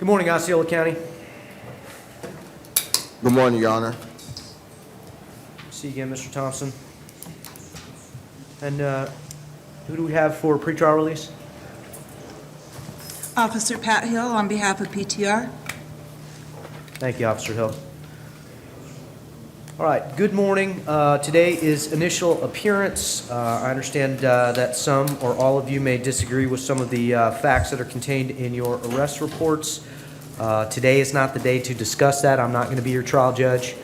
Good morning, Osceola County. Good morning, Your Honor. See you again, Mr. Thompson. And who do we have for pretrial release? Officer Pat Hill on behalf of PTR. Thank you, Officer Hill. All right, good morning. Today is initial appearance. I understand that some or all of you may disagree with some of the facts that are contained in your arrest reports. Today is not the day to discuss that. I'm not going to be your trial judge.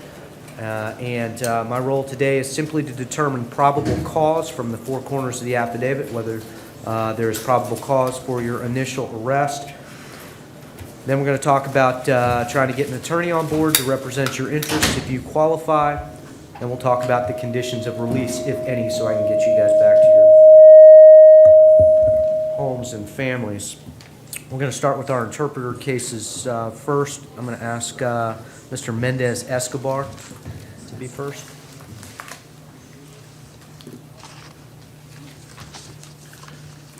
And my role today is simply to determine probable cause from the four corners of the affidavit, whether there is probable cause for your initial arrest. Then we're going to talk about trying to get an attorney on board to represent your interests if you qualify. And we'll talk about the conditions of release, if any, so I can get you guys back to your homes and families. We're going to start with our interpreter cases first. I'm going to ask Mr. Mendez Escobar to be first.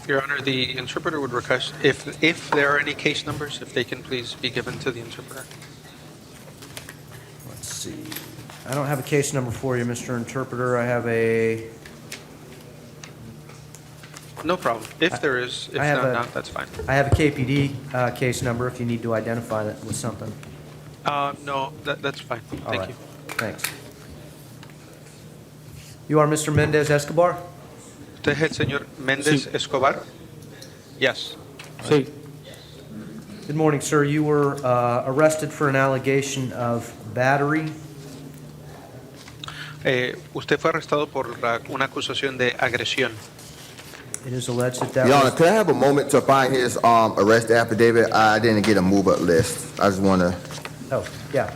Your Honor, the interpreter would request, if there are any case numbers, if they can please be given to the interpreter. Let's see. I don't have a case number for you, Mr. Interpreter. I have a... No problem. If there is, if I have not, that's fine. I have a KPD case number if you need to identify that with something. No, that's fine. All Thank right. you. Thanks. You are Mr. Mendez Escobar? ¿Usted es el señor Méndez Sí. Escobar? Yes. Sí, Good morning, sir. You were arrested for an allegation of battery. Usted fue arrestado por una acusación de agresión. It is alleged that Your Honor, was... could I have a moment to find his arrest affidavit? I didn't get a move-up list. I just want to... Oh, yeah.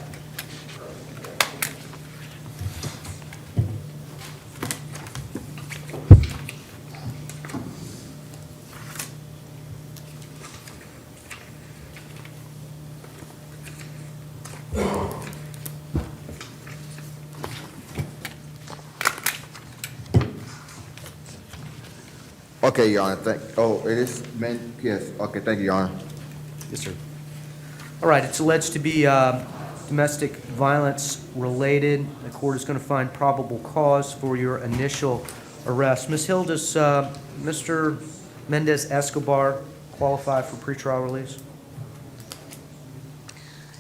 Okay, Your Honor, it is, yes, okay, thank you, Your Honor. Yes, sir. All right, it's alleged to be domestic violence related. The court is going to find probable cause for your initial arrest. Ms. Hill, does Mr. Mendez Escobar qualify for pretrial release?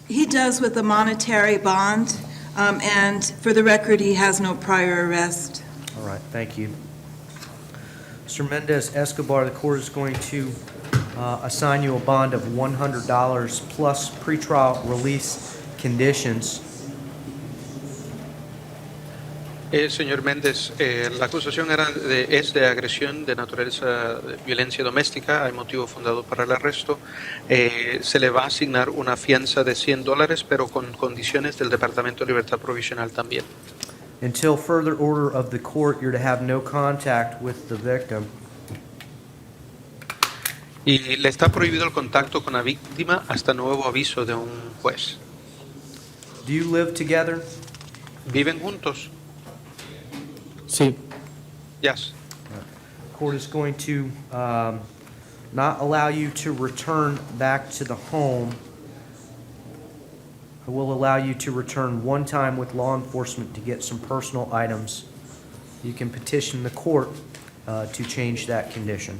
He does with a monetary bond, and for the record, he has no prior arrest. All right, thank you. Mr. Mendez Escobar, the court is going to assign you a bond of $100 plus pretrial release conditions. Señor Méndez, la acusación es de agresión de naturaleza de violencia doméstica. Hay motivo fundado para el arresto. Se le va a asignar una fianza de $100, pero con condiciones del Departamento de Libertad Provisional también. Until further order of the court, you're to have no contact with the victim. Y le está prohibido el contacto con la víctima hasta nuevo aviso de un juez. Do you live together? ¿Viven juntos? sí, Yes. The court is going to not allow you to return back to the home. It will allow you to return one time with law enforcement to get some personal items. You can petition the court to change that condition.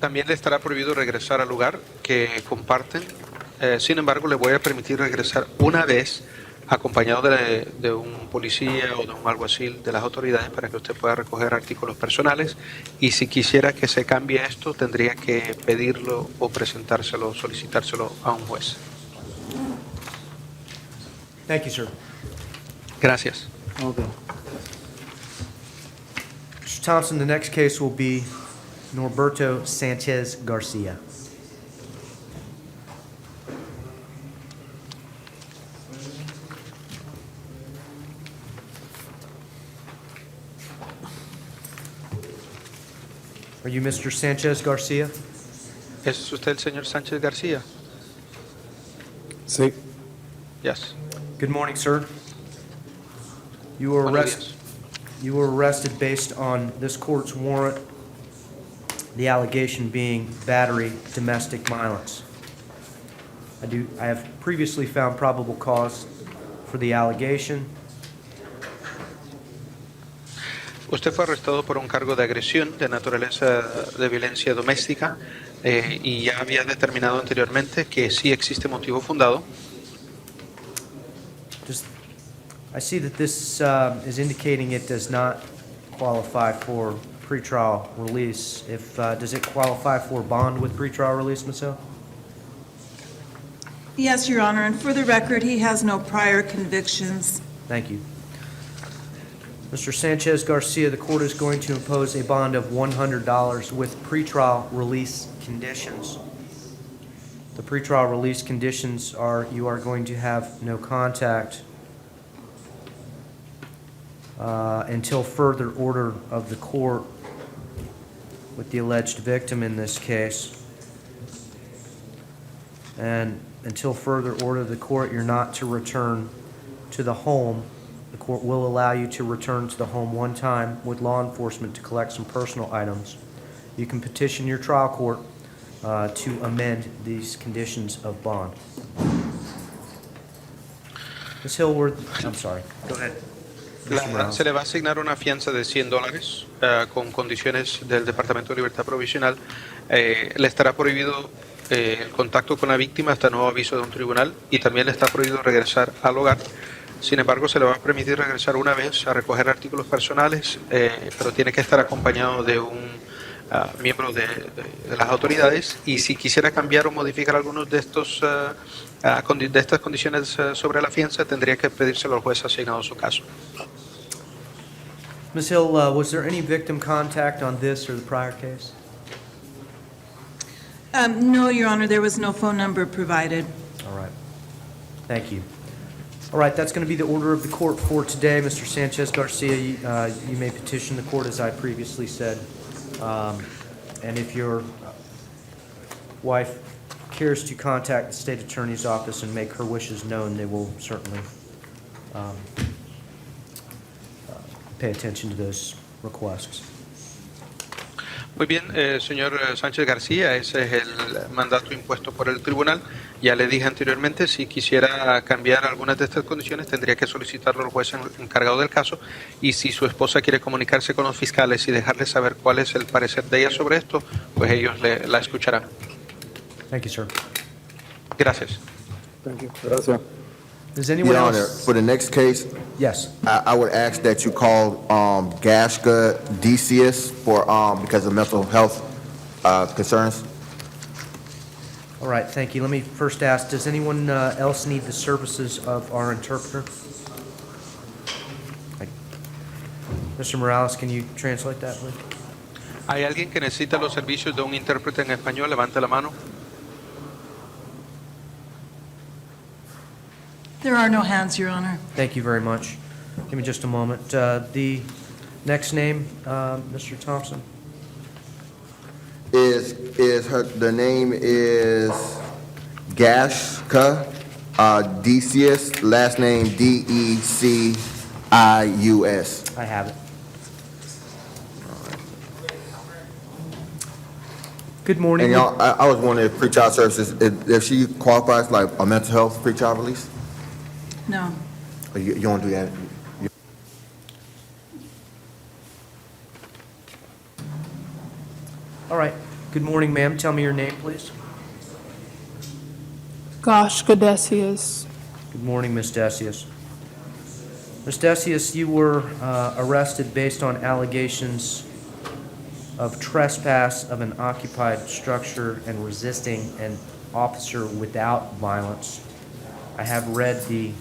También le estará prohibido regresar al lugar que comparten. Sin embargo, le voy a permitir regresar una vez acompañado de un policía o de un alguacil de las autoridades para que usted pueda recoger artículos personales. Y si quisiera que se cambie esto, tendría que pedirlo o presentárselo, solicitárselo a un juez. Thank you, sir. Gracias. ok. Mr. Thompson, the next case will be Norberto Sanchez Garcia. Are you Mr. Sanchez Garcia? ¿Es usted el señor Sánchez García? Sí, Yes. Good morning, sir. You were Buenos arrested. días. You were arrested based on this court's warrant The allegation being battery, domestic violence. I have previously found probable cause for the allegation. Usted fue arrestado por un cargo de agresión de naturaleza de violencia doméstica y ya había determinado anteriormente que sí existe motivo fundado. I see that this is indicating it does not qualify for pretrial release. Does it qualify for bond with pretrial release, Ms. Hill? Yes, Your Honor, and for the record, he has no prior convictions. Thank you. Mr. Sanchez Garcia, the court is going to impose a bond of $100 with pretrial release conditions. The pretrial release conditions are you are going to have no contact until further order of the court with the alleged victim in this case. And until further order of the court, you're not to return to the home. The court will allow you to return to the home one time with law enforcement to collect some personal items. You can petition your trial court to amend these conditions of bond. Ms. Hillworth, I'm sorry. Go ahead. Mr. Morales. Se le va a asignar una fianza de $100 con condiciones del Departamento de Libertad Provisional. Le estará prohibido el contacto con la víctima hasta nuevo aviso de un tribunal y también le está prohibido regresar al hogar. Sin embargo, se le va a permitir regresar una vez a recoger artículos personales, pero tiene que estar acompañado de un miembro de las autoridades, y si quisiera cambiar o modificar algunos de estas condiciones sobre la fianza, tendría que pedírselo al juez asignado a su caso. Ms. Hill, was there any victim contact on this or the prior case? No, Your Honor, there was no phone number provided. All right. Thank you. All right, that's going to be the order of the court for today. Mr. Sanchez Garcia, you may petition the court, as I previously said. And if your wife cares to contact the state attorney's office and make her wishes known, they will certainly pay attention to those requests. Muy bien, señor Sánchez García, ese es el mandato impuesto por el tribunal. Ya le dije anteriormente, si quisiera cambiar algunas de estas condiciones, tendría que solicitarlo al juez encargado del caso, y si su esposa quiere comunicarse con los fiscales y dejarles saber cuál es el parecer de ella sobre esto, pues ellos la escucharán. Thank you, sir. Gracias. Thank you. Gracias. Does anyone Your Honor, else? for the next case, Yes. I would ask that you call Gashka Decius for, because of mental health concerns. All right, thank you. Let me first ask, does anyone else need the services of our interpreter? Mr. Morales, can you translate that, please? ¿Hay alguien que necesita los servicios de un intérprete en español? Levante la mano. There are no hands, Your Honor. Thank you very much. Give me just a moment. The next name, Mr. Thompson? The name is Gashka Decius, last name Decius. I have it. Good morning. And y'all, I was wondering if pretrial services, if she qualifies like a mental health pretrial release? No. Or you don't do that? All right. Good morning, ma'am. Tell me your name, please. Gosh, Decius. Good morning, Ms. Decius. Ms. Decius, you were arrested based on allegations of trespass of an occupied structure and resisting an officer without violence. I have read the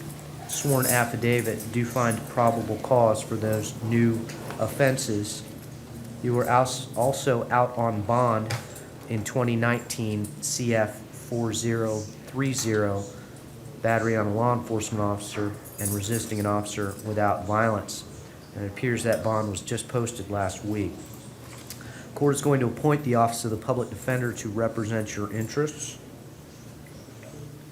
sworn affidavit. Do find probable cause for those new offenses. You were also out on bond in 2019 CF 4030, battery on a law enforcement officer and resisting an officer without violence. And it appears that bond was just posted last week. Court is going to appoint the Office of the Public Defender to represent your interests.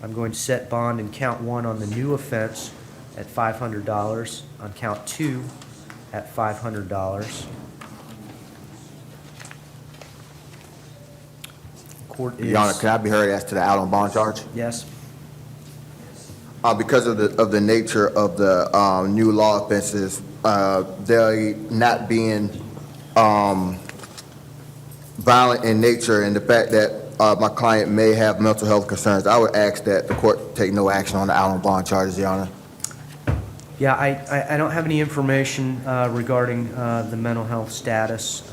I'm going to set bond in count 1 on the new offense at $500, on count 2 at $500. Court is... Your Honor, can I be heard as to the out on bond charge? Yes? Because of the nature of the new law offenses, they not being violent in nature and the fact that my client may have mental health concerns, I would ask that the court take no action on the out on bond charges, Your Honor. Yeah, I don't have any information regarding the mental health status,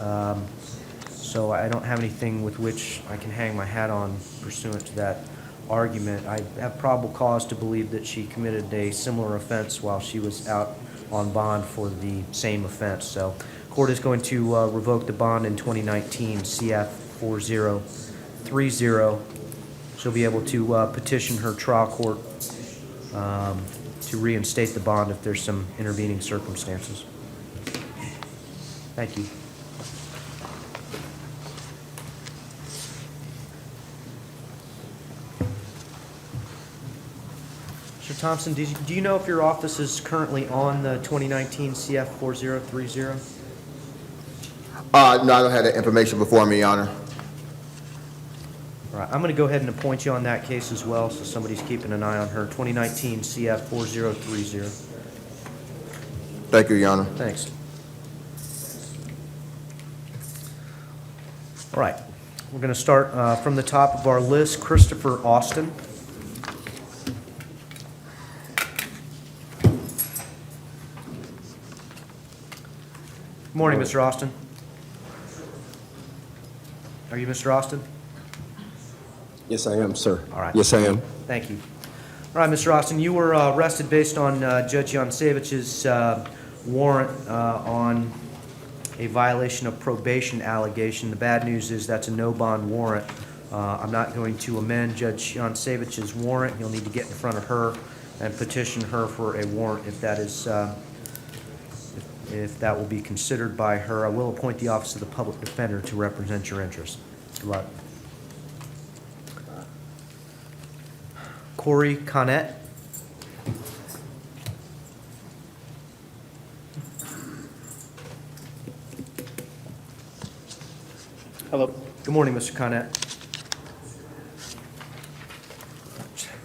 so I don't have anything with which I can hang my hat on pursuant to that argument. I have probable cause to believe that she committed a similar offense while she was out on bond for the same offense. So court is going to revoke the bond in 2019 CF 4030. She'll be able to petition her trial court to reinstate the bond if there's some intervening circumstances. Thank you. Mr. Thompson, do you know if your office is currently on the 2019 CF 4030? No, I don't have that information before me, Your Honor. All right, I'm going to go ahead and appoint you on that case as well, so somebody's keeping an eye on her. 2019 CF 4030. Thank you, Your Honor. Thanks. All right, we're going to start from the top of our list. Christopher Austin. Good morning, Mr. Austin. Are you Mr. Austin? Yes, I am, sir. All right. Yes, I am. Thank you. All right, Mr. Austin, you were arrested based on Judge Jancevich's warrant on a violation of probation allegation. The bad news is that's a no-bond warrant. I'm not going to amend Judge Jancevich's warrant. You'll need to get in front of her and petition her for a warrant if that is, if that will be considered by her. I will appoint the Office of the Public Defender to represent your interests. Good luck. Corey Connett. Hello. Good morning, Mr. Connett.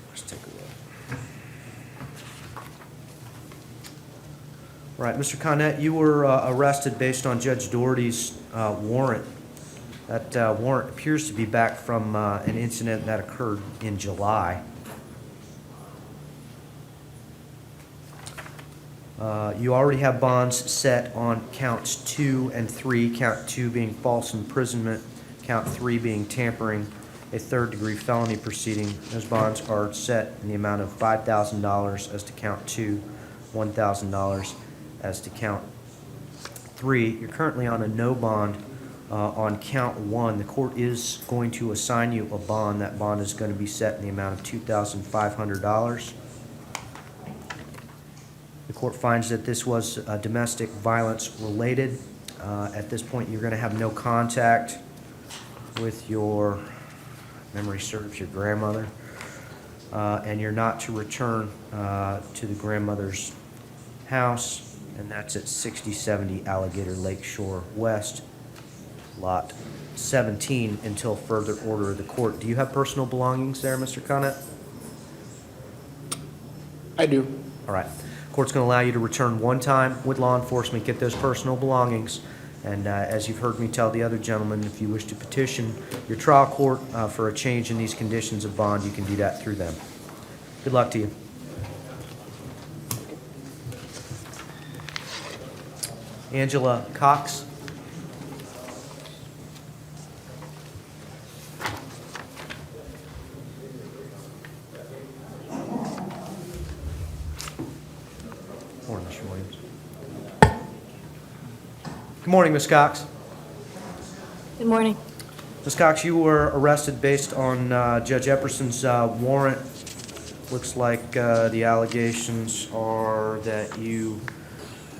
Let's take a look. All right, Mr. Connett, you were arrested based on Judge Doherty's warrant. That warrant appears to be back from an incident that occurred in July. You already have bonds set on counts 2 and 3, count 2 being false imprisonment, count 3 being tampering, a third-degree felony proceeding. Those bonds are set in the amount of $5,000 as to count 2, $1,000 as to count 3. You're currently on a no bond on count 1. The court is going to assign you a bond. That bond is going to be set in the amount of $2,500. The court finds that this was domestic violence related. At this point, you're going to have no contact with your, memory serves, your grandmother, and you're not to return to the grandmother's house, and that's at 6070 Alligator Lake Shore West, Lot 17, until further order of the court. Do you have personal belongings there, Mr. Connett? I do. All right. Court's going to allow you to return one time with law enforcement, get those personal belongings, and as you've heard me tell the other gentleman, if you wish to petition your trial court for a change in these conditions of bond, you can do that through them. Good luck to you. Angela Cox. Morning, Mr. Williams. Good morning, Ms. Cox. Good morning. Ms. Cox, you were arrested based on Judge Epperson's warrant. Looks like the allegations are that you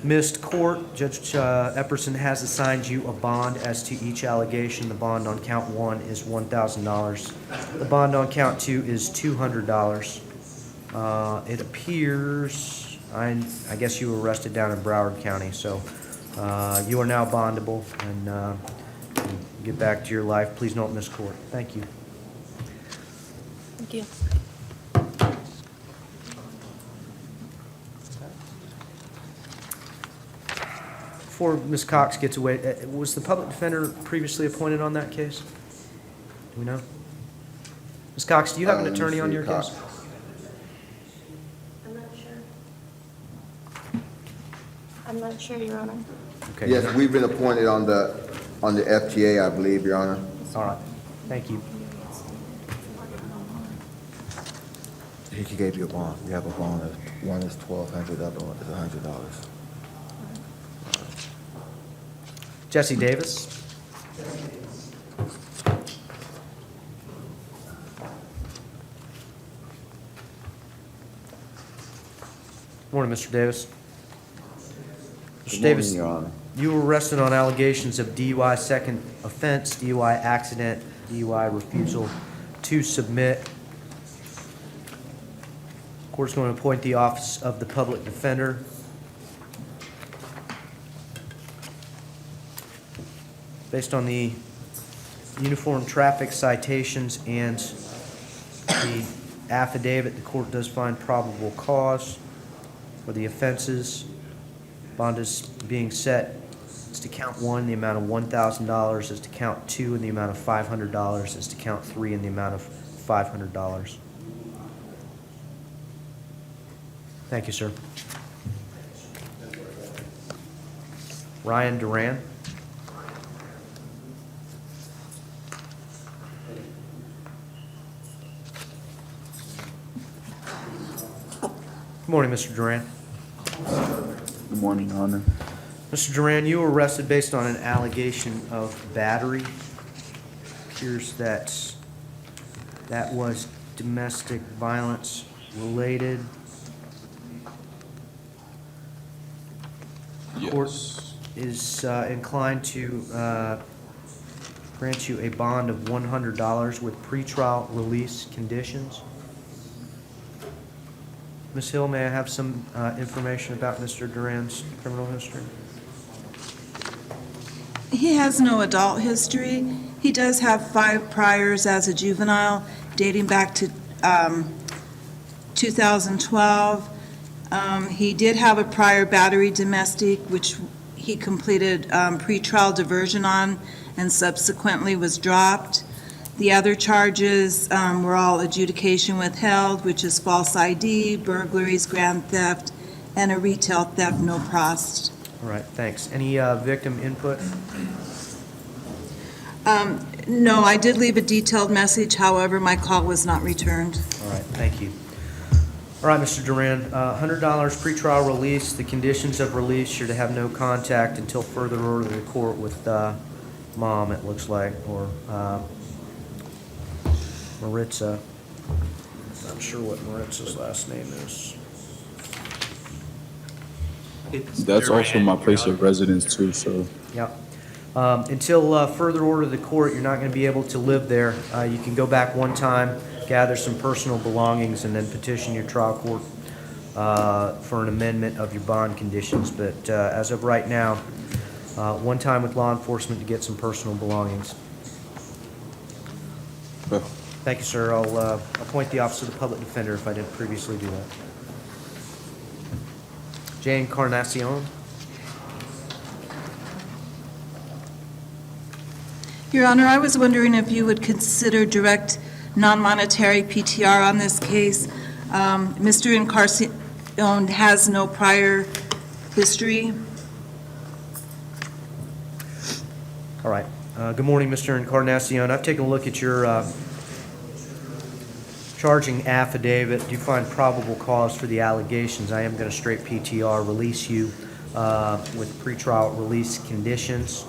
missed court. Judge Epperson has assigned you a bond as to each allegation. The bond on count 1 is $1,000. The bond on count 2 is $200. It appears, I guess you were arrested down in Broward County, so you are now bondable and get back to your life. Please don't miss court. Thank you. Thank you. Before Ms. Cox gets away, was the public defender previously appointed on that case? Do we know? Ms. Cox, do you have an Let me attorney on see, your Cox. case? I'm not sure, Your Honor. Okay. Yes, we've been appointed on the FTA, I believe, Your Honor. All right, thank you. He gave you a bond. You have a bond. One is $1,200, the other one is $100. Jesse Davis? Morning, Mr. Davis. Mr. Davis, Your Honor. you were arrested on allegations of DUI second offense, DUI accident, DUI refusal to submit. Court's going to appoint the office of the public defender. Based on the uniform traffic citations and the affidavit, the court does find probable cause for the offenses. Bond is being set as to count 1, the amount of $1,000, as to count 2 in the amount of $500, as to count 3 in the amount of $500. Thank you, sir. Ryan Duran. Good morning, Mr. Duran. Good morning, Your Honor. Mr. Duran, you were arrested based on an allegation of battery. Appears that that was domestic violence related. Court is inclined to grant you a bond of $100 with pretrial release conditions. Ms. Hill, may I have some information about Mr. Duran's criminal history? He has no adult history. He does have 5 priors as a juvenile dating back to 2012. He did have a prior battery domestic, which he completed pretrial diversion on and subsequently was dropped. The other charges were all adjudication withheld, which is false ID, burglaries, grand theft, and a retail theft, no prost. All right, thanks. Any victim input? No, I did leave a detailed message, however, my call was not returned. All right, thank you. All right, Mr. Duran, $100 pretrial release. The conditions of release, you're to have no contact until further order of the court with mom, it looks like, or Maritza. Not sure what Maritza's last name is. That's also my place of residence too, so. Yep. Until further order of the court, you're not going to be able to live there. You can go back one time, gather some personal belongings, and then petition your trial court for an amendment of your bond conditions. But as of right now, one time with law enforcement to get some personal belongings. Okay. Thank you, sir. I'll appoint the Office of the Public Defender if I didn't previously do that. Jane Carnacion. Your Honor, I was wondering if you would consider direct non-monetary PTR on this case. Mr. Encarnacion has no prior history. All right. Good morning, Mr. Encarnacion. I've taken a look at your charging affidavit. Do you find probable cause for the allegations? I am going to straight PTR, release you with pretrial release conditions.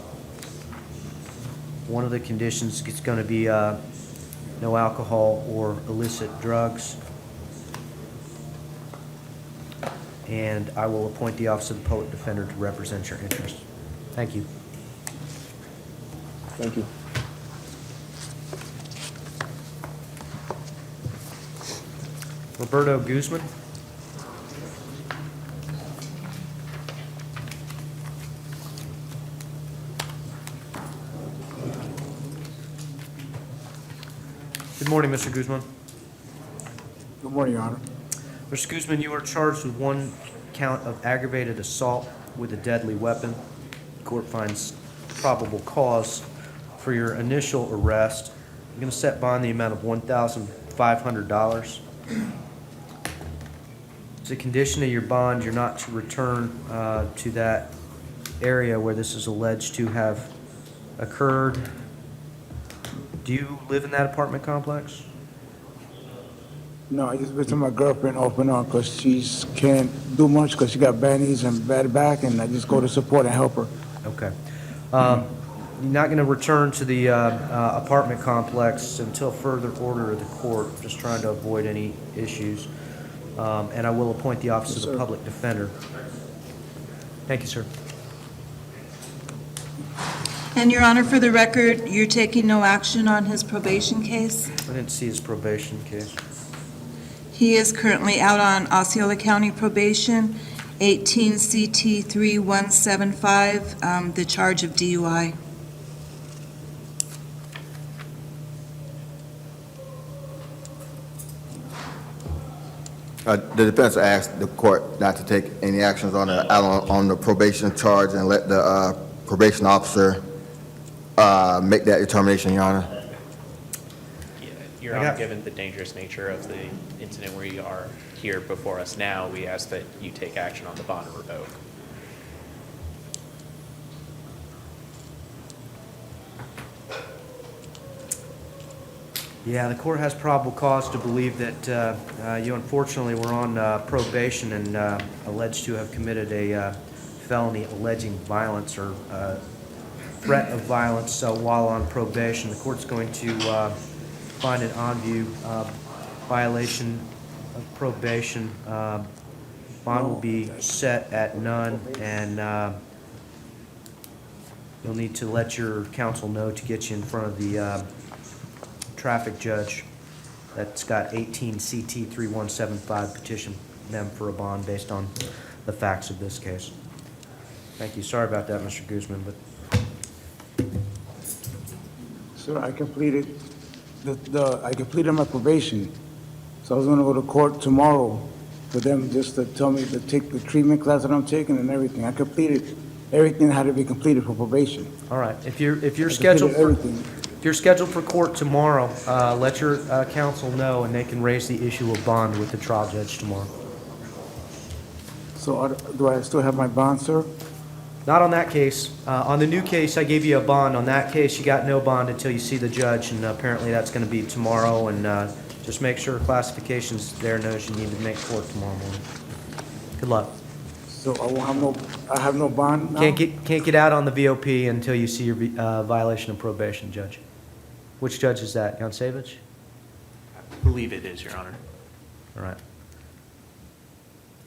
One of the conditions is going to be no alcohol or illicit drugs. And I will appoint the Office of the Public Defender to represent your interests. Thank you. Thank you. Roberto Guzman. Good morning, Mr. Guzman. Good morning, Your Honor. Mr. Guzman, you are charged with one count of aggravated assault with a deadly weapon. Court finds probable cause for your initial arrest. You're going to set bond the amount of $1,500. As a condition of your bond, you're not to return to that area where this is alleged to have occurred. Do you live in that apartment complex? No, I just visit my girlfriend off and on because she can't do much because she got bad knees and bad back, and I just go to support and help her. Okay. You're not going to return to the apartment complex until further order of the court, just trying to avoid any issues. And I will appoint the Office Yes, of the sir. Public Defender. Thank you, sir. And, Your Honor, for the record, you're taking no action on his probation case? I didn't see his probation case. He is currently out on Osceola County probation, 18 CT 3175, the charge of DUI. The defense asked the court not to take any actions on the probation charge and let the probation officer make that determination, Your Honor. Yeah, Your I Honor, got- given the dangerous nature of the incident where you are here before us now, we ask that you take action on the bond and revoke. Yeah, the court has probable cause to believe that you unfortunately were on probation and alleged to have committed a felony alleging violence or threat of violence while on probation. The court's going to find an on-view violation of probation. Bond will be set at none, and you'll need to let your counsel know to get you in front of the traffic judge that's got 18 CT 3175, petition them for a bond based on the facts of this case. Thank you. Sorry about that, Mr. Guzman, but Sir, I completed I completed my probation, so I was gonna go to court tomorrow for them just to tell me to take the treatment class that I'm taking and everything. I completed everything that had to be completed for probation. all right. If you're I scheduled completed for everything. if you're scheduled for court tomorrow, let your counsel know, and they can raise the issue of bond with the trial judge tomorrow. So do I still have my bond, sir? Not on that case. On the new case, I gave you a bond. On that case, you got no bond until you see the judge, and apparently that's going to be tomorrow. And just make sure classifications there knows you need to make court tomorrow morning. Good luck. So I have no bond now? Can't get out on the VOP until you see your violation of probation, Judge. Which judge is that? Yancevich? I believe it is, Your Honor. All right.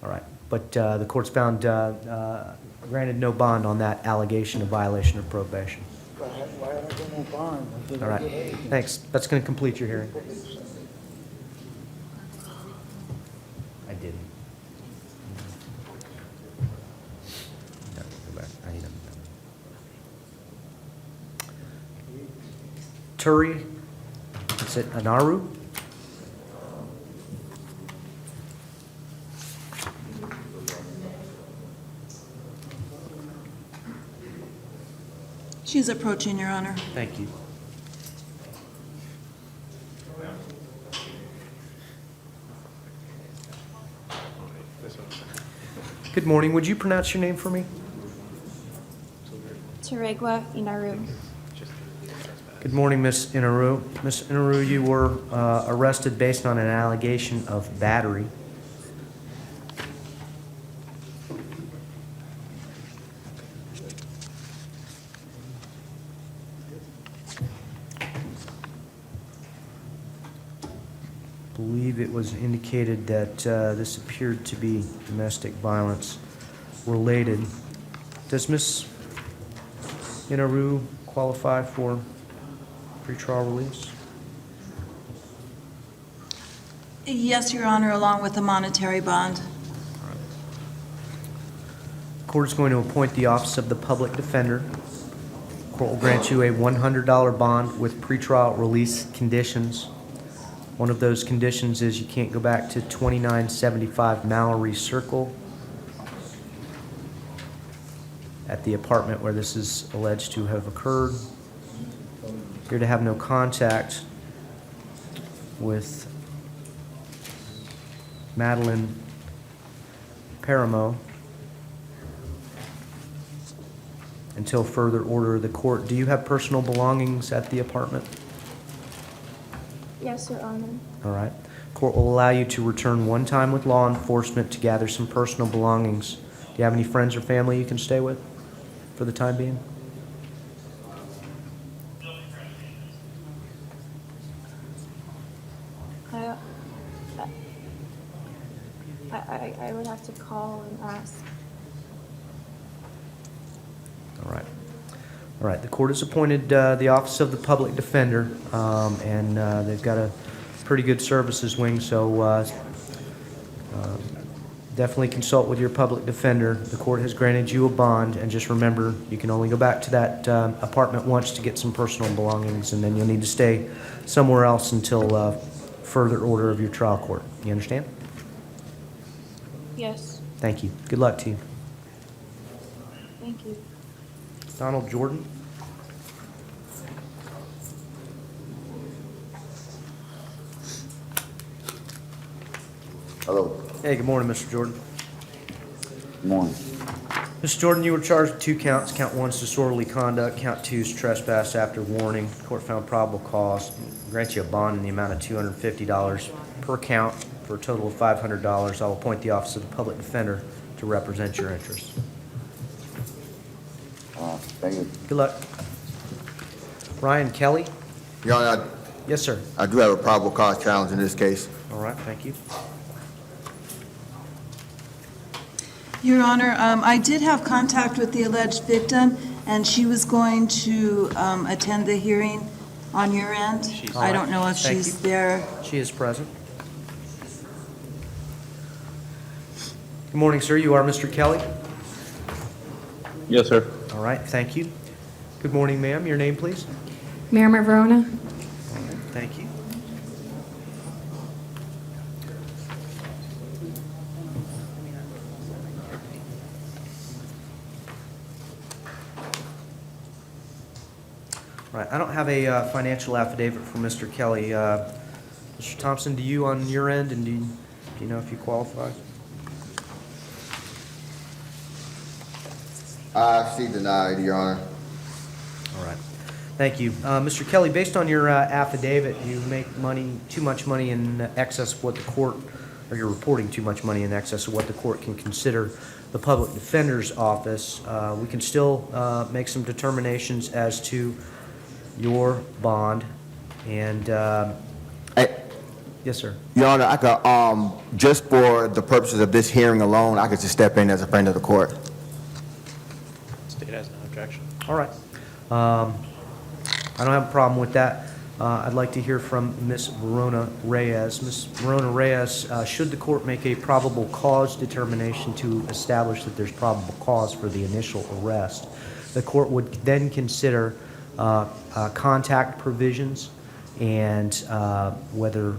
All right. But the court's found granted no bond on that allegation of violation of probation. Why had I got no bond? I did All right. everything. Thanks. That's going to complete your hearing. I didn't. No, go back. I need them. Turi, is it Anaru? She's approaching, Your Honor. Thank you. Good morning. Would you pronounce your name for me? Teregua Inaru. Good morning, Ms. Inaru. Ms. Inaru, you were arrested based on an allegation of battery. I believe it was indicated that this appeared to be domestic violence related. Does Ms. Inaru qualify for pretrial release? Yes, Your Honor, along with a monetary bond. The court is going to appoint the Office of the Public Defender. The court will grant you a $100 bond with pretrial release conditions. One of those conditions is you can't go back to 2975 Mallory Circle at the apartment where this is alleged to have occurred. You're to have no contact with Madeline Paramo until further order of the court. Do you have personal belongings at the apartment? Yes, Your Honor. All right. Court will allow you to return one time with law enforcement to gather some personal belongings. Do you have any friends or family you can stay with for the time being? I would have to call and ask. All right. All right, the court has appointed the Office of the Public Defender, and they've got a pretty good services wing, so definitely consult with your public defender. The court has granted you a bond, and just remember, you can only go back to that apartment once to get some personal belongings, and then you'll need to stay somewhere else until further order of your trial court. You understand? Yes, Thank you. Good luck to you. thank you. Donald Jordan? Hello. Hey, good morning, Mr. Jordan. Good morning. Mr. Jordan, you were charged with 2 counts. Count 1 is disorderly conduct. Count 2 is trespass after warning. Court found probable cause. Grant you a bond in the amount of $250 per count for a total of $500. I'll appoint the Office of the Public Defender to represent your interests. Thank you. Good luck. Ryan Kelly? Your Honor, Yes, sir. I do have a probable cause challenge in this case. All right, thank you. Your Honor, I did have contact with the alleged victim, and she was going to attend the hearing on your end. I don't know if Thank she's you. there. She is present. Good morning, sir. You are Mr. Kelly? Yes, sir. All right, thank you. Good morning, ma'am. Your name, please? Miriam Verona. Thank you. All right, I don't have a financial affidavit for Mr. Kelly. Mr. Thompson, do you on your end, and do you know if you qualify? I see denied, Your Honor. All right. Thank you. Mr. Kelly, based on your affidavit, you make too much money in excess of what the court, or you're reporting too much money in excess of what the court can consider the public defender's office. We can still make some determinations as to your bond, and, Hey, yes, sir. Your Honor, I could, just for the purposes of this hearing alone, I could just step in as a friend of the court. State has no objection. All right. I don't have a problem with that. I'd like to hear from Ms. Verona Reyes. Ms. Verona Reyes, should the court make a probable cause determination to establish that there's probable cause for the initial arrest, the court would then consider contact provisions and whether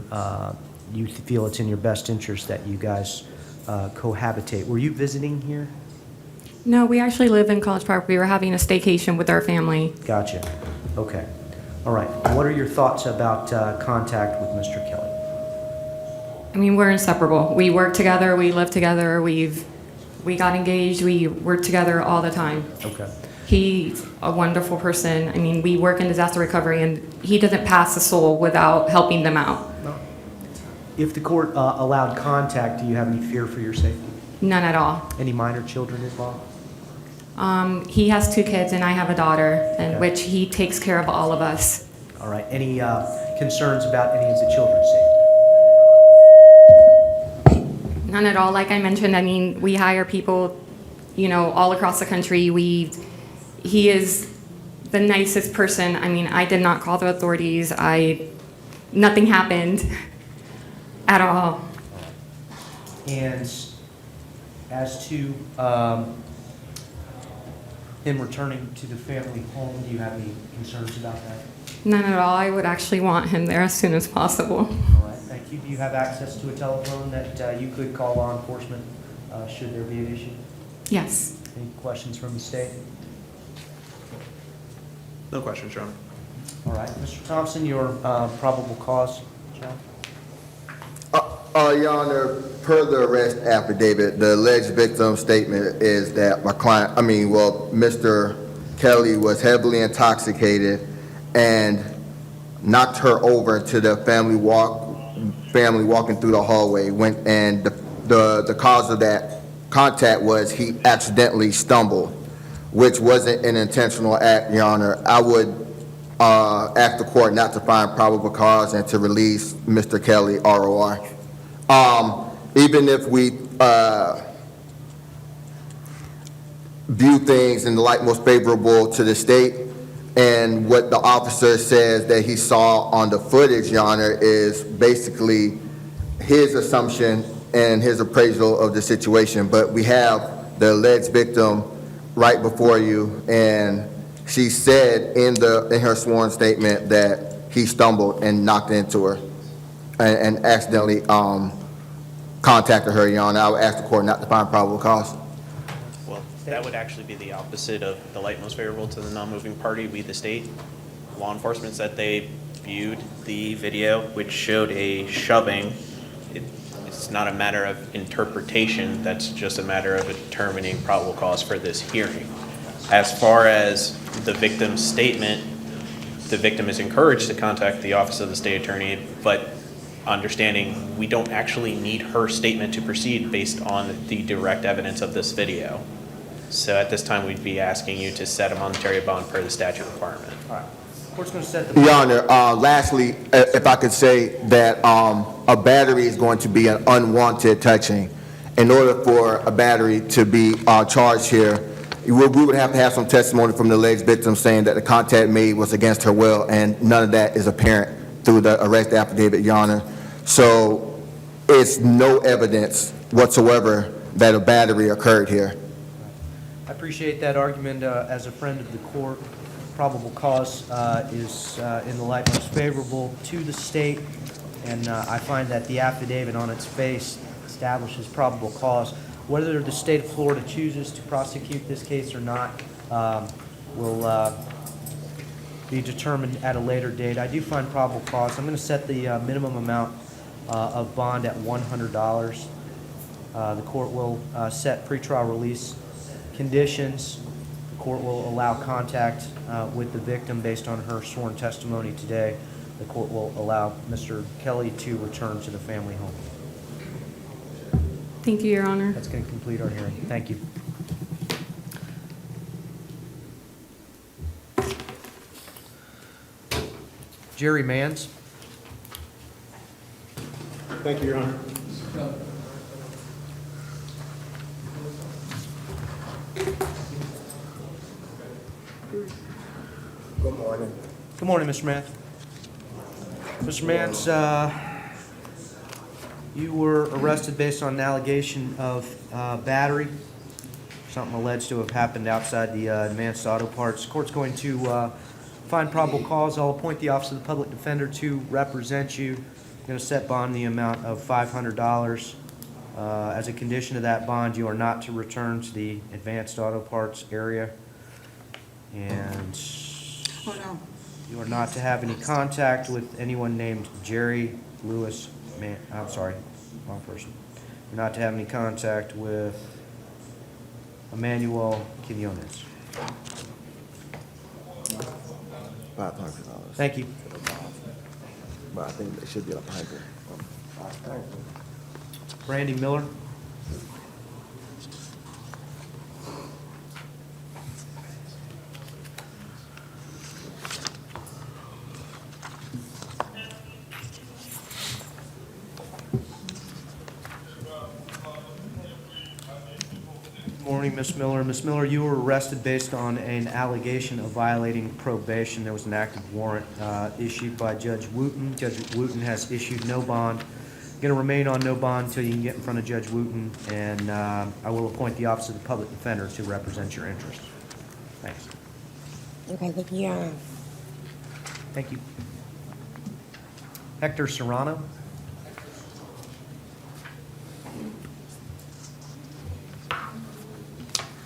you feel it's in your best interest that you guys cohabitate. Were you visiting here? No, we actually live in College Park. We were having a staycation with our family. Gotcha. Okay. All right. What are your thoughts about contact with Mr. Kelly? I mean, we're inseparable. We work together. We live together. We got engaged. We work together all the time. Okay. He's a wonderful person. I mean, we work in disaster recovery, and he doesn't pass a soul without helping them out. If the court allowed contact, do you have any fear for your safety? None at all. Any minor children involved? He has 2 kids, and I have a daughter, in Okay. which he takes care of all of us. All right. Any concerns about any of the children's safety? None at all. Like I mentioned, I mean, we hire people, all across the country. He is the nicest person. I mean, I did not call the authorities. Nothing happened at all. And as to him returning to the family home, do you have any concerns about that? None at all. I would actually want him there as soon as possible. All right. Do you have access to a telephone that you could call law enforcement should there be an issue? Yes. Any questions from the state? No questions, Your Honor. All right, Mr. Thompson, your probable cause, John? Your Honor, per the arrest affidavit, the alleged victim's statement is that Mr. Kelly was heavily intoxicated and knocked her over to the family walking through the hallway. And the cause of that contact was he accidentally stumbled, which wasn't an intentional act, Your Honor. I would ask the court not to find probable cause and to release Mr. Kelly, ROR. Even if we view things in the light most favorable to the state, and what the officer says that he saw on the footage, Your Honor, is basically his assumption and his appraisal of the situation. But we have the alleged victim right before you, and she said in her sworn statement that he stumbled and knocked into her and accidentally contacted her, Your Honor. I would ask the court not to find probable cause. Well, that would actually be the opposite of the light most favorable to the non-moving party, we the state. Law enforcement said they viewed the video, which showed a shoving. It's not a matter of interpretation, that's just a matter of determining probable cause for this hearing. As far as the victim's statement, the victim is encouraged to contact the Office of the State Attorney, but understanding we don't actually need her statement to proceed based on the direct evidence of this video. So at this time, we'd be asking you to set a monetary bond per the statute requirement. All right. Court's going to set the... Your Honor, lastly, if I could say that a battery is going to be an unwanted touching. In order for a battery to be charged here, we would have to have some testimony from the alleged victim saying that the contact made was against her will, and none of that is apparent through the arrest affidavit, Your Honor. So it's no evidence whatsoever that a battery occurred here. I appreciate that argument. As a friend of the court, probable cause is in the light most favorable to the state, and I find that the affidavit on its face establishes probable cause. Whether the state of Florida chooses to prosecute this case or not will be determined at a later date. I do find probable cause. I'm going to set the minimum amount of bond at $100. The court will set pretrial release conditions. The court will allow contact with the victim based on her sworn testimony today. The court will allow Mr. Kelly to return to the family home. Thank you, Your Honor. That's going to complete our hearing. Thank you. Jerry Manns. Thank you, Your Honor. Good morning. Good morning, Mr. Manns. Mr. Manns, you were arrested based on an allegation of battery, something alleged to have happened outside the Advanced Auto Parts. Court's going to find probable cause. I'll appoint the Office of the Public Defender to represent you. I'm going to set bond the amount of $500. As a condition of that bond, you are not to return to the Advanced Auto Parts area. And Hold on. you are not to have any contact with anyone named Jerry Lewis I'm sorry, wrong person. You're not to have any contact with Emmanuel Quinones. $500. Thank you. But I think it should be 100. Randy Miller. Good morning, Ms. Miller. Ms. Miller, you were arrested based on an allegation of violating probation. There was an active warrant issued by Judge Wooten. Judge Wooten has issued no bond. Going to remain on no bond until you can get in front of Judge Wooten, and I will appoint the Office of the Public Defender to represent your interests. Thanks. Okay, thank you, Your Honor. Thank you. Hector Serrano.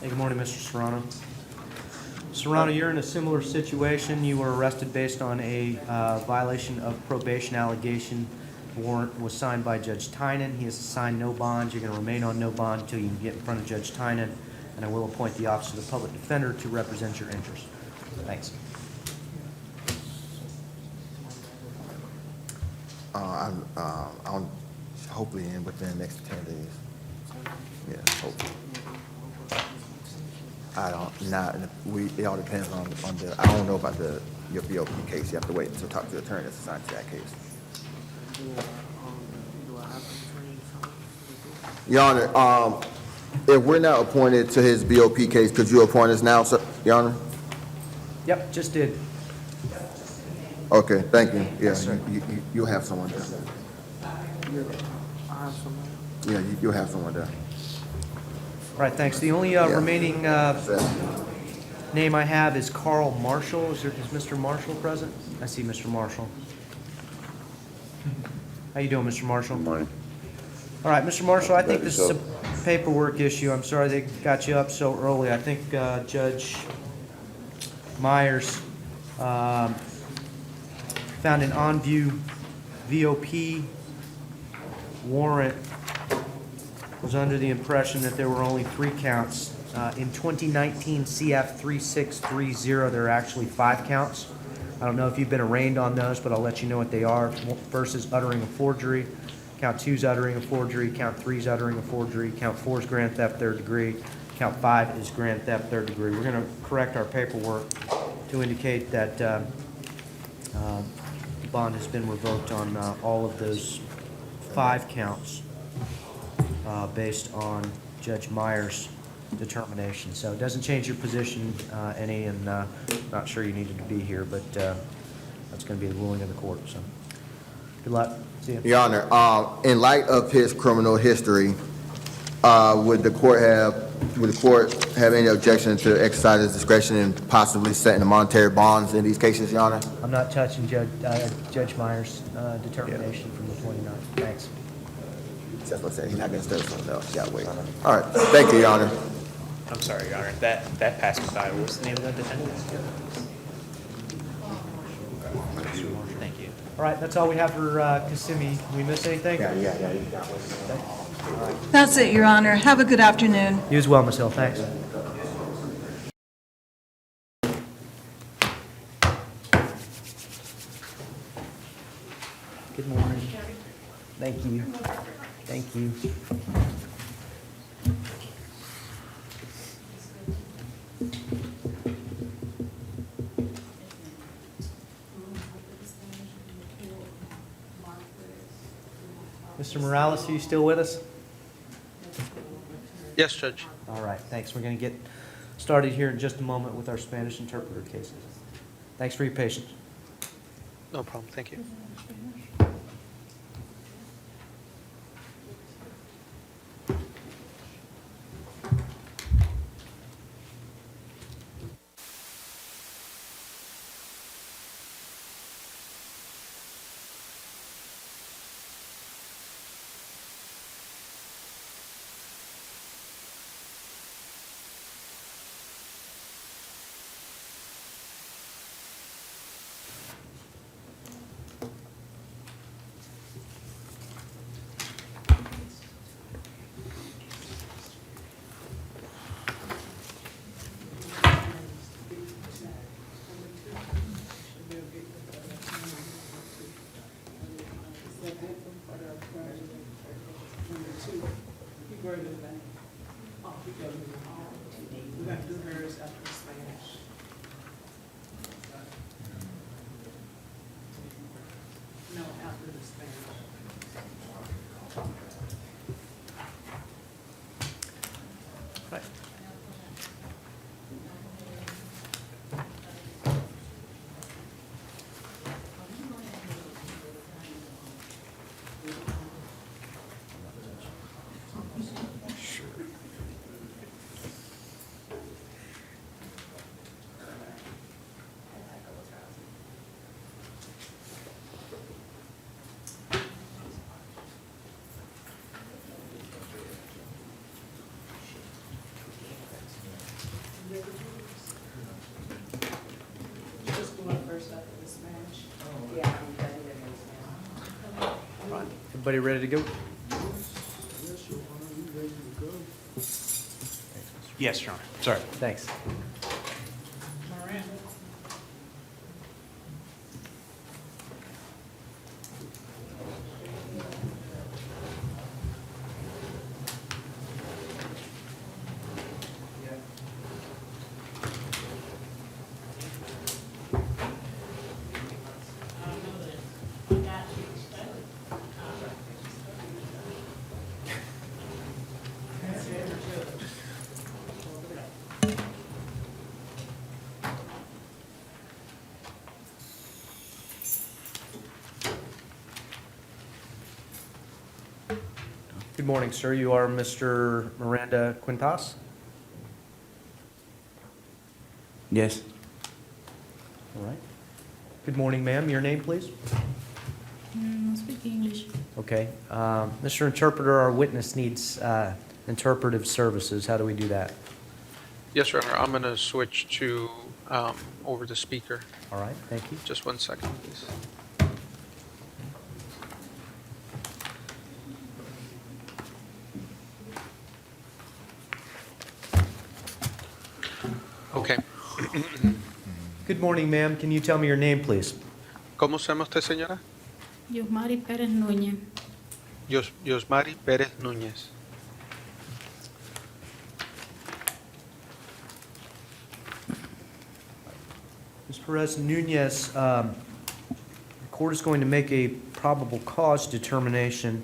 Hey, good morning, Mr. Serrano. Serrano, you're in a similar situation. You were arrested based on a violation of probation allegation. The warrant was signed by Judge Tynan. He has assigned no bond. You're going to remain on no bond until you can get in front of Judge Tynan, and I will appoint the Office of the Public Defender to represent your interests. Thanks. I'll hopefully in within the next 10 days. Yeah, hopefully. It all depends on the, I don't know about your BOP case. You have to wait until talk to the attorney that's assigned to that case. Your Honor, if we're not appointed to his BOP case, could you appoint us now, sir, Your Honor? Yep, just did. Okay, thank you. Yeah, Yes, sir. you'll have someone there. Yeah, you'll have someone there. All right, thanks. The only remaining name I have is Carl Marshall. Is Mr. Marshall present? I see Mr. Marshall. How you doing, Mr. Marshall? Morning. All right, Mr. Marshall, I think this is a paperwork issue. I'm sorry they got you up so early. I think Judge Myers found an on-view VOP warrant, was under the impression that there were only 3 counts. In 2019 CF 3630, there are actually 5 counts. I don't know if you've been arraigned on those, but I'll let you know what they are. First is uttering a forgery. Count 2 is uttering a forgery. Count 3 is uttering a forgery. Count 4 is grand theft 3rd degree. Count 5 is grand theft 3rd degree. We're going to correct our paperwork to indicate that the bond has been revoked on all of those 5 counts based on Judge Myers' determination. So it doesn't change your position any, and not sure you needed to be here, but that's going to be the ruling of the court. So good luck. See you. Your Honor, in light of his criminal history, would the court have any objection to exercise his discretion in possibly setting the monetary bonds in these cases, Your Honor? I'm not touching Judge Myers' determination from the 29th. Thanks. That's what I said. He's not going to stir something else. You gotta wait. All right. Thank you, Your Honor. I'm sorry, Your Honor, that passed me by. What was the name of that defendant? Thank you. All right, that's all we have for Kissimmee. Did we miss anything? Yeah. That's it, Your Honor. Have a good afternoon. You as well, Ms. Hill. Thanks. Good morning. Thank you. Thank you. Mr. Morales, are you still with us? Yes, Judge. All right, thanks. We're going to get started here in just a moment with our Spanish interpreter cases. Thanks for your patience. No problem. Thank you. Right. Everybody ready to go? Yes, Your Honor. Sorry. Thanks. Good morning, sir. You are Mr. Miranda Quintas? Yes. All right. Good morning, ma'am. Your name, please? No speak English. Okay. Mr. Interpreter, our witness needs interpretive services. How do we do that? Yes, Your Honor. I'm going to switch to over the speaker. All right, thank you. Just 1 second, please. Okay. Good morning, ma'am. Can you tell me your name, please? ¿Cómo se llama usted, señora? Yosmari Pérez Núñez. Yosmari Pérez Núñez. Ms. Perez Nunez, the court is going to make a probable cause determination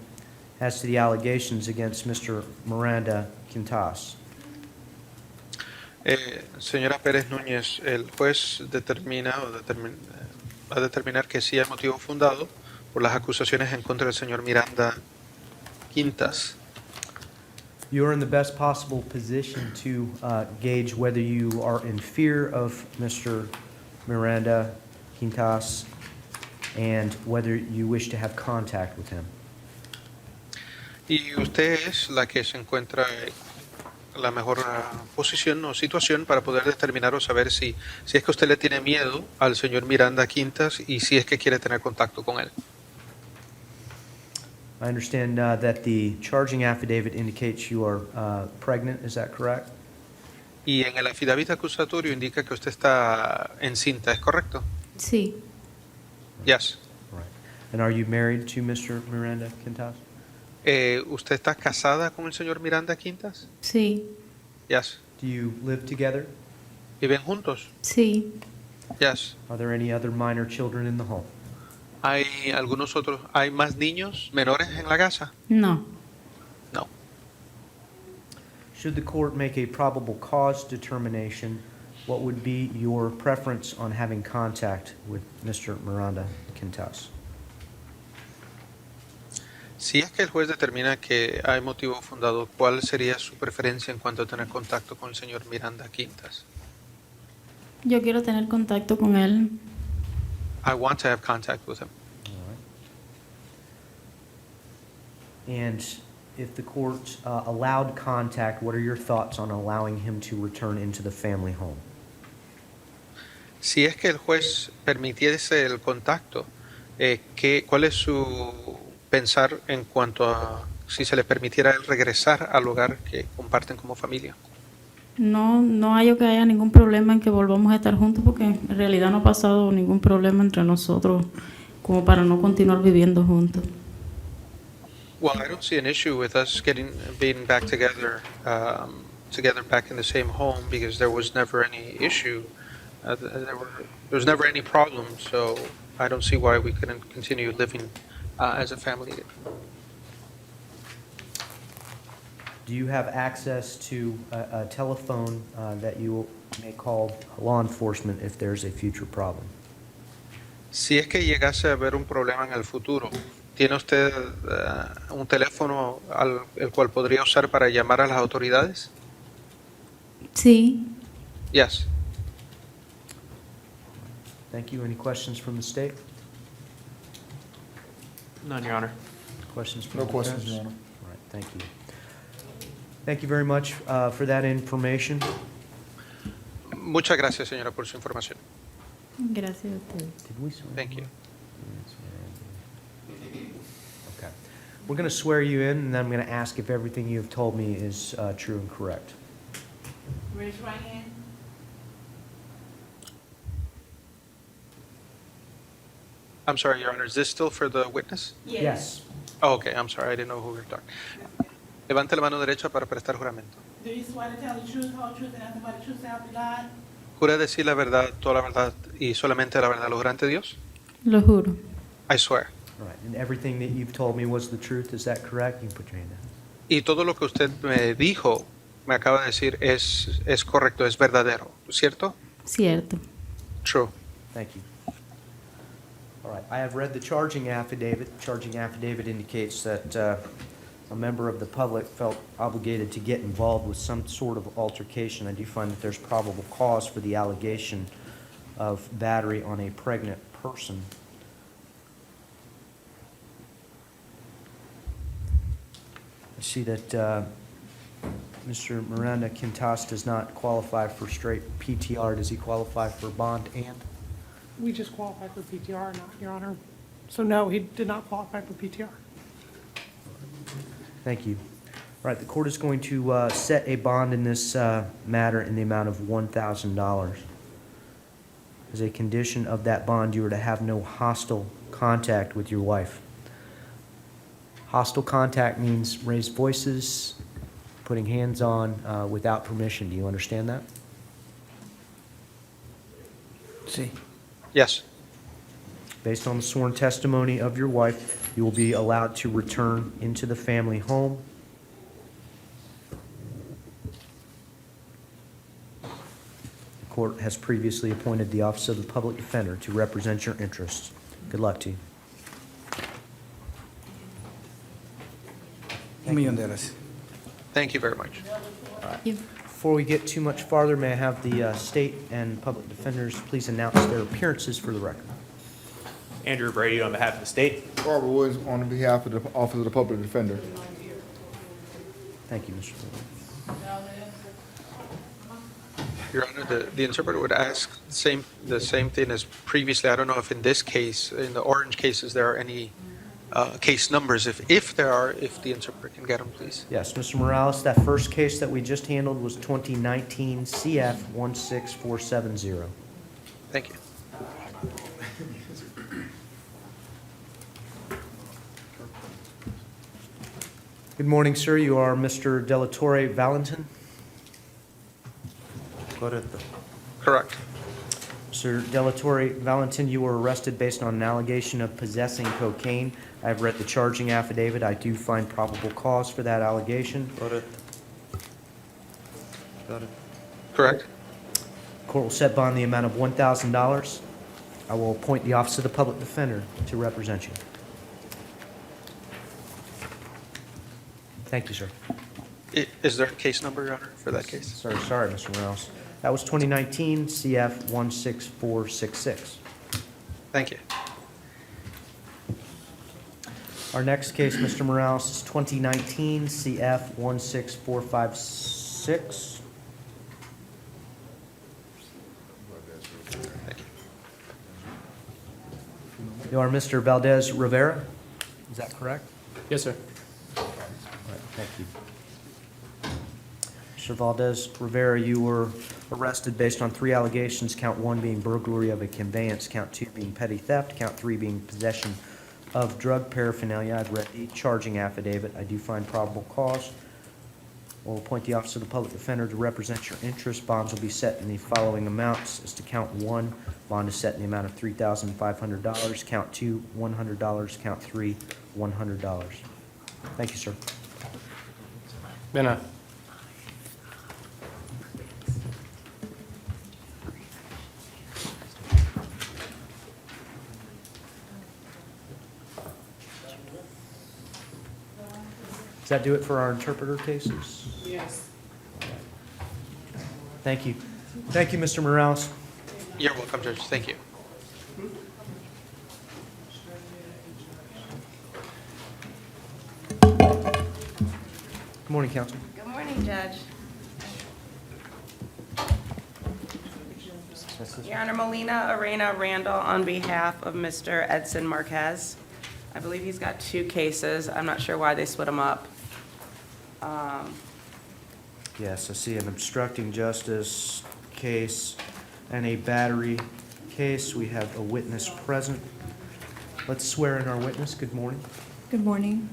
as to the allegations against Mr. Miranda Quintas. Señora Pérez Núñez, el juez va a determinar que sí hay motivo fundado por las acusaciones en contra del señor Miranda Quintas. You are in the best possible position to gauge whether you are in fear of Mr. Miranda Quintas and whether you wish to have contact with him. Y usted es la que se encuentra en la mejor posición o situación para poder determinar o saber si es que usted le tiene miedo al señor Miranda Quintas y si es que quiere tener contacto con él. I understand that the charging affidavit indicates you are pregnant, is that correct? Y en el affidavit acusatorio indica que usted está encinta, ¿es correcto? Sí. Yes. Right. And are you married to Mr. Miranda Quintas? ¿Usted está casada con el señor Miranda Quintas? Sí. Yes. Do you live together? ¿Viven juntos? Sí. Yes. Are there any other minor children in the home? ¿Hay más niños menores en la casa? No. No. Should the court make a probable cause determination, what would be your preference on having contact with Mr. Miranda Quintas? Si es que el juez determina que hay motivo fundado, ¿cuál sería su preferencia en cuanto a tener contacto con el señor Miranda Quintas? Yo quiero tener contacto con él. I want to have contact with him. And if the court allowed contact, what are your thoughts on allowing him to return into the family home? Si es que el juez permitiese el contacto, ¿cuál es su pensar en cuanto a si se le permitiera el regresar al hogar que comparten como familia? No hallo que haya ningún problema en que volvamos a estar juntos porque en realidad no ha pasado ningún problema entre nosotros como para no continuar viviendo juntos. Well, I don't see an issue with us being back together, back in the same home, because there was never any issue. There was never any problem, so I don't see why we couldn't continue living as a family. Do you have access to a telephone that you may call law enforcement if there's a future problem? Si es que llegase a haber un problema en el futuro, ¿tiene usted un teléfono el cual podría usar para llamar a las autoridades? Sí. Yes. Thank you. Any questions from the state? None, Your Honor. Questions from No the questions, defense? Your Honor. All right, thank you. Thank you very much for that information. Muchas gracias, señora, por su información. Gracias a usted. Did we swear? Thank you. Okay. We're going to swear you in, and then I'm going to ask if everything you have told me is true and correct. Raise your right hand. I'm sorry, Your Honor, is this still for the witness? Yes. Oh, okay, I'm sorry, I didn't know who we were talking. Levante la mano derecha para prestar juramento. Do you swear to tell the truth, whole truth, and nothing but the truth, so help you God? ¿Jura decir la verdad, toda la verdad y solamente la verdad, lo jura ante Dios? Lo juro. I swear. All right, and everything that you've told me was the truth, is that correct? You can put your hand down. Y todo lo que usted me dijo, me acaba de decir, es correcto, es verdadero, ¿cierto? Cierto. True. Thank you. All right, I have read the charging affidavit. The charging affidavit indicates that a member of the public felt obligated to get involved with some sort of altercation. I do find that there's probable cause for the allegation of battery on a pregnant person. I see that Mr. Miranda Quintas does not qualify for straight PTR. Does he qualify for bond and? We just qualified for PTR, not, Your Honor. So no, he did not qualify for PTR. Thank you. All right, the court is going to set a bond in this matter in the amount of $1,000. As a condition of that bond, you are to have no hostile contact with your wife. Hostile contact means raised voices, putting hands on without permission. Do you understand that? See. Yes. Based on the sworn testimony of your wife, you will be allowed to return into the family home. The court has previously appointed the Office of the Public Defender to represent your interests. Good luck to you. $1,000,000. Thank you very much. Before we get too much farther, may I have the state and public defenders please announce their appearances for the record? Andrew Brady on behalf of the state. Barbara Woods on behalf of the Office of the Public Defender. Thank you, Mr. Wood. Your Honor, the interpreter would ask the same thing as previously. I don't know if in this case, in the orange cases, there are any case numbers. If there are, if the interpreter can get them, please. Yes, Mr. Morales, that first case that we just handled was 2019 CF 16470. Thank you. Good morning, sir. You are Mr. Delatorre Valentin? Correct. Mr. Delatorre Valentin, you were arrested based on an allegation of possessing cocaine. I've read the charging affidavit. I do find probable cause for that allegation. Correct. Court will set bond in the amount of $1,000. I will appoint the Office of the Public Defender to represent you. Thank you, sir. Is there a case number, Your Honor, for that case? Sorry, Mr. Morales. That was 2019 CF 16466. Thank you. Our next case, Mr. Morales, is 2019 CF 16456. You are Mr. Valdez Rivera? Is that correct? Yes, sir. All right, thank you. Mr. Valdez Rivera, you were arrested based on 3 allegations, count 1 being burglary of a conveyance, count 2 being petty theft, count 3 being possession of drug paraphernalia. I've read the charging affidavit. I do find probable cause. We'll appoint the Office of the Public Defender to represent your interests. Bonds will be set in the following amounts. As to count 1, bond is set in the amount of $3,500. Count 2, $100. Count 3, $100. Thank you, sir. Bena. Does that do it for our interpreter cases? Yes. Thank you. Thank you, Mr. Morales. You're welcome, Judge. Thank you. Good morning, Counsel. Good morning, Judge. Your Honor, Molina Arena Randall on behalf of Mr. Edson Marquez. I believe he's got 2 cases. I'm not sure why they split them up. Yes, I see an obstructing justice case and a battery case. We have a witness present. Let's swear in our witness. Good morning. Good morning.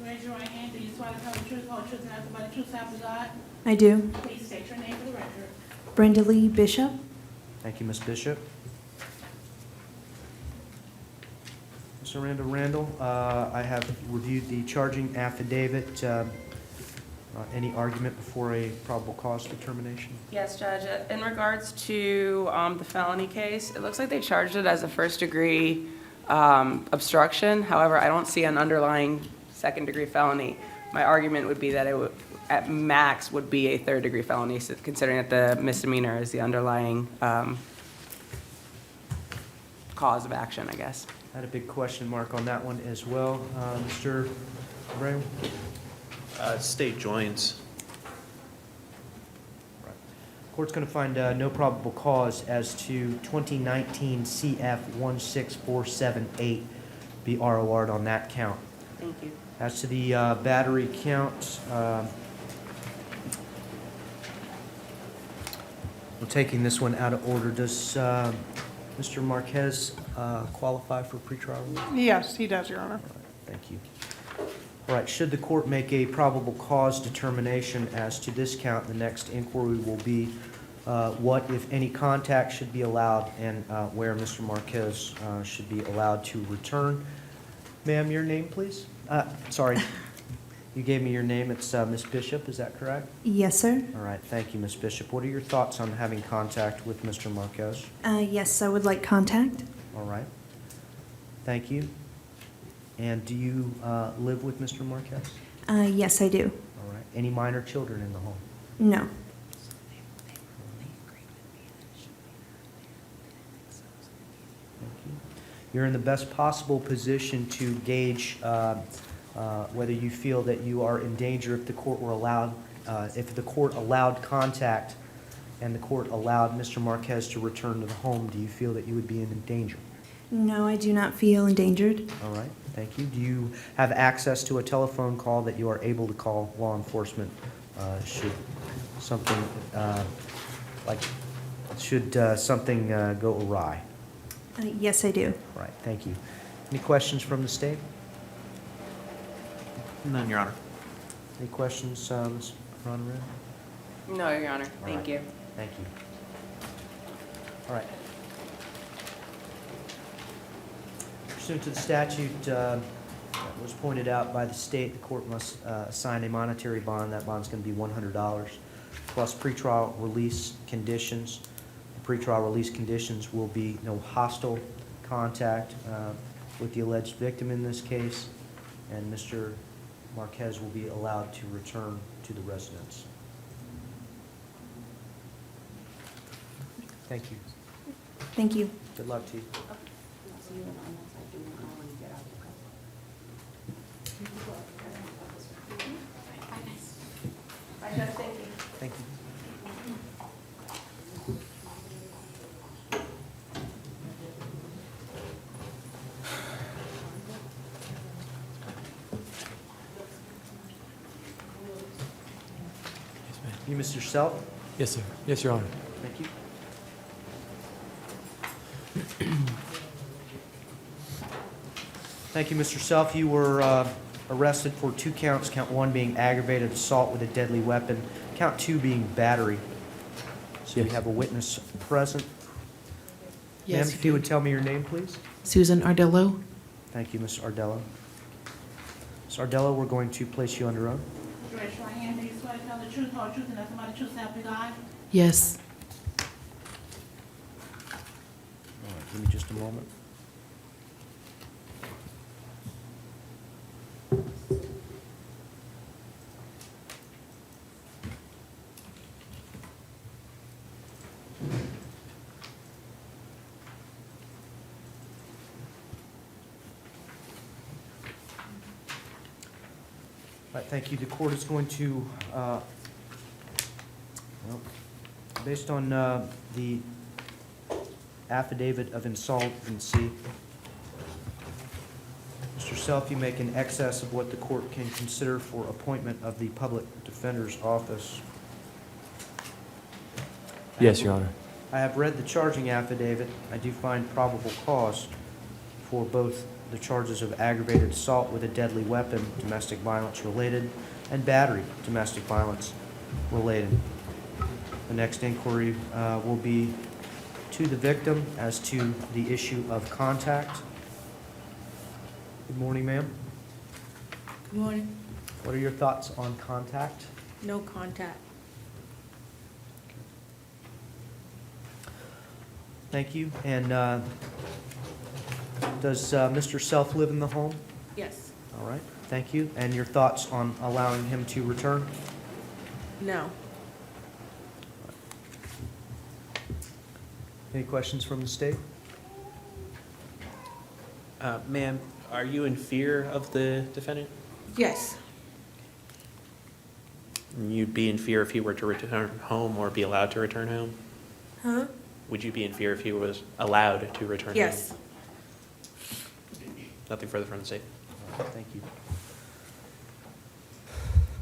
Raise your right hand. Do you swear to tell the truth, whole truth, and nothing but the truth, so help you God? I do. Please state your name for the record. Brenda Lee Bishop. Thank you, Ms. Bishop. Mr. Randall, I have reviewed the charging affidavit. Any argument before a probable cause determination? Yes, Judge. In regards to the felony case, it looks like they charged it as a first-degree obstruction. However, I don't see an underlying second-degree felony. My argument would be that it would, at max, would be a third-degree felony, so considering that the misdemeanor is the underlying cause of action, I guess. I had a big question mark on that one as well. Mr. Abreu? State joins. Court's going to find no probable cause as to 2019 CF 16478 be ROR'd on that count. Thank you. As to the battery count, we're taking this one out of order. Does Mr. Marquez qualify for pretrial release? Yes, he does, Your Honor. Thank you. All right, should the court make a probable cause determination as to this count, the next inquiry will be what, if any, contact should be allowed and where Mr. Marquez should be allowed to return. Ma'am, your name, please? Sorry, you gave me your name. It's Ms. Bishop, is that correct? Yes, sir. All right, thank you, Ms. Bishop. What are your thoughts on having contact with Mr. Marquez? Yes, I would like contact. All right, thank you. And do you live with Mr. Marquez? Yes, I do. All right. Any minor children in the home? No. Thank you. You're in the best possible position to gauge whether you feel that you are in danger if the court were allowed, if the court allowed contact and the court allowed Mr. Marquez to return to the home. Do you feel that you would be in danger? No, I do not feel endangered. All right, thank you. Do you have access to a telephone call that you are able to call law enforcement should something something go awry? Yes, I do. All right, thank you. Any questions from the state? None, Your Honor. Any questions, Ms. Ronred? No, Your Honor. All Thank right. you. Thank you. All right. Pursuant to the statute that was pointed out by the state, the court must assign a monetary bond. That bond's going to be $100 plus pretrial release conditions. The pretrial release conditions will be no hostile contact with the alleged victim in this case, and Mr. Marquez will be allowed to return to the residence. Thank you. Thank you. Good luck to you. Thank you. You, Mr. Self? Yes, sir. Yes, Your Honor. Thank you. Thank you, Mr. Self. You were arrested for 2 counts, count 1 being aggravated assault with a deadly weapon, count 2 being battery. So we have a witness present. Ma'am, Yes. if you would tell me your name, please. Susan Ardello. Thank you, Ms. Ardello. Ms. Ardello, we're going to place you under oath. Raise your right hand. Do you swear to tell the truth, whole truth, and nothing but the truth, so help you God? Yes. All right, give me just a moment. All right, thank you. The court is going to, based on the affidavit of insolvency, Mr. Mr. Self, you make in excess of what the court can consider for appointment of the public defender's office. Yes, Your Honor. I have read the charging affidavit. I do find probable cause for both the charges of aggravated assault with a deadly weapon, domestic violence related, and battery, domestic violence related. The next inquiry will be to the victim as to the issue of contact. Good morning, ma'am. Good morning. What are your thoughts on contact? No contact. Thank you. And does Mr. Self live in the home? Yes. All right, thank you. And your thoughts on allowing him to return? No. Any questions from the state? Ma'am, are you in fear of the defendant? Yes. You'd be in fear if he were to return home or be allowed to return home? Huh? Would you be in fear if he was allowed to return home? Yes. Nothing further from the state. Thank you.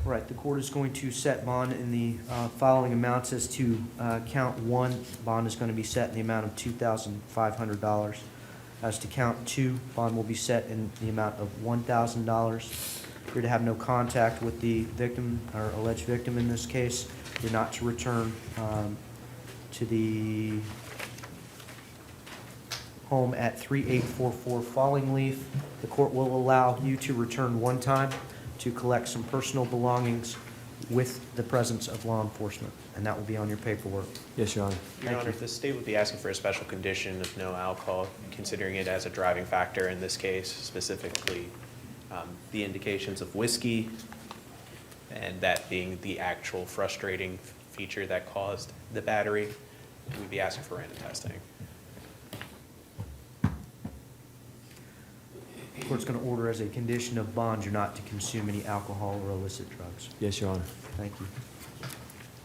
All right, the court is going to set bond in the following amounts. As to count one, bond is going to be set in the amount of $2,500. As to count two, bond will be set in the amount of $1,000. You're to have no contact with the victim or alleged victim in this case. You're not to return to the home at 3844 Falling Leaf. The court will allow you to return one time to collect some personal belongings with the presence of law enforcement, and that will be on your paperwork. Yes, Your Honor. Your Honor, the state would be asking for a special condition of no alcohol, considering it as a driving factor in this case, specifically the indications of whiskey, and that being the actual frustrating feature that caused the battery. We'd be asking for random testing. The court's going to order as a condition of bond you're not to consume any alcohol or illicit drugs. Yes, Your Honor. Thank you.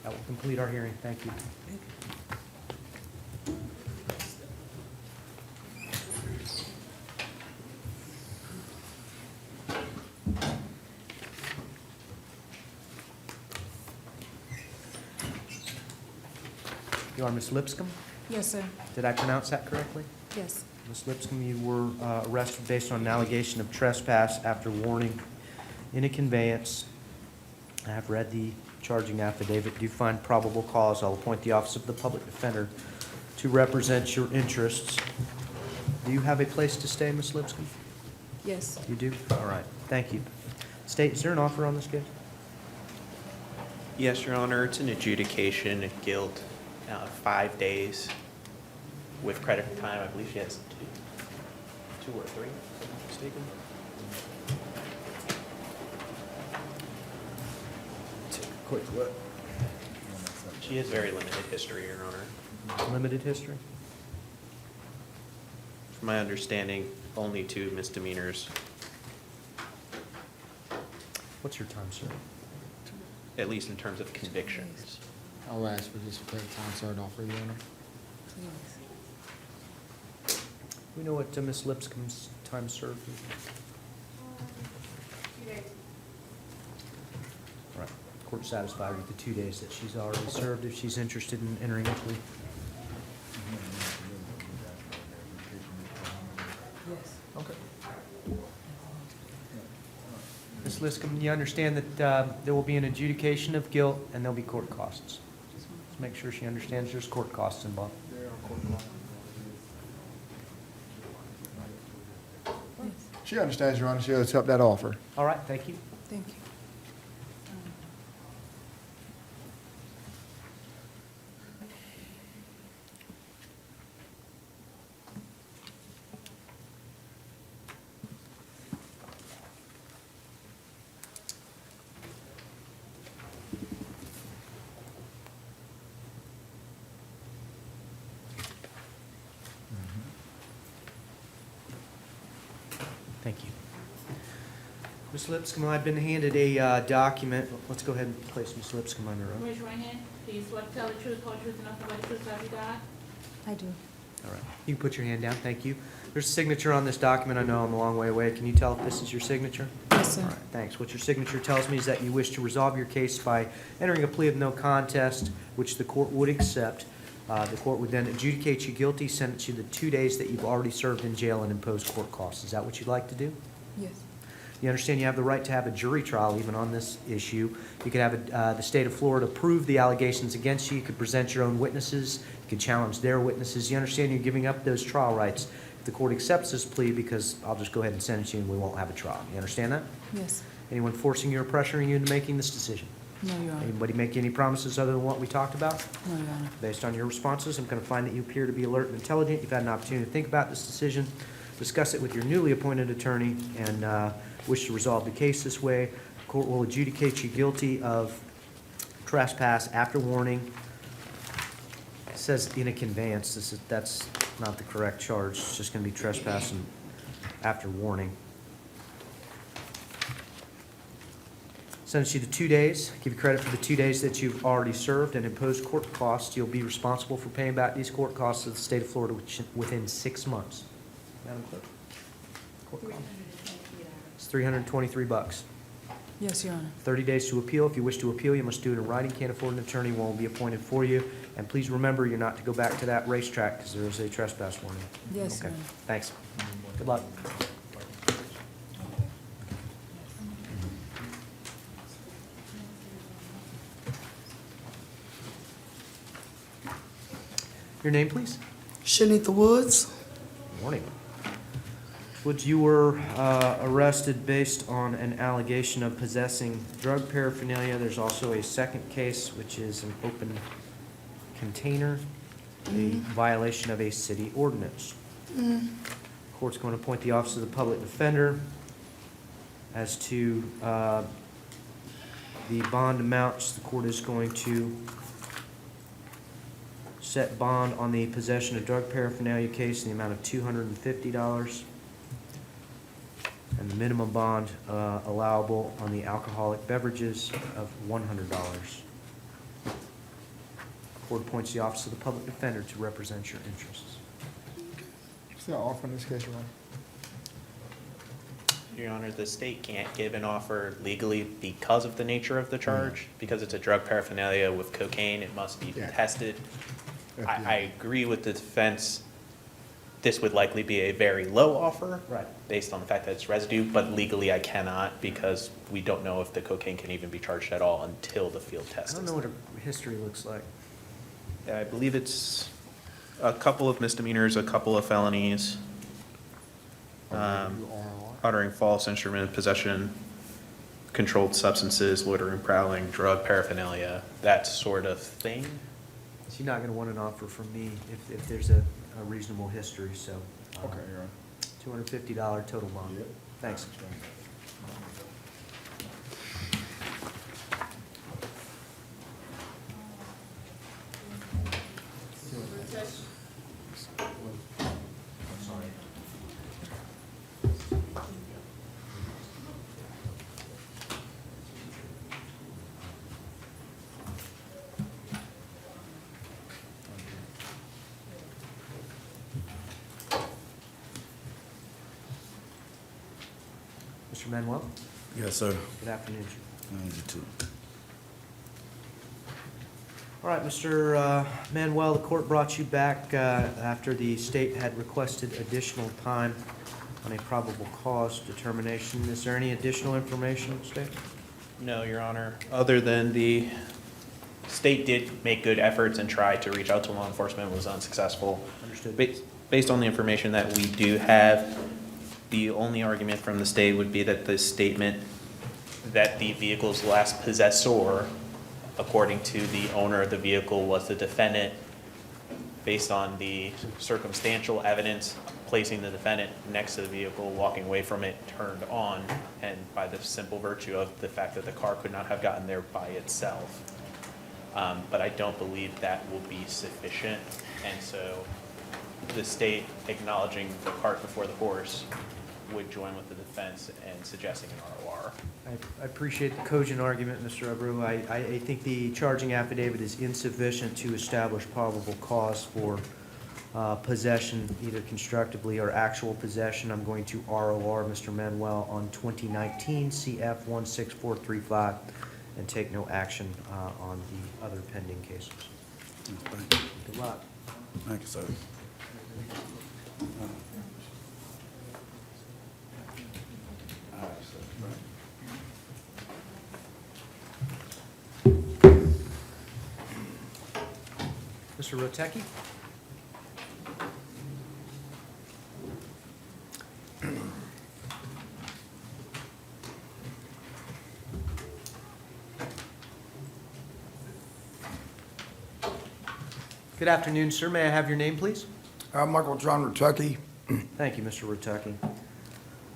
That will complete our hearing. Thank you. You are Ms. Lipscomb? Yes, sir. Did I pronounce that correctly? Yes. Ms. Lipscomb, you were arrested based on an allegation of trespass after warning in a conveyance. I have read the charging affidavit. Do you find probable cause? I'll appoint the Office of the Public Defender to represent your interests. Do you have a place to stay, Ms. Lipscomb? Yes. You do? All right. Thank you. State, is there an offer on this case? Yes, Your Honor, it's an adjudication of guilt, 5 days with credit for time. I believe she has two or three, if I'm not mistaken. Take a quick look. She has very limited history, Your Honor. Limited history? From my understanding, only 2 misdemeanors, What's your time, sir? at least in terms of convictions. I'll ask for this credit time served off for you, Honor. We know what Ms. Lipscomb's time served is. 2 days. All right. Court satisfied with the 2 days that she's already served. If she's interested in entering a plea. Yes. Okay. Ms. Lipscomb, you understand that there will be an adjudication of guilt and there'll be court costs. Just make sure she understands there's court costs involved. She understands, Your Honor. She'll accept that offer. All right, thank you. Thank you. Thank you. Ms. Lipscomb, I've been handed a document. Let's go ahead and place Ms. Lipscomb under oath. Raise your right hand. Do you swear to tell the truth, whole truth, and nothing but the truth, so help you God? I do. All right. You can put your hand down. Thank you. There's a signature on this document. I know I'm a long way away. Can you tell if this is your signature? Yes, sir. All right, thanks. What your signature tells me is that you wish to resolve your case by entering a plea of no contest, which the court would accept. The court would then adjudicate you guilty, sentence you the 2 days that you've already served in jail, and impose court costs. Is that what you'd like to do? Yes. You understand you have the right to have a jury trial even on this issue. You could have the state of Florida prove the allegations against you. You could present your own witnesses. You could challenge their witnesses. You understand you're giving up those trial rights if the court accepts this plea, because I'll just go ahead and sentence you and we won't have a trial. You understand that? Yes. Anyone forcing you or pressuring you into making this decision? No, Your Honor. Anybody make any promises other than what we talked about? No, Your Honor. Based on your responses, I'm going to find that you appear to be alert and intelligent. You've had an opportunity to think about this decision, discuss it with your newly appointed attorney, and wish to resolve the case this way. The court will adjudicate you guilty of trespass after warning. It says in a conveyance. That's not the correct charge. It's just going to be trespass and after warning. Sentence you to 2 days. Give you credit for the 2 days that you've already served, and impose court costs. You'll be responsible for paying back these court costs to the state of Florida within 6 months. Madam Clerk? Court costs. It's $323. Yes, Your Honor. 30 days to appeal. If you wish to appeal, you must do it in writing. Can't afford an attorney, one will be appointed for you. And please remember, you're not to go back to that racetrack because there is a trespass warning. Yes, Okay, Your Honor. thanks. Good luck. Your name, please? Shanitha Woods. Morning. Woods, you were arrested based on an allegation of possessing drug paraphernalia. There's also a second case, which is an open container, a violation of a city ordinance. Court's going to appoint the Office of the Public Defender. As to the bond amounts, the court is going to set bond on the possession of drug paraphernalia case in the amount of $250. And the minimum bond allowable on the alcoholic beverages of $100. Court appoints the Office of the Public Defender to represent your interests. What's the offer in this case, Your Honor? Your Honor, the state can't give an offer legally because of the nature of the charge. Because it's a drug paraphernalia with cocaine, it must be tested. I agree with the defense. This would likely be a very low offer. Right. Based on the fact that it's residue, but legally I cannot because we don't know if the cocaine can even be charged at all until the field test I don't is know what done. her history looks like. I believe it's a couple of misdemeanors, a couple of felonies. Uttering false instrument, possession, controlled substances, loitering, prowling, drug paraphernalia, that sort of thing. She's not gonna want an offer from me if there's a reasonable history, so. Okay, Your Honor. $250 total bond. Thanks. Mr. Manuel? Yes, sir. Good afternoon, sir. You too. All right, Mr. Manuel, the court brought you back after the state had requested additional time on a probable cause determination. Is there any additional information, State? No, Your Honor, other than the state did make good efforts and tried to reach out to law enforcement, was unsuccessful. Understood. Based on the information that we do have, the only argument from the state would be that the statement that the vehicle's last possessor, according to the owner of the vehicle, was the defendant, based on the circumstantial evidence placing the defendant next to the vehicle, walking away from it, turned on, and by the simple virtue of the fact that the car could not have gotten there by itself. But I don't believe that will be sufficient, and so the state acknowledging the cart before the horse would join with the defense and suggesting an ROR. I appreciate the cogent argument, Mr. Abreu. I think the charging affidavit is insufficient to establish probable cause for possession, either constructively or actual possession. I'm going to ROR Mr. Manuel on 2019 CF 16435 and take no action on the other pending cases. Good luck. Thank you, sir. Mr. Rotecki? Good afternoon, sir. May I have your name, please? Michael John Rutucky. Thank you, Mr. Rotecki.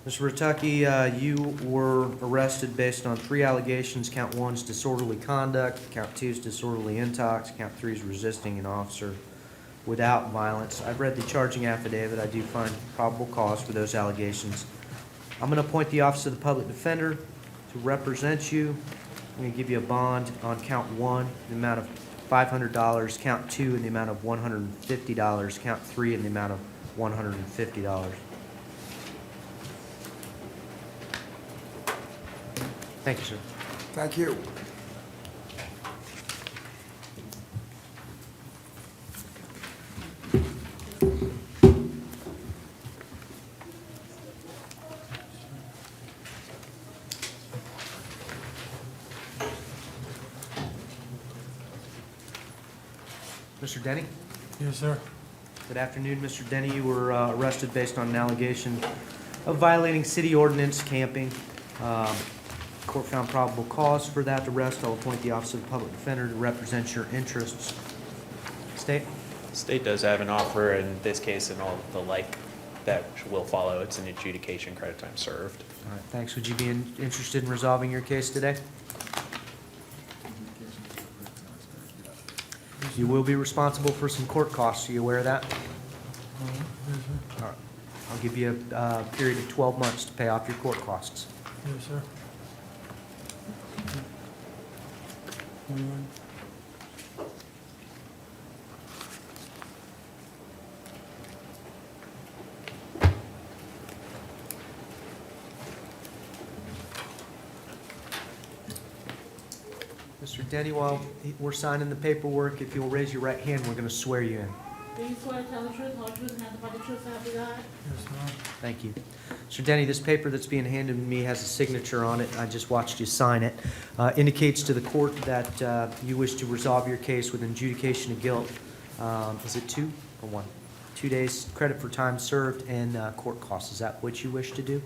Mr. Rotecki, you were arrested based on 3 allegations. Count 1 is disorderly conduct, count 2 is disorderly intox, count 3 is resisting an officer without violence. I've read the charging affidavit. I do find probable cause for those allegations. I'm going to appoint the Office of the Public Defender to represent you. I'm going to give you a bond on count 1, the amount of $500, count 2 in the amount of $150, count 3 in the amount of $150. Thank you, sir. Thank you. Mr. Denny? Yes, sir. Good afternoon, Mr. Denny. You were arrested based on an allegation of violating city ordinance camping. Court found probable cause for that arrest. I'll appoint the Office of the Public Defender to represent your interests. State? State does have an offer in this case and all the like that will follow. It's an adjudication, credit time served. All right, thanks. Would you be interested in resolving your case today? You will be responsible for some court costs. Are you aware of that? All right. I'll give you a period of 12 months to pay off your court costs. Yes, sir. Mr. Denny, while we're signing the paperwork, if you'll raise your right hand, we're going to swear you in. Do you swear to tell the truth, whole truth, and nothing but the truth, so help you God? Yes, ma'am. Thank you. Mr. Denny, this paper that's being handed to me has a signature on it. I just watched you sign it. Indicates to the court that you wish to resolve your case with adjudication of guilt. Is it 2 or 1? 2 days credit for time served and court costs. Is that what you wish to do?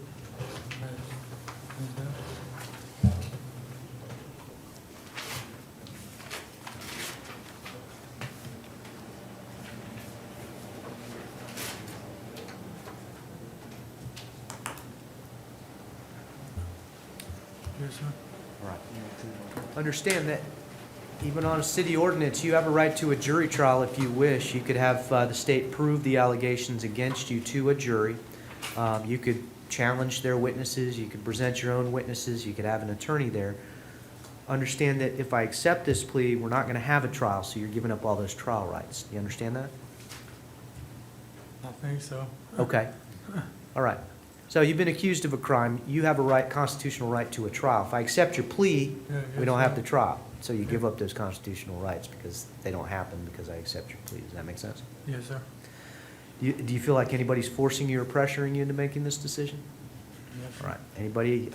Yes, sir. All right. Understand that even on a city ordinance, you have a right to a jury trial if you wish. You could have the state prove the allegations against you to a jury. You could challenge their witnesses. You could present your own witnesses. You could have an attorney there. Understand that if I accept this plea, we're not going to have a trial, so you're giving up all those trial rights. You understand that? I think so. Okay. All right. So you've been accused of a crime. You have a right, constitutional right to a trial. If I accept your plea, we don't have the trial. So you give up those constitutional rights because they don't happen because I accept your plea. Does that make sense? Yes, sir. Do you feel like anybody's forcing you or pressuring you into making this decision? Yes, sir. All right. Anybody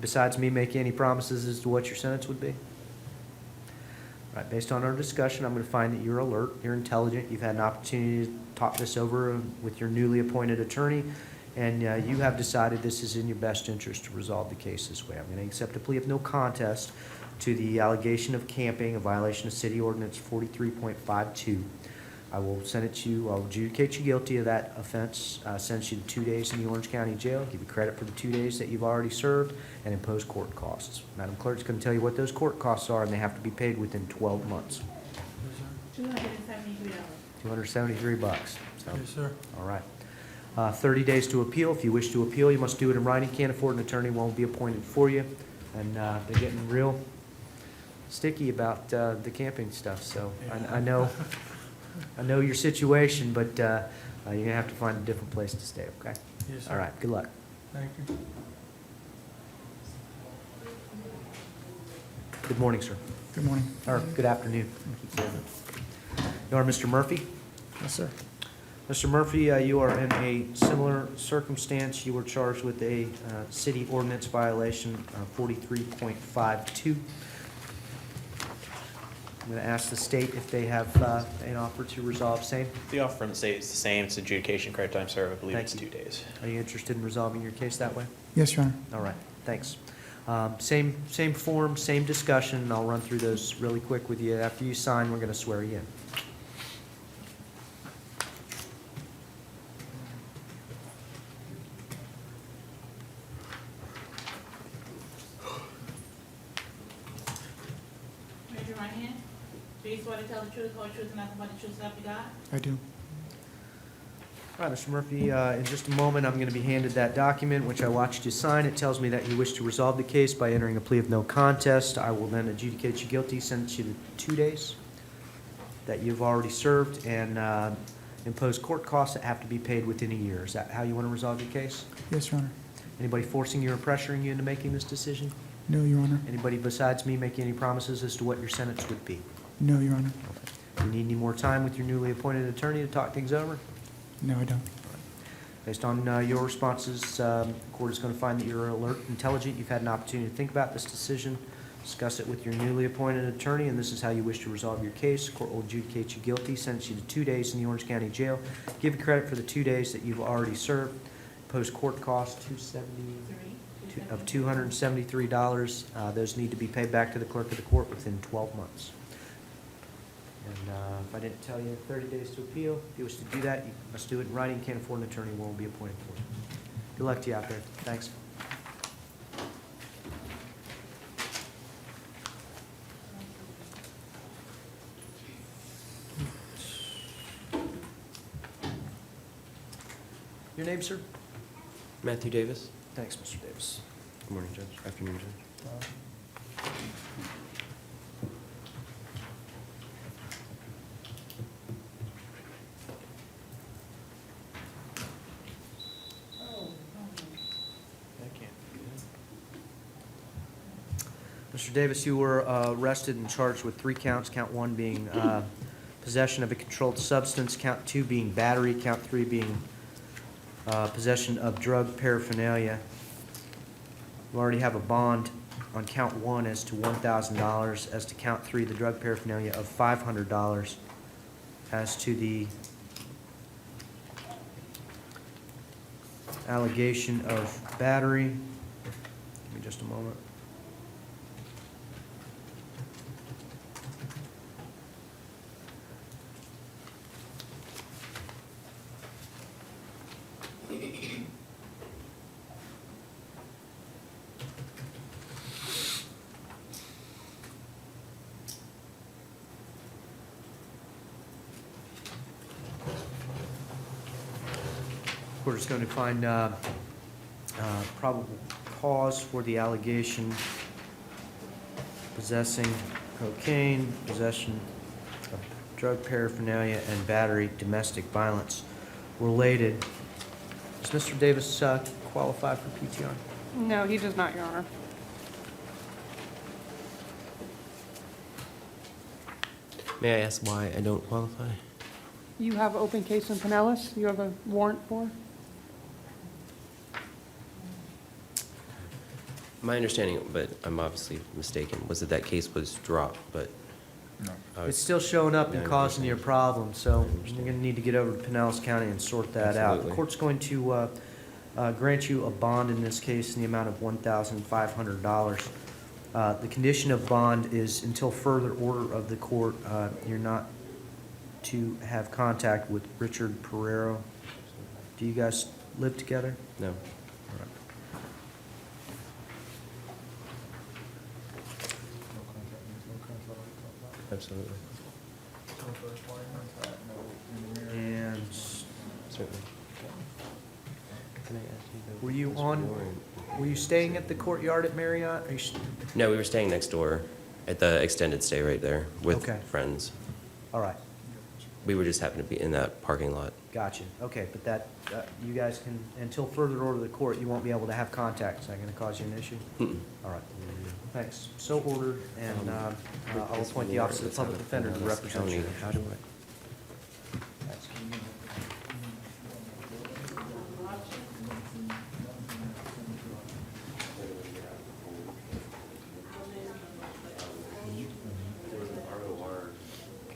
besides me make any promises as to what your sentence would be? All right. Based on our discussion, I'm going to find that you're alert, you're intelligent, you've had an opportunity to talk this over with your newly appointed attorney, and you have decided this is in your best interest to resolve the case this way. I'm going to accept a plea of no contest to the allegation of camping, a violation of City Ordinance 43.52. I will send it to you, I'll adjudicate you guilty of that offense, sentence you to 2 days in the Orange County Jail, give you credit for the 2 days that you've already served, and impose court costs. Madam Clerk's going to tell you what those court costs are, and they have to be paid within 12 months. $273. $273. So, Yes, sir. all right. 30 days to appeal. If you wish to appeal, you must do it in writing. Can't afford an attorney, won't be appointed for you. And they're getting real sticky about the camping stuff, so I know I know your situation, but you're going to have to find a different place to stay, okay? Yes, sir. All right, good luck. Thank you. Good morning, sir. Good morning. Or good afternoon. You are Mr. Murphy? Yes, sir. Mr. Murphy, you are in a similar circumstance. You were charged with a city ordinance violation, 43.52. I'm going to ask the state if they have an offer to resolve same. The offer from the state is the same. It's adjudication credit time, sir. I believe Thank it's you. 2 days. Are you interested in resolving your case that way? Yes, Your Honor. All right, thanks. Same form, same discussion, and I'll run through those really quick with you. After you sign, we're going to swear you in. Raise your right hand. Do you swear to tell the truth, whole truth, and nothing but the truth, so help you God? I do. All right, Mr. Murphy, in just a moment, I'm going to be handed that document, which I watched you sign. It tells me that you wish to resolve the case by entering a plea of no contest. I will then adjudicate you guilty, sentence you to 2 days that you've already served, and impose court costs that have to be paid within a year. Is that how you want to resolve your case? Yes, Your Honor. Anybody forcing you or pressuring you into making this decision? No, Your Honor. Anybody besides me making any promises as to what your sentence would be? No, Your Honor. Do you need any more time with your newly appointed attorney to talk things over? No, I don't. Based on your responses, the court is going to find that you're alert, intelligent, you've had an opportunity to think about this decision, discuss it with your newly appointed attorney, and this is how you wish to resolve your case. The court will adjudicate you guilty, sentence you to 2 days in the Orange County Jail, give you credit for the 2 days that you've already served, impose court costs of $273. Those need to be paid back to the clerk of the court within 12 months. And if I didn't tell you, 30 days to appeal. If you wish to do that, you must do it in writing. Can't afford an attorney, one will be appointed for you. Good luck to you out there. Thanks. Your name, sir? Matthew Davis. Thanks, Mr. Davis. Good morning, Judge. Afternoon, Judge. Mr. Davis, you were arrested and charged with 3 counts, count 1 being possession of a controlled substance, count 2 being battery, count 3 being possession of drug paraphernalia. You already have a bond on count 1 as to $1,000, as to count 3, the drug paraphernalia of $500, as to the allegation of battery. Give me just a moment. Court is going to find probable cause for the allegation possessing cocaine, possession of drug paraphernalia, and battery, domestic violence related. Does Mr. Davis qualify for PTR? No, he does not, Your Honor. May I ask why I don't qualify? You have an open case in Pinellas you have a warrant for? My understanding, but I'm obviously mistaken, was that that case was dropped, but... No. It's still showing up and Yeah, I causing you a problem, so understand. you're going to need to get over to Pinellas County and sort that out. The Absolutely. court's going to grant you a bond in this case in the amount of $1,500. The condition of bond is until further order of the court, you're not to have contact with Richard Pereiro. Do you guys live together? No. All right. Absolutely. And Certainly. Can I ask you though, were you this on, warrant- were you staying at the courtyard at Marriott? Are you No, we were staying next door at the extended stay right there with Okay. friends. All right. We were just happened to be in that parking lot. Gotcha. Okay, but that, you guys can, until further order of the court, you won't be able to have contact. Is that going to cause you an issue? All right. Thanks. So ordered, and I'll appoint the Office of the Public Defender to represent you. How do I? Thanks.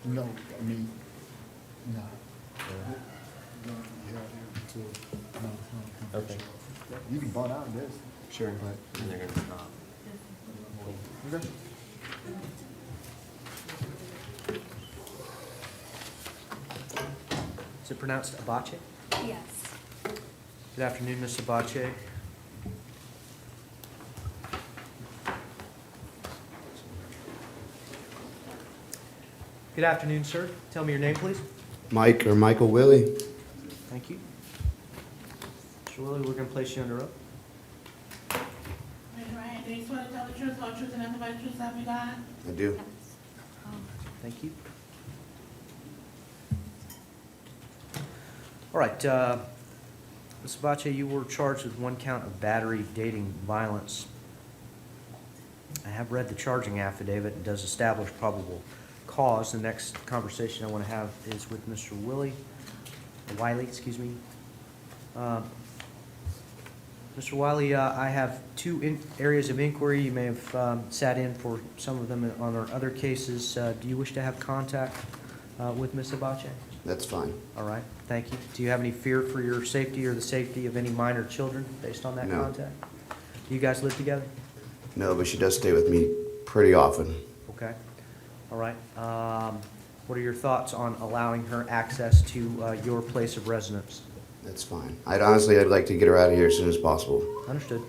No, I mean, no. Okay. You can butt out of this. Sure. But. And they're gonna stop. Okay. Is it pronounced Abache? Yes. Good afternoon, Ms. Abache. Good afternoon, sir. Tell me your name, please. Mike or Michael Willie. Thank you. Mr. Willie, we're going to place you under oath. Raise your right hand. Do you swear to tell the truth, whole truth, and nothing but the truth, so help you God? I do. Thank you. All right, Ms. Abache, you were charged with one count of battery, dating, violence. I have read the charging affidavit and does establish probable cause. The next conversation I want to have is with Mr. Wiley, excuse me. Mr. Wiley, I have two areas of inquiry. You may have sat in for some of them on our other cases. Do you wish to have contact with Ms. Abache? That's fine. All right, thank you. Do you have any fear for your safety or the safety of any minor children based on that No. contact? Do you guys live together? No, but she does stay with me pretty often. Okay, all right. What are your thoughts on allowing her access to your place of residence? That's fine. I'd like to get her out of here as soon as possible. Understood.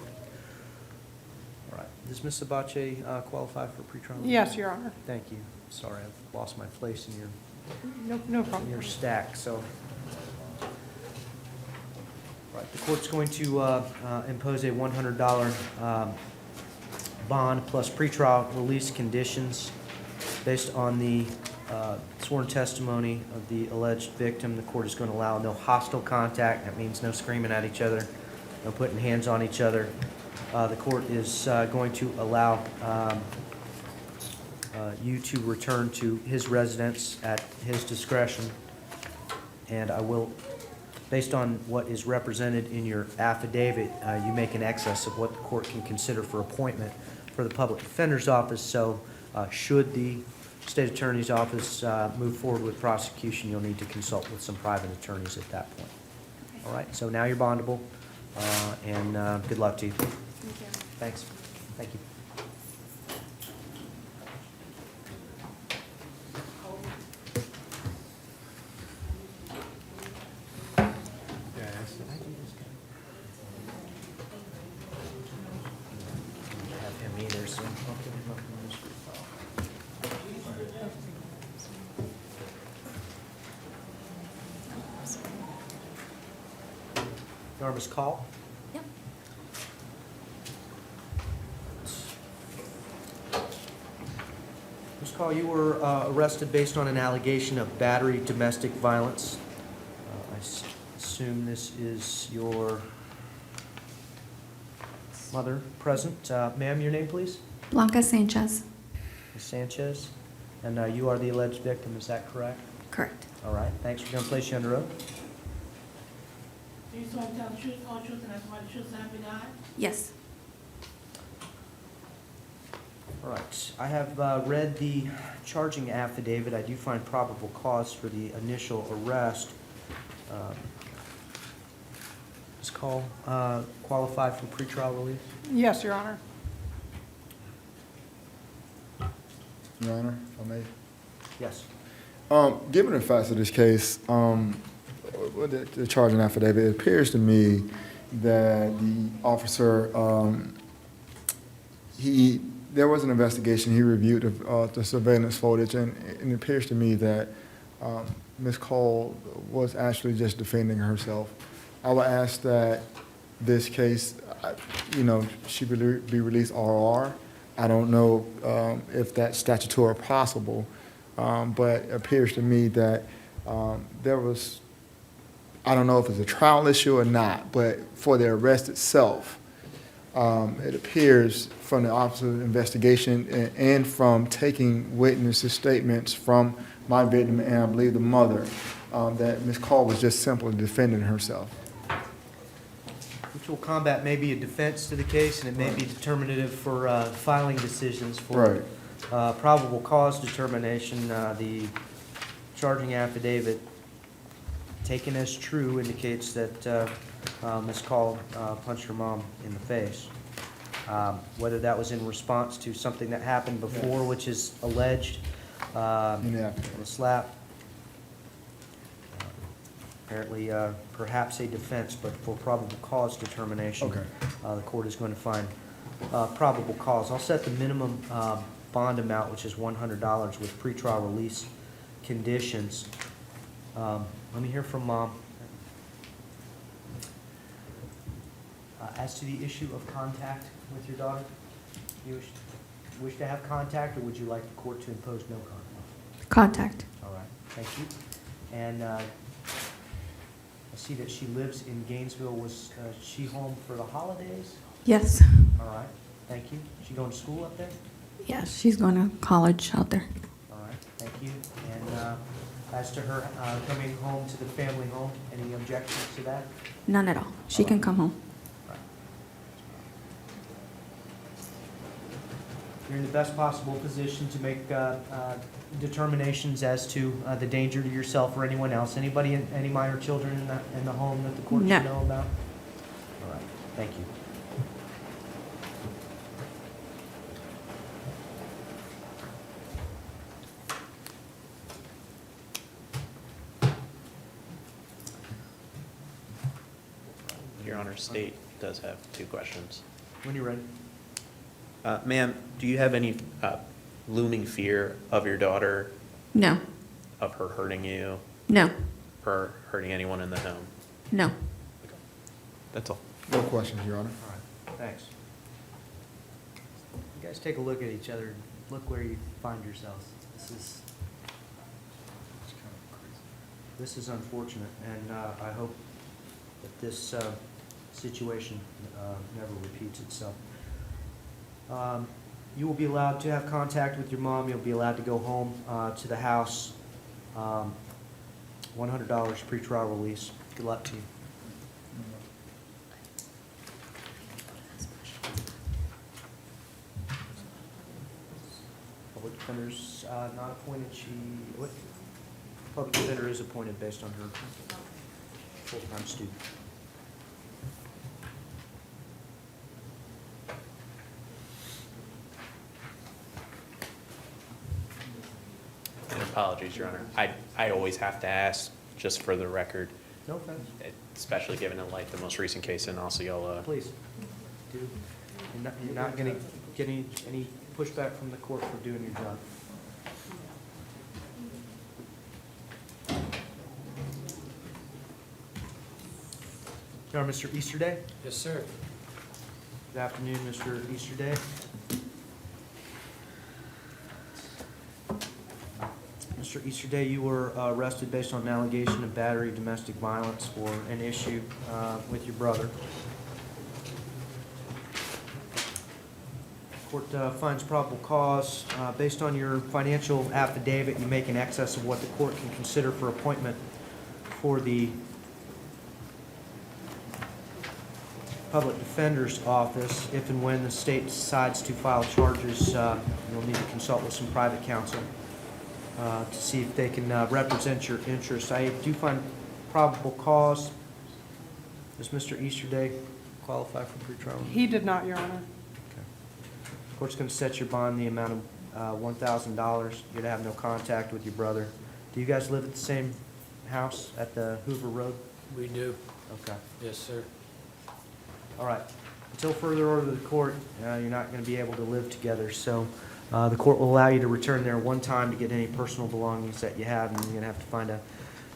All right, does Ms. Abache qualify for pretrial? Yes, Your Honor. Thank you. Sorry, I've lost my place in your No problem. your stack, so. Right, the court's going to impose a $100 bond plus pretrial release conditions based on the sworn testimony of the alleged victim. The court is going to allow no hostile contact. That means no screaming at each other, no putting hands on each other. The court is going to allow you to return to his residence at his discretion. And I will, based on what is represented in your affidavit, you make an excess of what the court can consider for appointment for the public defender's office. So should the state attorney's office move forward with prosecution, you'll need to consult with some private attorneys at that point. All right, so now you're bondable, and good luck to you. Thank you. Thanks. Thank you. Have him either, so I'll put him up on this group file. Norma's call? Yep. Ms. Call, you were arrested based on an allegation of battery domestic violence. I assume this is your mother present. Ma'am, your name, please? Blanca Sanchez. Ms. Sanchez. And you are the alleged victim, is that correct? Correct. All right, thanks. We're going to place you under oath. Do you swear to tell the truth, whole truth, and nothing but the truth, so help you God? Yes. All right, I have read the charging affidavit. I do find probable cause for the initial arrest. Ms. Call, qualify for pretrial release? Yes, Your Honor. Your Honor, if I may. Yes. Given the facts of this case, with the charging affidavit, it appears to me that the officer, there was an investigation, he reviewed the surveillance footage, and it appears to me that Ms. Cole was actually just defending herself. I would ask that this case, she be released RR. I don't know if that's statutory possible, but it appears to me that There was, I don't know if it's a trial issue or not, but for the arrest itself, it appears from the Office of Investigation and from taking witnesses' statements from my victim and I believe the mother, that Ms. Call was just simply defending herself. Mutual combat may be a defense to the case, and it may be determinative for filing decisions for probable cause determination. The charging affidavit, taken as true, indicates that Ms. Call punched her mom in the face. Whether that was in response to something that happened before, which is alleged, a slap, apparently perhaps a defense, but for probable cause determination, the court is going to find probable cause. I'll set the minimum bond amount, which is $100 with pretrial release conditions. Let me hear from Mom. As to the issue of contact with your daughter, you wish to have contact, or would you like the court to impose no contact? Contact. All right, thank you. And I see that she lives in Gainesville. Was she home for the holidays? Yes. All right, thank you. She going to school up there? Yes, she's going to college out there. All right, thank you. And as to her coming home to the family home, any objections to that? None at all. She can come home. You're in the best possible position to make determinations as to the danger to yourself or anyone else. Anybody, any minor children in the home that the court No. should know about? All right, thank you. Your Honor, State does have 2 questions. When you're ready. Ma'am, do you have any looming fear of your daughter, No. of her hurting you, No. or hurting anyone in the home? No. That's all. No questions, Your Honor. All right, thanks. You guys take a look at each other. Look where you find yourselves. This is unfortunate, and I hope that this situation never repeats itself. You will be allowed to have contact with your mom. You'll be allowed to go home to the house. $100 pretrial release. Good luck to you. Public defender's not appointed. Public defender is appointed based on her full-time student. And apologies, Your Honor. I always have to ask, just for the record, No offense. especially given in light the most recent case in Osceola. Please, do. You're not going to get any pushback from the court for doing your job. You are Mr. Easterday? Yes, sir. Good afternoon, Mr. Easterday. Mr. Easterday, you were arrested based on an allegation of battery, domestic violence, for an issue with your brother. Court finds probable cause. Based on your financial affidavit, you make in excess of what the court can consider for appointment for the Public Defender's Office. If and when the state decides to file charges, you'll need to consult with some private counsel to see if they can represent your interests. I do find probable cause. Does Mr. Easterday qualify for pretrial? He did not, Your Honor. The court's going to set your bond in the amount of $1,000. You're going to have no contact with your brother. Do you guys live at the same house at the Hoover Road? We do. Okay. Yes, sir. All right. Until further order of the court, you're not going to be able to live together. So the court will allow you to return there one time to get any personal belongings that you have, and you're going to have to find a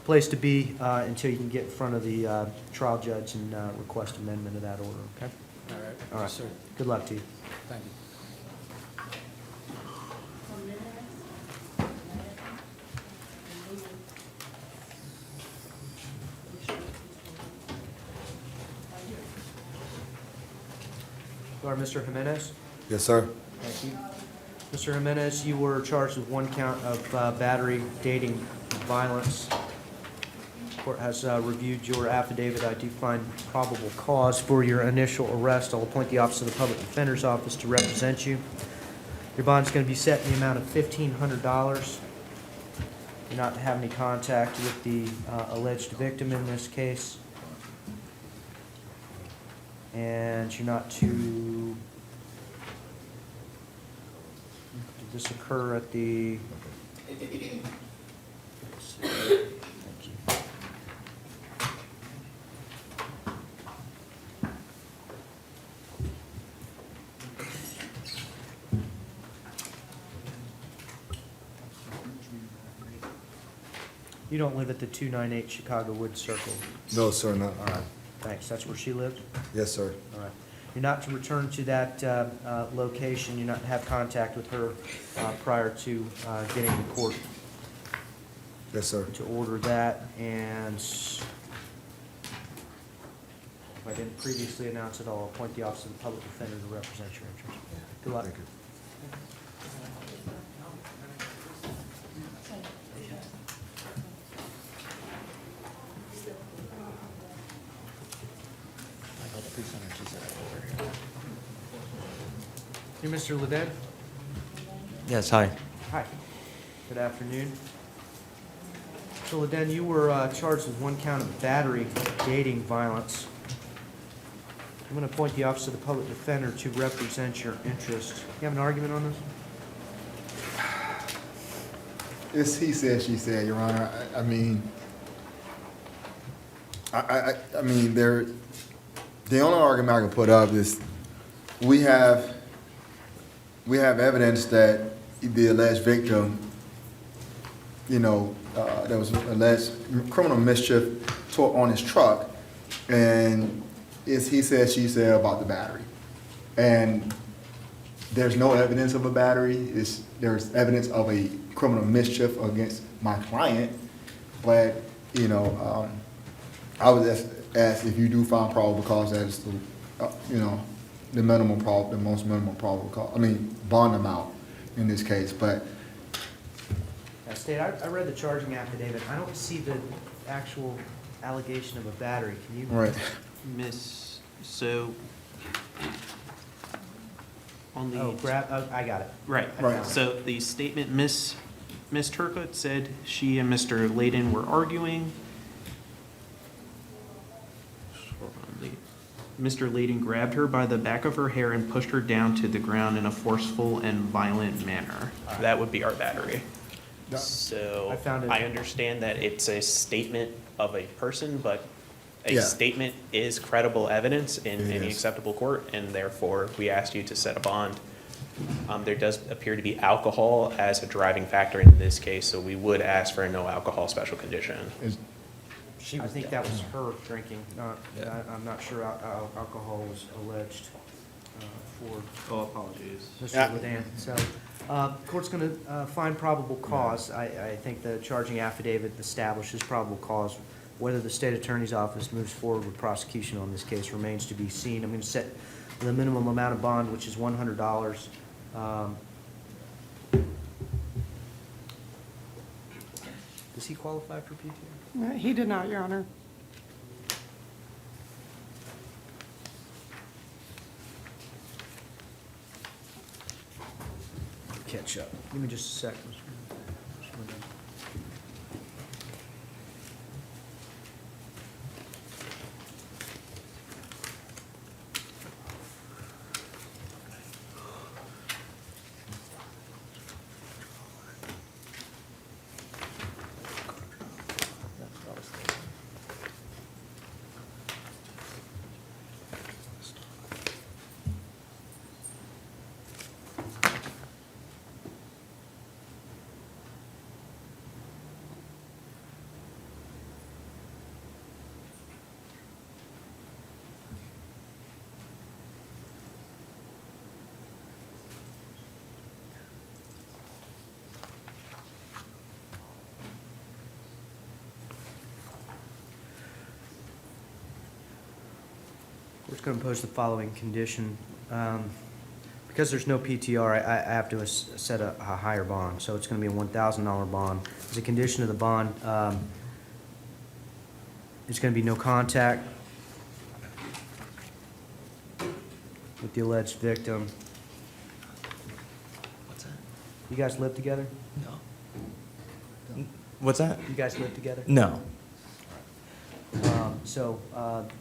place to be until you can get in front of the trial judge and request amendment of that order. Okay? All right. All right. Yes, sir. Good luck to you. Thank you. You are Mr. Jimenez? Yes, sir. Thank you. Mr. Jimenez, you were charged with one count of battery, dating, violence. Court has reviewed your affidavit. I do find probable cause for your initial arrest. I'll appoint the Office of the Public Defender's Office to represent you. Your bond's going to be set in the amount of $1,500. You're not to have any contact with the alleged victim in this case. And you're not to, did this occur at the, let's see. Thank you. You don't live at the 298 Chicago Woods Circle? No, sir, not. All right, thanks. That's where she lived? Yes, sir. All right. You're not to return to that location. You're not to have contact with her prior to getting to court Yes, sir. to order that. And if I didn't previously announce it, I'll appoint the Office of the Public Defender to represent your interests. Good luck. Thank you. You, Mr. Levin? Yes, hi. Hi. Good afternoon. So, Leden, you were charged with one count of battery, dating, violence. I'm going to appoint the Office of the Public Defender to represent your interest. You have an argument on this? It's he said, she said, Your Honor. I mean, I mean, the only argument I can put up is we have evidence that the alleged victim, there was alleged criminal mischief on his truck, and it's he said, she said about the battery. And there's no evidence of a battery. There's evidence of a criminal mischief against my client, but, I would ask if you do find probable cause, that is the, the most minimum probable cause, bond amount in this case, but. State, I read the charging affidavit. I don't see the actual allegation of a battery. Can you? Right. So, on the. Oh, I got it. Right. Right. So the statement, Miss Turcotte said she and Mr. Layden were arguing. Mr. Layden grabbed her by the back of her hair and pushed her down to the ground in a forceful and violent manner. That would be our battery. So I found it. I understand that it's a statement of a person, but a Yeah. statement is credible evidence in It any is. acceptable court, and therefore we asked you to set a bond. There does appear to be alcohol as a driving factor in this case, so we would ask for a no alcohol special condition. I think that was her drinking, not, I'm not sure alcohol was alleged for. Oh, apologies. Mr. Ledan. So, court's going to find probable cause. I think the charging affidavit establishes probable cause. Whether the state attorney's office moves forward with prosecution on this case remains to be seen. I'm going to set the minimum amount of bond, which is $100. Does he qualify for PTO? He did not, Your Honor. Catch up. Give me just a second. We're just going to impose the following condition because there's no PTR, I have to set a higher bond, so it's going to be a $1,000 bond. As a condition of the bond, it's going to be no contact with the alleged victim. What's that? You guys live together? No. What's that? You guys live together? No. So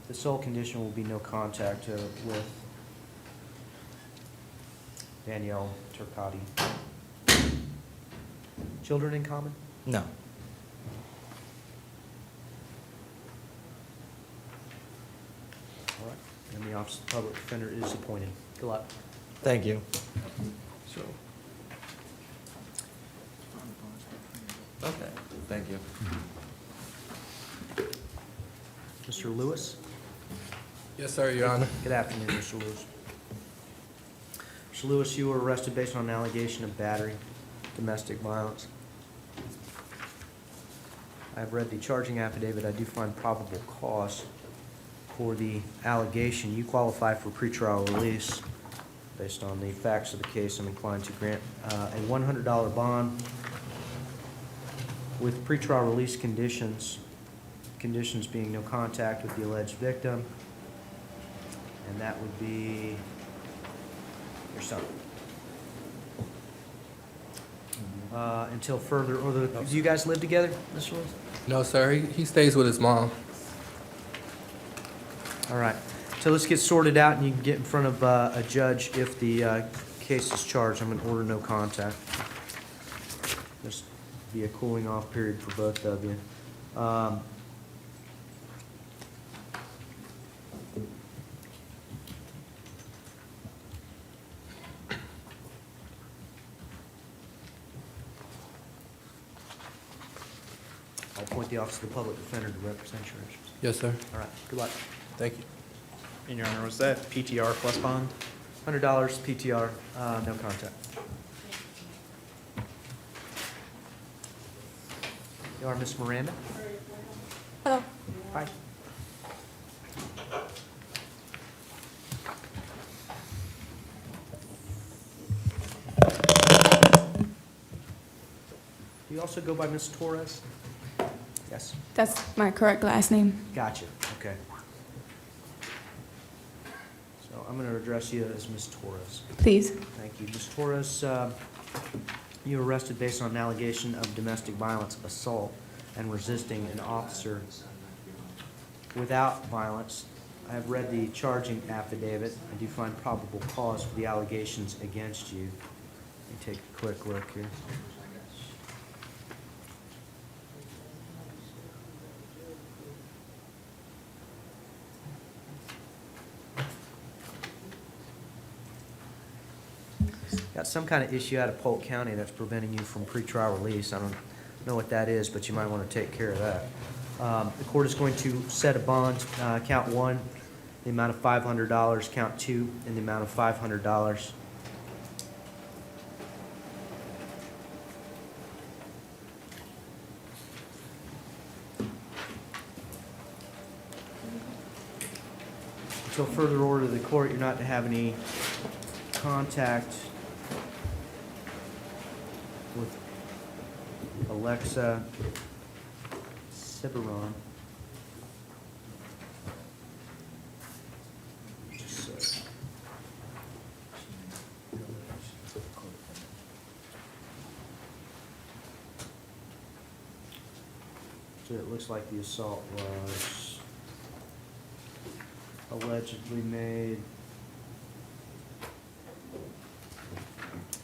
the sole condition will be no contact with Danielle Turcotte. Children in common? No. All right. And the Office of the Public Defender is appointed. Good luck. Thank you. So, Okay. Thank you. Mr. Lewis? Yes, sir, Your Honor. Good afternoon, Mr. Lewis. Mr. Lewis, you were arrested based on an allegation of battery, domestic violence. I've read the charging affidavit. I do find probable cause for the allegation. You qualify for pretrial release. Based on the facts of the case, I'm inclined to grant a $100 bond with pretrial release conditions. Conditions being no contact with the alleged victim, and that would be your son. Until further, do you guys live together, Mr. Lewis? No, sir, he stays with his mom. All right, so let's get sorted out, and you can get in front of a judge if the case is charged. I'm gonna order no contact. Just be a cooling off period for both of you. I'll appoint the Office of the Public Defender to represent your interests. Yes, sir. All right, good luck. Thank you. And Your Honor, was that PTR plus bond? $100 PTR, no contact. You are Miss Miranda? Hello. Hi. Do you also go by Miss Torres? Yes. That's my correct last name. Gotcha, okay. So I'm going to address you as Miss Torres. Please. Thank you. Ms. Torres, you were arrested based on an allegation of domestic violence, assault, and resisting an officer without violence. I have read the charging affidavit. I do find probable cause for the allegations against you. Let me take a quick look here. Got some kind of issue out of Polk County that's preventing you from pretrial release. I don't know what that is, but you might want to take care of that. The court is going to set a bond, count one, the amount of $500, count two, in the amount of $500. Until further order of the court, you're not to have any contact with Alexa Ciberon. So it looks like the assault was allegedly made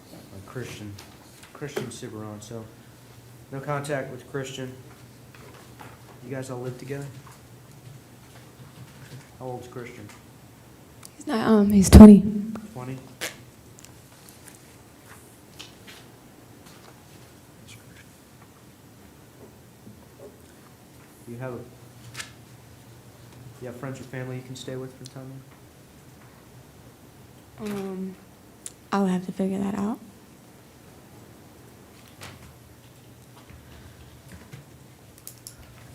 by Christian Ciberon. So no contact with Christian. You guys all live together? How old's Christian? He's not, he's 20. 20? You have friends or family you can stay with for the time being? I'll have to figure that out.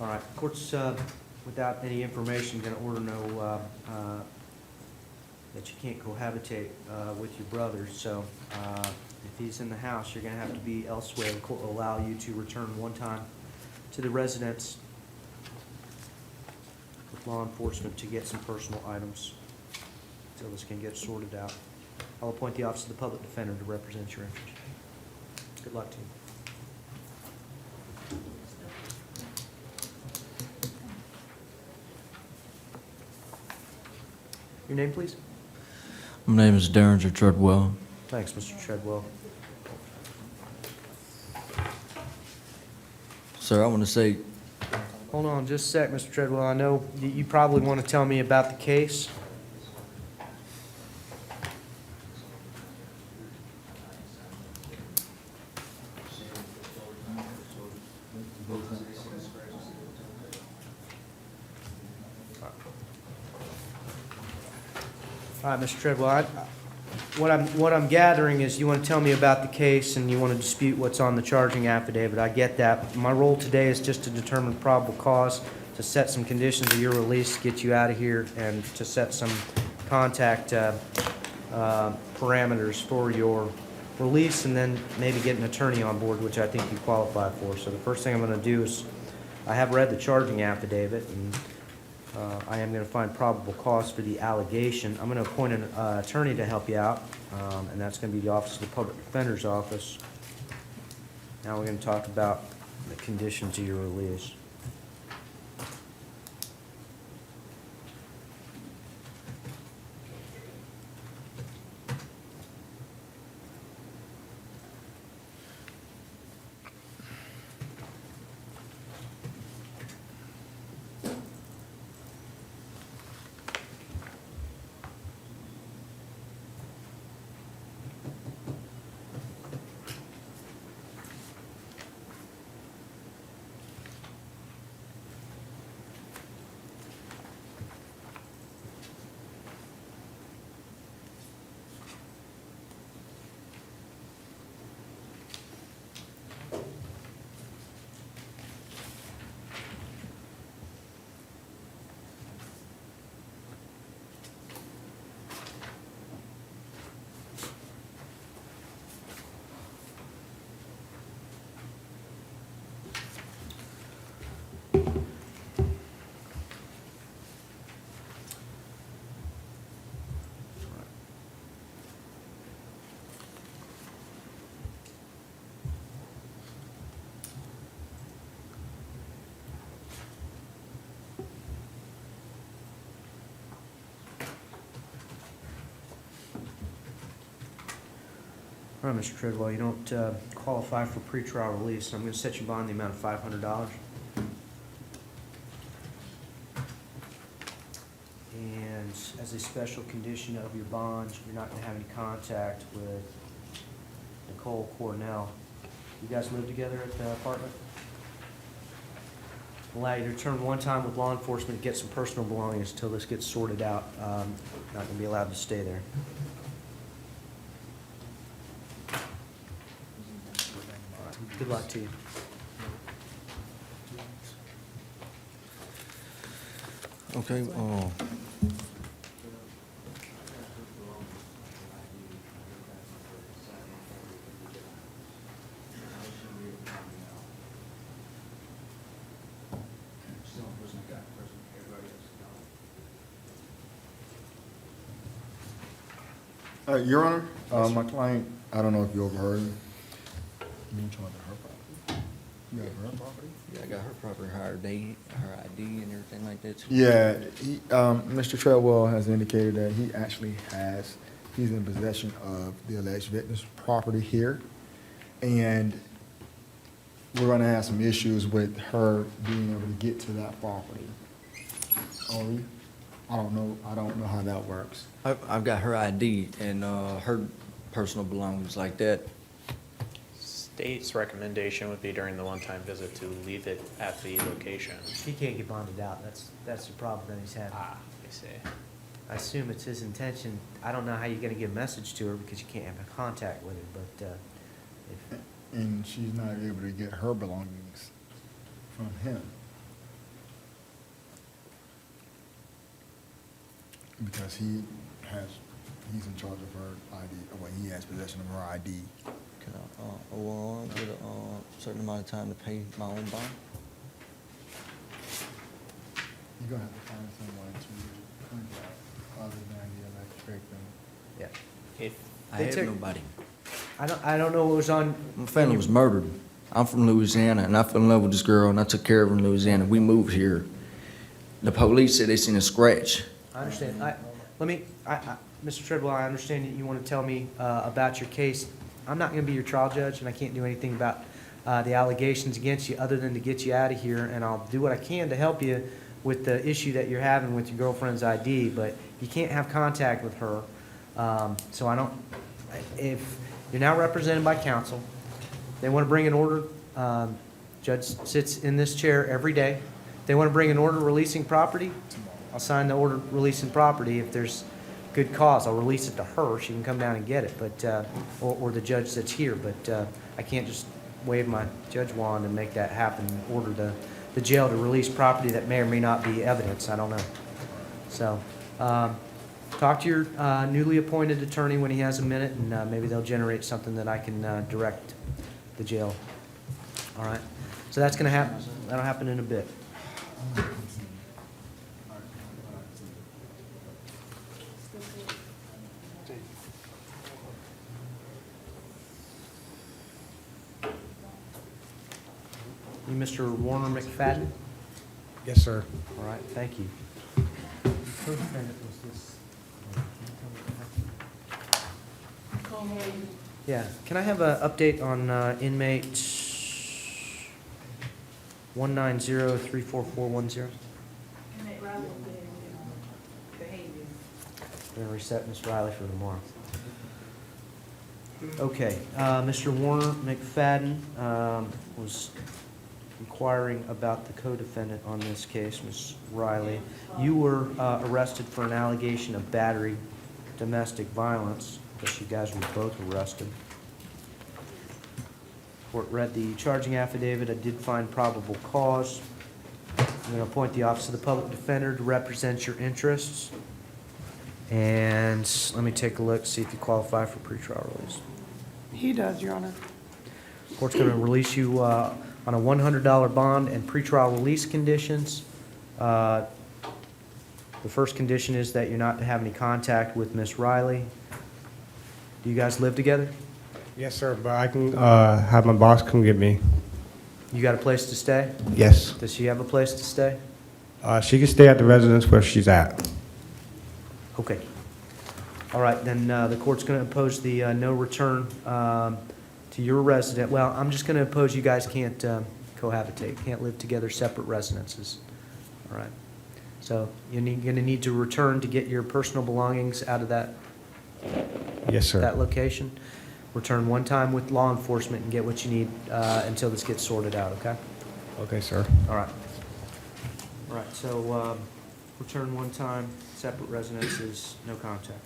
All right, court's, without any information, going to order that you can't cohabitate with your brother. So if he's in the house, you're going to have to be elsewhere. The court will allow you to return one time to the residence with law enforcement to get some personal items until this can get sorted out. I'll appoint the Office of the Public Defender to represent your interest. Good luck to you. Your name, please? My name is Derringer Treadwell. Thanks, Mr. Treadwell. Sir, I want to say, Hold on just a sec, Mr. Treadwell. I know you probably want to tell me about the case. All right, Mr. Treadwell, what I'm gathering is you want to tell me about the case and you want to dispute what's on the charging affidavit. I get that. My role today is just to determine probable cause, to set some conditions of your release, get you out of here, and to set some contact parameters for your release, and then maybe get an attorney on board, which I think you qualify for. So the first thing I'm going to do is, I have read the charging affidavit, and I am going to find probable cause for the allegation. I'm going to appoint an attorney to help you out, and that's going to be the Office of the Public Defender's Office. Now we're going to talk about the conditions of your release. All right, Mr. Treadwell, you don't qualify for pretrial release. I'm going to set you bond the amount of $500. And as a special condition of your bond, you're not going to have any contact with Nicole Cornell. You guys live together at the apartment? Allow you to return one time with law enforcement to get some personal belongings until this gets sorted out. Not going to be allowed to stay there. Good luck to you. okay, Your Honor, my client, I don't know if you overheard me. You talking about her property? You got her property? yeah, I got her proper, her ID and everything like that. Yeah, Mr. Treadwell has indicated that he's in possession of the alleged victim's property here. And we're gonna have some issues with her being able to get to that property. Oh, I don't know how that works. I've got her ID and her personal belongings like that. State's recommendation would be during the one-time visit to leave it at the location. He can't get bonded out. That's the problem that he's having. I see. I assume it's his intention. I don't know how you're gonna get a message to her because you can't have a contact with her, but, if, And she's not able to get her belongings from him. Because he's in charge of her ID, well, he has possession of her ID. Can I, overall, get a certain amount of time to pay my own bond? You're gonna have to find someone to prove that other than the electric victim. Yeah. If I They have took- nobody. I don't know what was on. My family was murdered. I'm from Louisiana, and I fell in love with this girl, and I took care of her in Louisiana. We moved here. The police said they seen a scratch. I understand. Mr. Treadwell, I understand that you want to tell me about your case. I'm not going to be your trial judge, and I can't do anything about the allegations against you other than to get you out of here, and I'll do what I can to help you with the issue that you're having with your girlfriend's ID, but you can't have contact with her. So I don't, if you're now represented by counsel, they want to bring an order, judge sits in this chair every day. They want to bring an order releasing property, I'll sign the order releasing property. If there's good cause, I'll release it to her. She can come down and get it, but, or the judge that's here. But I can't just wave my judge wand and make that happen, and order the jail to release property that may or may not be evidence. I don't know. So, talk to your newly appointed attorney when he has a minute, and maybe they'll generate something that I can direct the jail. All right? So that's going to happen. That'll happen in a bit. You, Mr. Warner McFadden? Yes, sir. All right, thank you. Yeah, can I have an update on inmate 190-34410? We're gonna reset Ms. Riley for tomorrow. Okay, Mr. Warner McFadden was inquiring about the co-defendant on this case, Ms. Riley. You were arrested for an allegation of battery, domestic violence. I guess you guys were both arrested. Court read the charging affidavit. I did find probable cause. I'm going to appoint the Office of the Public Defender to represent your interests. And let me take a look, see if you qualify for pretrial release. He does, Your Honor. Court's going to release you on a $100 bond and pretrial release conditions. The first condition is that you're not to have any contact with Miss Riley. Do you guys live together? Yes, sir, but I can have my boss come get me. You got a place to stay? Yes. Does she have a place to stay? She can stay at the residence where she's at. Okay. All right, then the court's going to impose the no return to your resident. Well, I'm just going to impose you guys can't cohabitate, can't live together, separate residences. All right. So you're going to need to return to get your personal belongings out of that Yes, sir. that location. Return one time with law enforcement and get what you need until this gets sorted out, okay? Okay, sir. All right. All right, so return one time, separate residences, no contact.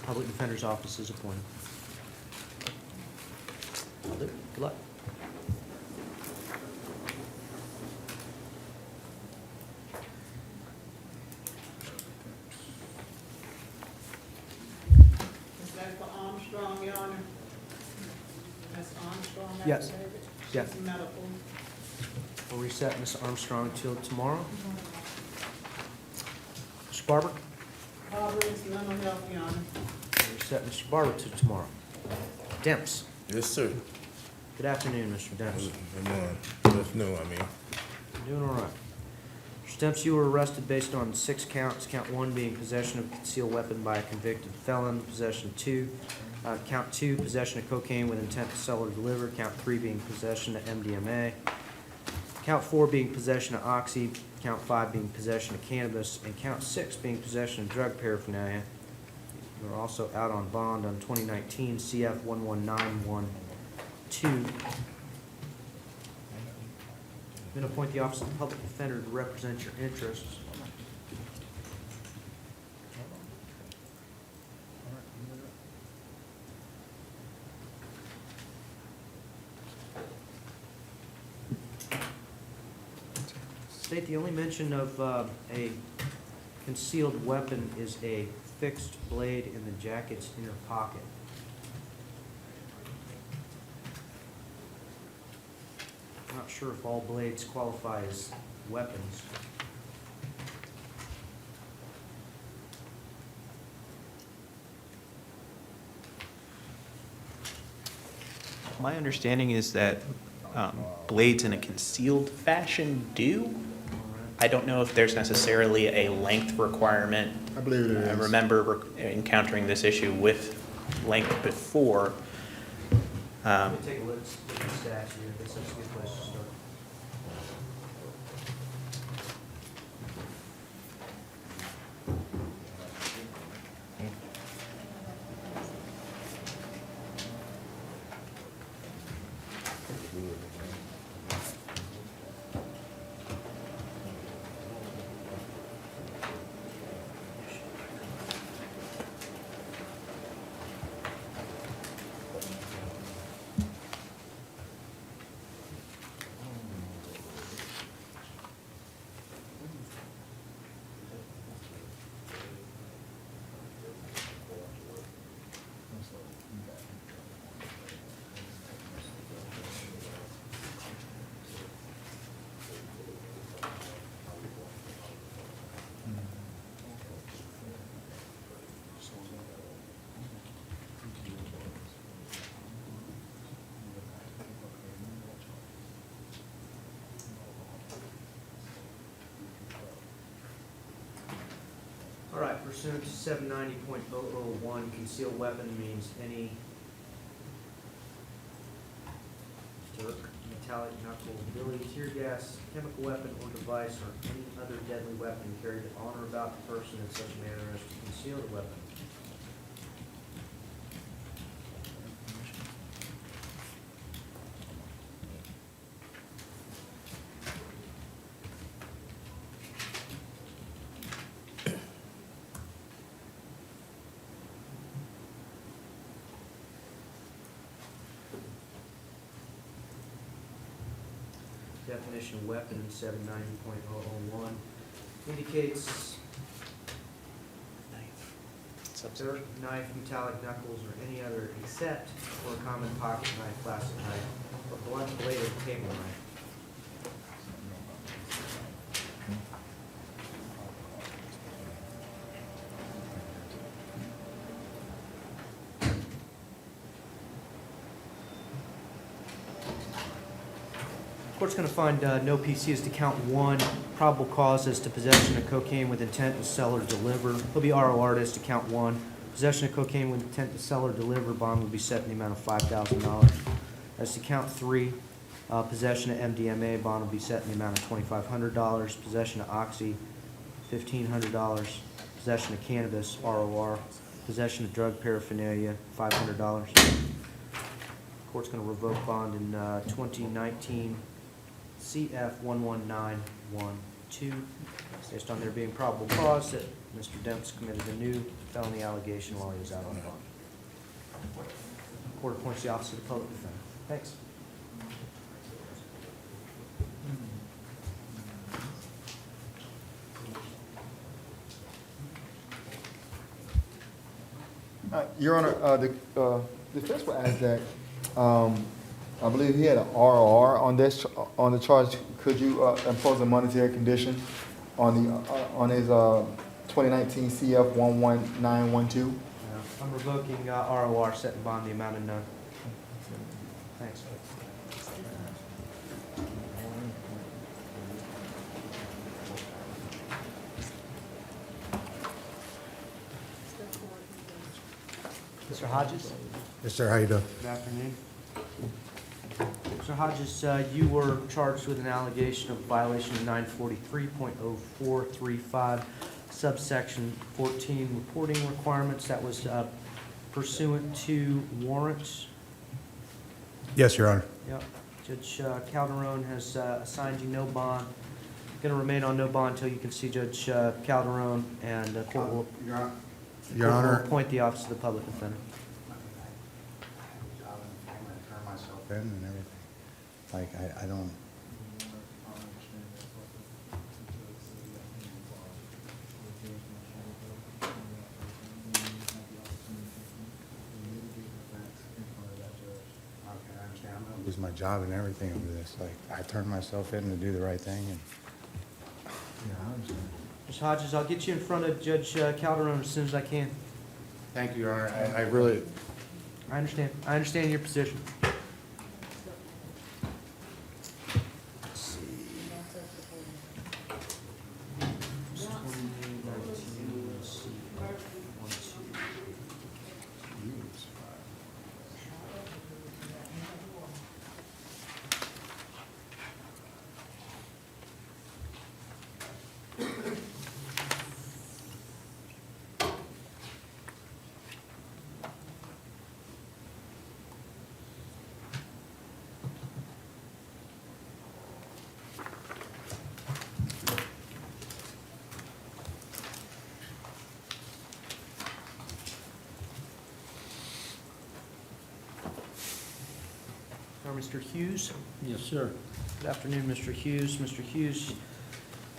Public Defender's Office is appointed. I'll do it. Good luck. Is that for Armstrong, Your Honor? That's Armstrong Yes. affidavit? Yes. She's medical. We'll reset Ms. Armstrong till tomorrow. Mr. Barber? Barbara is mental health, Your Honor. We'll reset Mr. Barber till tomorrow. Demps? Yes, sir. Good afternoon, Mr. Demps. Good afternoon, I mean. Doing all right. Mr. Demps, you were arrested based on 6 counts. Count 1 being possession of a concealed weapon by a convicted felon. Possession 2. Count 2, possession of cocaine with intent to sell or deliver. Count 3 being possession of MDMA. Count 4 being possession of oxy. Count 5 being possession of cannabis. And count 6 being possession of drug paraphernalia. You are also out on bond on 2019 CF 11912. I'm going to appoint the Office of the Public Defender to represent your interests. State the only mention of a concealed weapon is a fixed blade in the jacket's inner pocket. I'm not sure if all blades qualify as weapons. My understanding is that blades in a concealed fashion do. I don't know if there's necessarily a length requirement. I believe there I is. remember encountering this issue with length before. Let me take a look at the statute. This is a good place to start. All right, pursuant to 790.001, concealed weapon means any dirk, metallic knuckle, billy, tear gas, chemical weapon or device, or any other deadly weapon carried on or about the person in such manner as to conceal the weapon. Definition of weapon in 790.001 indicates dirk, knife, metallic knuckles, or any other except for a common pocket knife, plastic knife, or blunt bladed table knife. Court's going to find no PC as to count one, probable cause as to possession of cocaine with intent to sell or deliver. He'll be ROR'd as to count one. Possession of cocaine with intent to sell or deliver, bond will be set in the amount of $5,000. As to count three, possession of MDMA, bond will be set in the amount of $2,500. Possession of Oxy, $1,500. Possession of cannabis, ROR. Possession of drug paraphernalia, $500. Court's going to revoke bond in 2019 CF 11912, based on there being probable cause that Mr. Demp's committed a new felony allegation while he was out on bond. Court appoints the Office of the Public Defender. Thanks. Your Honor, the defense will ask that, I believe he had an ROR on this, on the charge. Could you impose a monetary condition on his 2019 CF 11912? I'm revoking ROR, setting bond the amount of none. Thanks. Mr. Hodges? Yes, sir. How you doing? Good afternoon. Mr. Hodges, you were charged with an allegation of violation of 943.0435, subsection 14, reporting requirements. That was pursuant to warrants. Yes, Your Honor. Yep. Judge Calderon has assigned you no bond. Going to remain on no bond until you can see Judge Calderon, and the court will Your court will Honor. appoint the Office of the Public Defender. Turn myself in and everything. Like, I don't. is my job and everything over this. Like, I turned myself in to do the right thing, and Ms. Hodges, I'll get you in front of Judge Calderon as soon as I can. thank you, Your Honor. I really, I understand. I understand your position. Let's see. It's 2019, let's see. 1, 2. Mr. Hughes? Yes, sir. Good afternoon, Mr. Hughes. Mr. Hughes,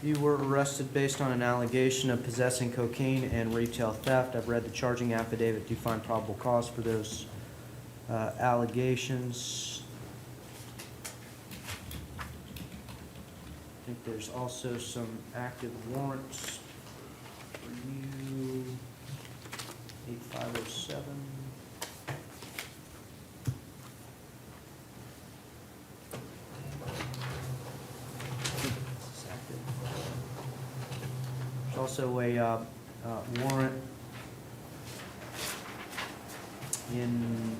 you were arrested based on an allegation of possessing cocaine and retail theft. I've read the charging affidavit. Do you find probable cause for those allegations? I think there's also some active warrants for you. 8507. There's also a warrant in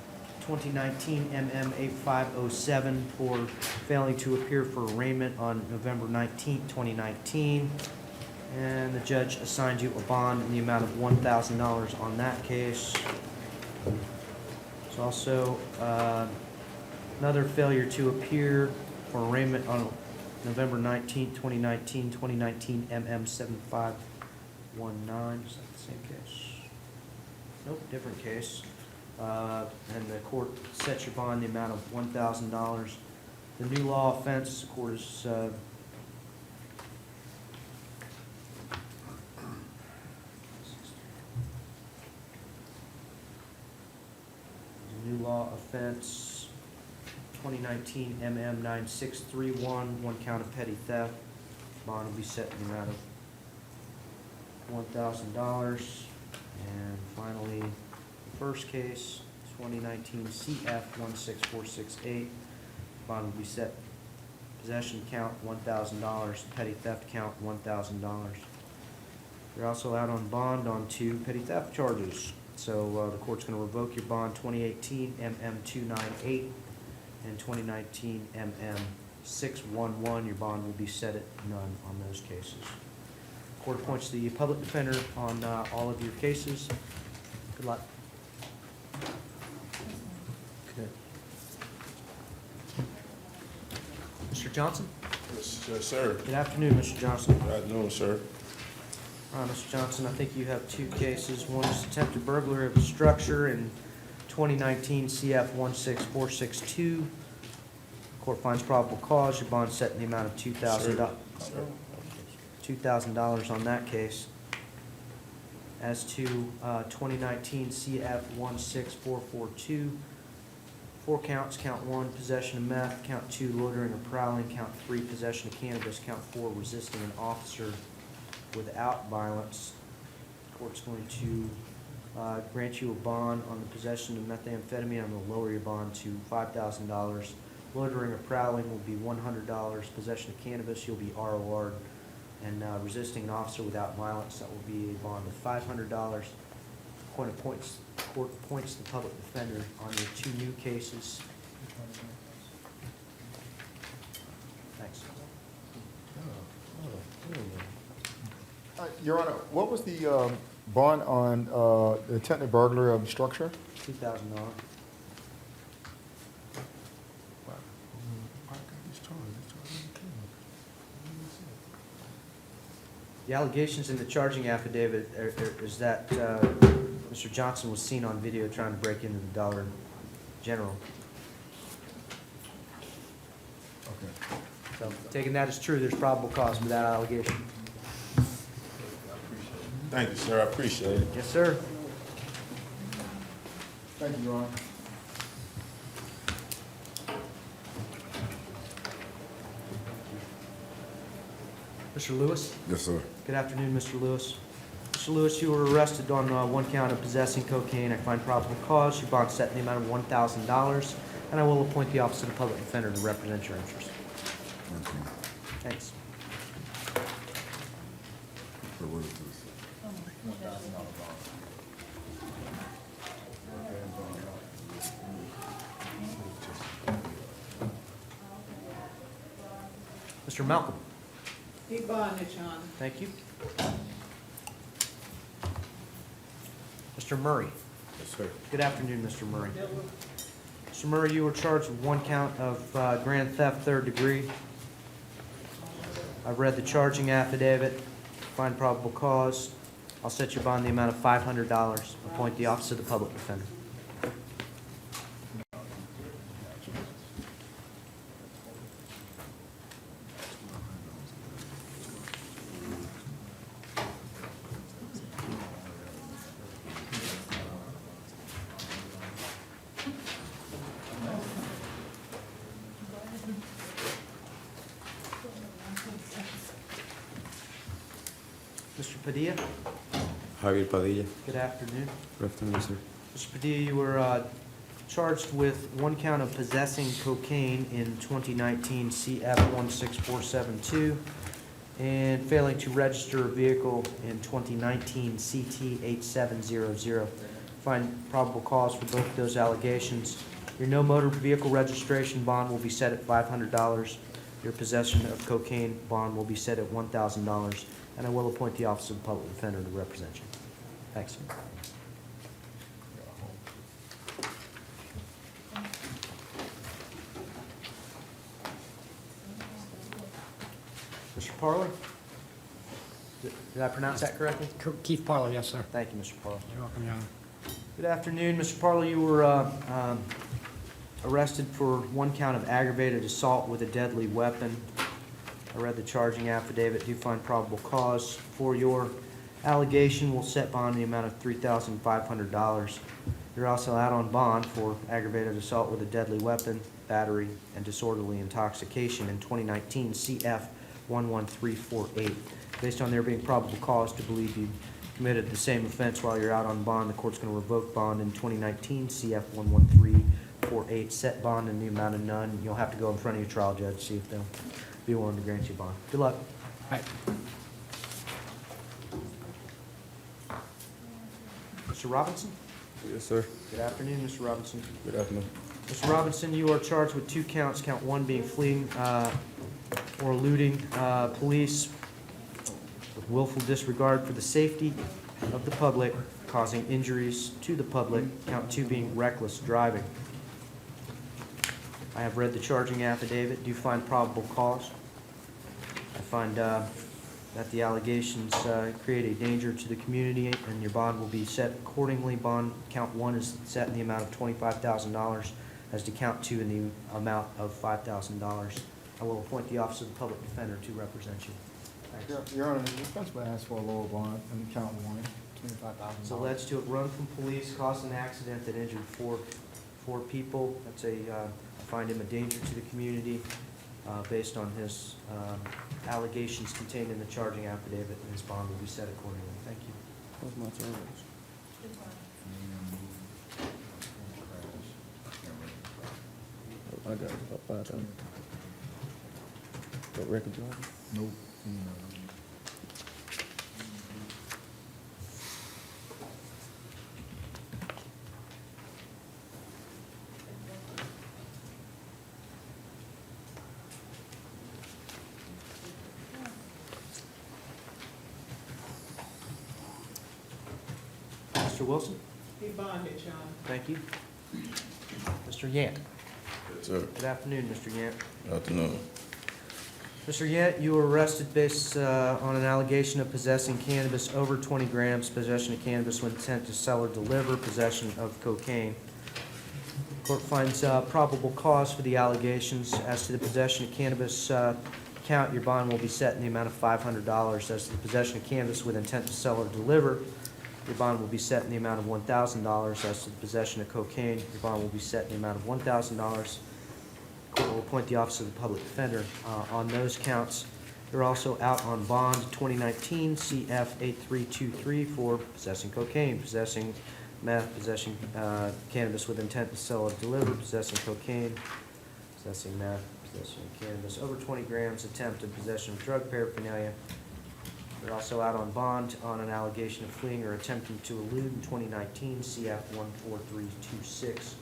2019 MM 8507 for failing to appear for arraignment on November 19th, 2019. And the judge assigned you a bond in the amount of $1,000 on that case. There's also another failure to appear for arraignment on November 19th, 2019 MM 7519. Is that the same case? Nope, different case. And the court sets your bond in the amount of $1,000. The new law offense, the court is the new law offense 2019 MM 9631, one count of petty theft. Bond will be set in the amount of $1,000. And finally, the first case, 2019 CF 16468. Bond will be set, possession count $1,000, petty theft count $1,000. You're also out on bond on 2 petty theft charges. So the court's going to revoke your bond 2018 MM 298 and 2019 MM 611. Your bond will be set at none on those cases. Court appoints the public defender on all of your cases. Good luck. Okay. Mr. Johnson? Yes, sir. Good afternoon, Mr. Johnson. Good afternoon, sir. Mr. Johnson, I think you have 2 cases. One is attempted burglary of a structure in 2019 CF 16462. Court finds probable cause. Your bond set in the amount of $2,000 on that case. As to 2019 CF 16442, 4 counts. Count 1, possession of meth. Count 2, loitering or prowling. Count 3, possession of cannabis. Count 4, resisting an officer without violence. Court's going to grant you a bond on the possession of methamphetamine. I'm going to lower your bond to $5,000. Loitering or prowling will be $100. Possession of cannabis, you'll be ROR'd. And resisting an officer without violence, that will be a bond of $500. Court appoints the public defender on your 2 new cases. Thanks. Your Honor, what was the bond on the attempted burglary of the structure? $2,000. The allegations in the charging affidavit is that Mr. Johnson was seen on video trying to break into the Dollar General. Okay. So taking that as true, there's probable cause for that allegation. Thank you, sir. I appreciate it. Yes, sir. Thank you, Your Honor. Mr. Lewis? Yes, sir. Good afternoon, Mr. Lewis. Mr. Lewis, you were arrested on one count of possessing cocaine. I find probable cause. Your bond set in the amount of $1,000, and I will appoint the Office of the Public Defender to represent your interests. Thanks. So what is this? Mr. Malcolm? He bonded, Your Honor. Thank you. Mr. Murray? Yes, sir. Good afternoon, Mr. Murray. Mr. Murray, you were charged with one count of grand theft, third degree. I've read the charging affidavit, find probable cause. I'll set your bond in the amount of $500. Appoint the Office of the Public Defender. Mr. Padilla? Javier Padilla. Good afternoon. Good afternoon, sir. Mr. Padilla, you were charged with one count of possessing cocaine in 2019 CF 16472 and failing to register a vehicle in 2019 CT 8700. Find probable cause for both of those allegations. Your no motor vehicle registration bond will be set at $500. Your possession of cocaine bond will be set at $1,000. And I will appoint the Office of the Public Defender to represent you. Thanks. Mr. Parler? Did I pronounce that correctly? Keith Parler, yes, sir. Thank you, Mr. Parler. You're welcome, Your Honor. Good afternoon, Mr. Parler. You were arrested for one count of aggravated assault with a deadly weapon. I read the charging affidavit. Do find probable cause for your allegation. Will set bond in the amount of $3,500. You're also out on bond for aggravated assault with a deadly weapon, battery, and disorderly intoxication in 2019 CF 11348. Based on there being probable cause to believe you committed the same offense while you're out on bond, the court's going to revoke bond in 2019 CF 11348. Set bond in the amount of none. You'll have to go in front of your trial judge, see if they'll be willing to grant you bond. Good luck. All right. Mr. Robinson? Yes, sir. Good afternoon, Mr. Robinson. Good afternoon. Mr. Robinson, you are charged with two counts, count one being fleeing or eluding police with willful disregard for the safety of the public, causing injuries to the public, count two being reckless driving. I have read the charging affidavit. Do you find probable cause? I find that the allegations create a danger to the community, and your bond will be set accordingly. Bond count one is set in the amount of $25,000, as to count two in the amount of $5,000. I will appoint the Office of the Public Defender to represent you. Thanks. Your Honor, the defense would ask for a lower bond in count one, $25,000. It's alleged to have run from police, caused an accident that injured four people. That's I find him a danger to the community based on his allegations contained in the charging affidavit, and his bond will be set accordingly. Thank you. I got about 5,000. Got record driver? Nope. Mr. Wilson? He bonded, Your Honor. Thank you. Mr. Yant? Yes, sir. Good afternoon, Mr. Yant. Afternoon. Mr. Yant, you were arrested based on an allegation of possessing cannabis over 20 grams, possession of cannabis with intent to sell or deliver, possession of cocaine. Court finds probable cause for the allegations. As to the possession of cannabis count, your bond will be set in the amount of $500. As to the possession of cannabis with intent to sell or deliver, your bond will be set in the amount of $1,000. As to the possession of cocaine, your bond will be set in the amount of $1,000. Court will appoint the Office of the Public Defender on those counts. They're also out on bond 2019 CF 8323 for possessing cocaine, possessing meth, possessing cannabis with intent to sell or deliver, possessing cocaine, possessing meth, possessing cannabis over 20 grams, attempted possession of drug paraphernalia. They're also out on bond on an allegation of fleeing or attempting to elude in 2019 CF 14326.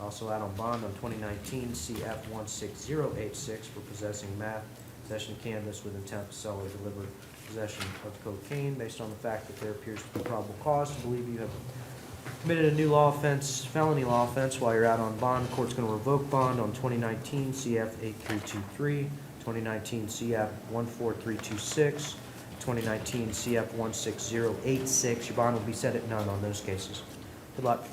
Also out on bond on 2019 CF 16086 for possessing meth, possession of cannabis with intent to sell or deliver, possession of cocaine, based on the fact that there appears to be probable cause to believe you have committed a new law offense, felony law offense, while you're out on bond. The court's going to revoke bond on 2019 CF 8323, 2019 CF 14326, 2019 CF 16086. Your bond will be set at none on those cases. Good luck.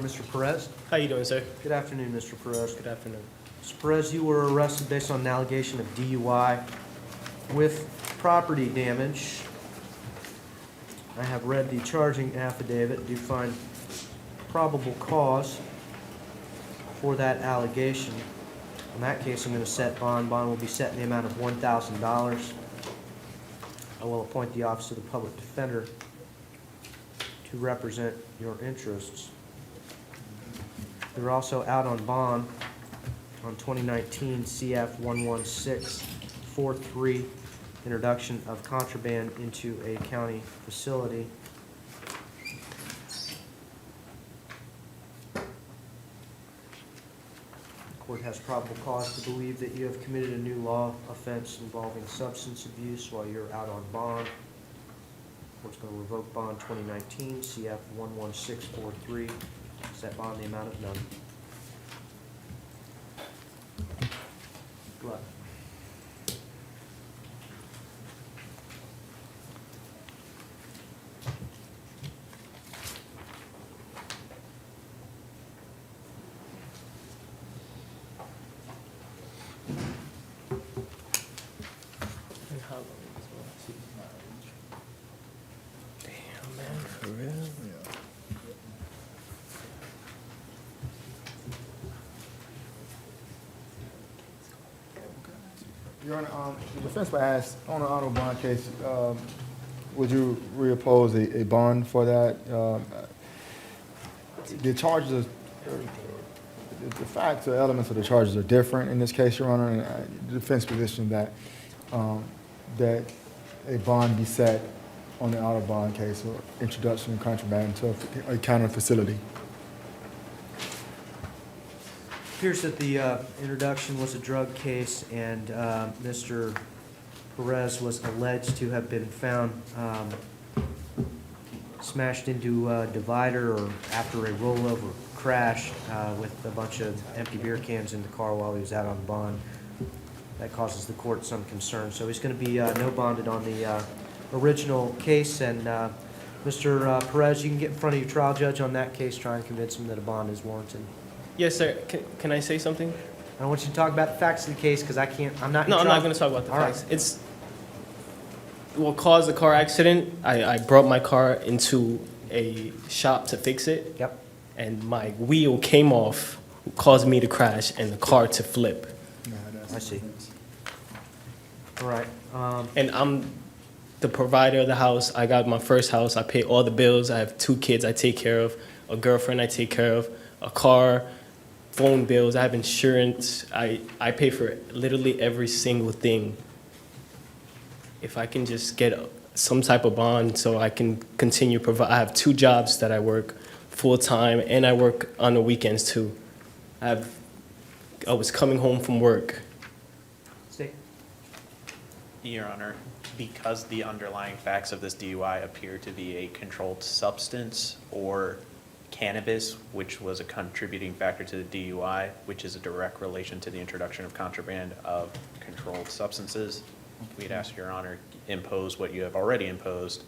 Mr. Perez? How you doing, sir? Good afternoon, Mr. Perez. Good afternoon. Mr. Perez, you were arrested based on an allegation of DUI with property damage. I have read the charging affidavit. Do you find probable cause for that allegation? In that case, I'm going to set bond. Bond will be set in the amount of $1,000. I will appoint the Office of the Public Defender to represent your interests. They're also out on bond on 2019 CF 11643, introduction of contraband into a county facility. The court has probable cause to believe that you have committed a new law offense involving substance abuse while you're out on bond. The court's going to revoke bond 2019 CF 11643. Set bond the amount of none. Good luck. And how long is this? Damn, man, for real? Your Honor, the defense will ask, on an auto bond case, would you reoppose a bond for that? The charges, the facts or elements of the charges are different in this case, Your Honor, and the defense position that, that a bond be set on the auto bond case or introduction of contraband to a county facility. Appears that the introduction was a drug case, and Mr. Perez was alleged to have been found smashed into a divider or after a rollover crash with a bunch of empty beer cans in the car while he was out on bond. That causes the court some concern. So he's going to be no bonded on the original case. And Mr. Perez, you can get in front of your trial judge on that case, try and convince him that a bond is warranted. Yes, sir. Can I say something? I don't want you to talk about the facts of the case because I'm not in No, I'm trial. not going to talk about the All right. facts. It's what caused the car accident. I brought my car into a shop to fix it. Yep. And my wheel came off, caused me to crash, and the car to flip. I see. All right. And I'm the provider of the house. I got my first house. I pay all the bills. I have 2 kids I take care of, a girlfriend I take care of, a car, phone bills. I have insurance. I pay for literally every single thing. If I can just get some type of bond so I can continue provide. I have 2 jobs that I work full time, and I work on the weekends too. I was coming home from work. State. Your Honor, because the underlying facts of this DUI appear to be a controlled substance or cannabis, which was a contributing factor to the DUI, which is a direct relation to the introduction of contraband of controlled substances. We'd ask Your Honor impose what you have already imposed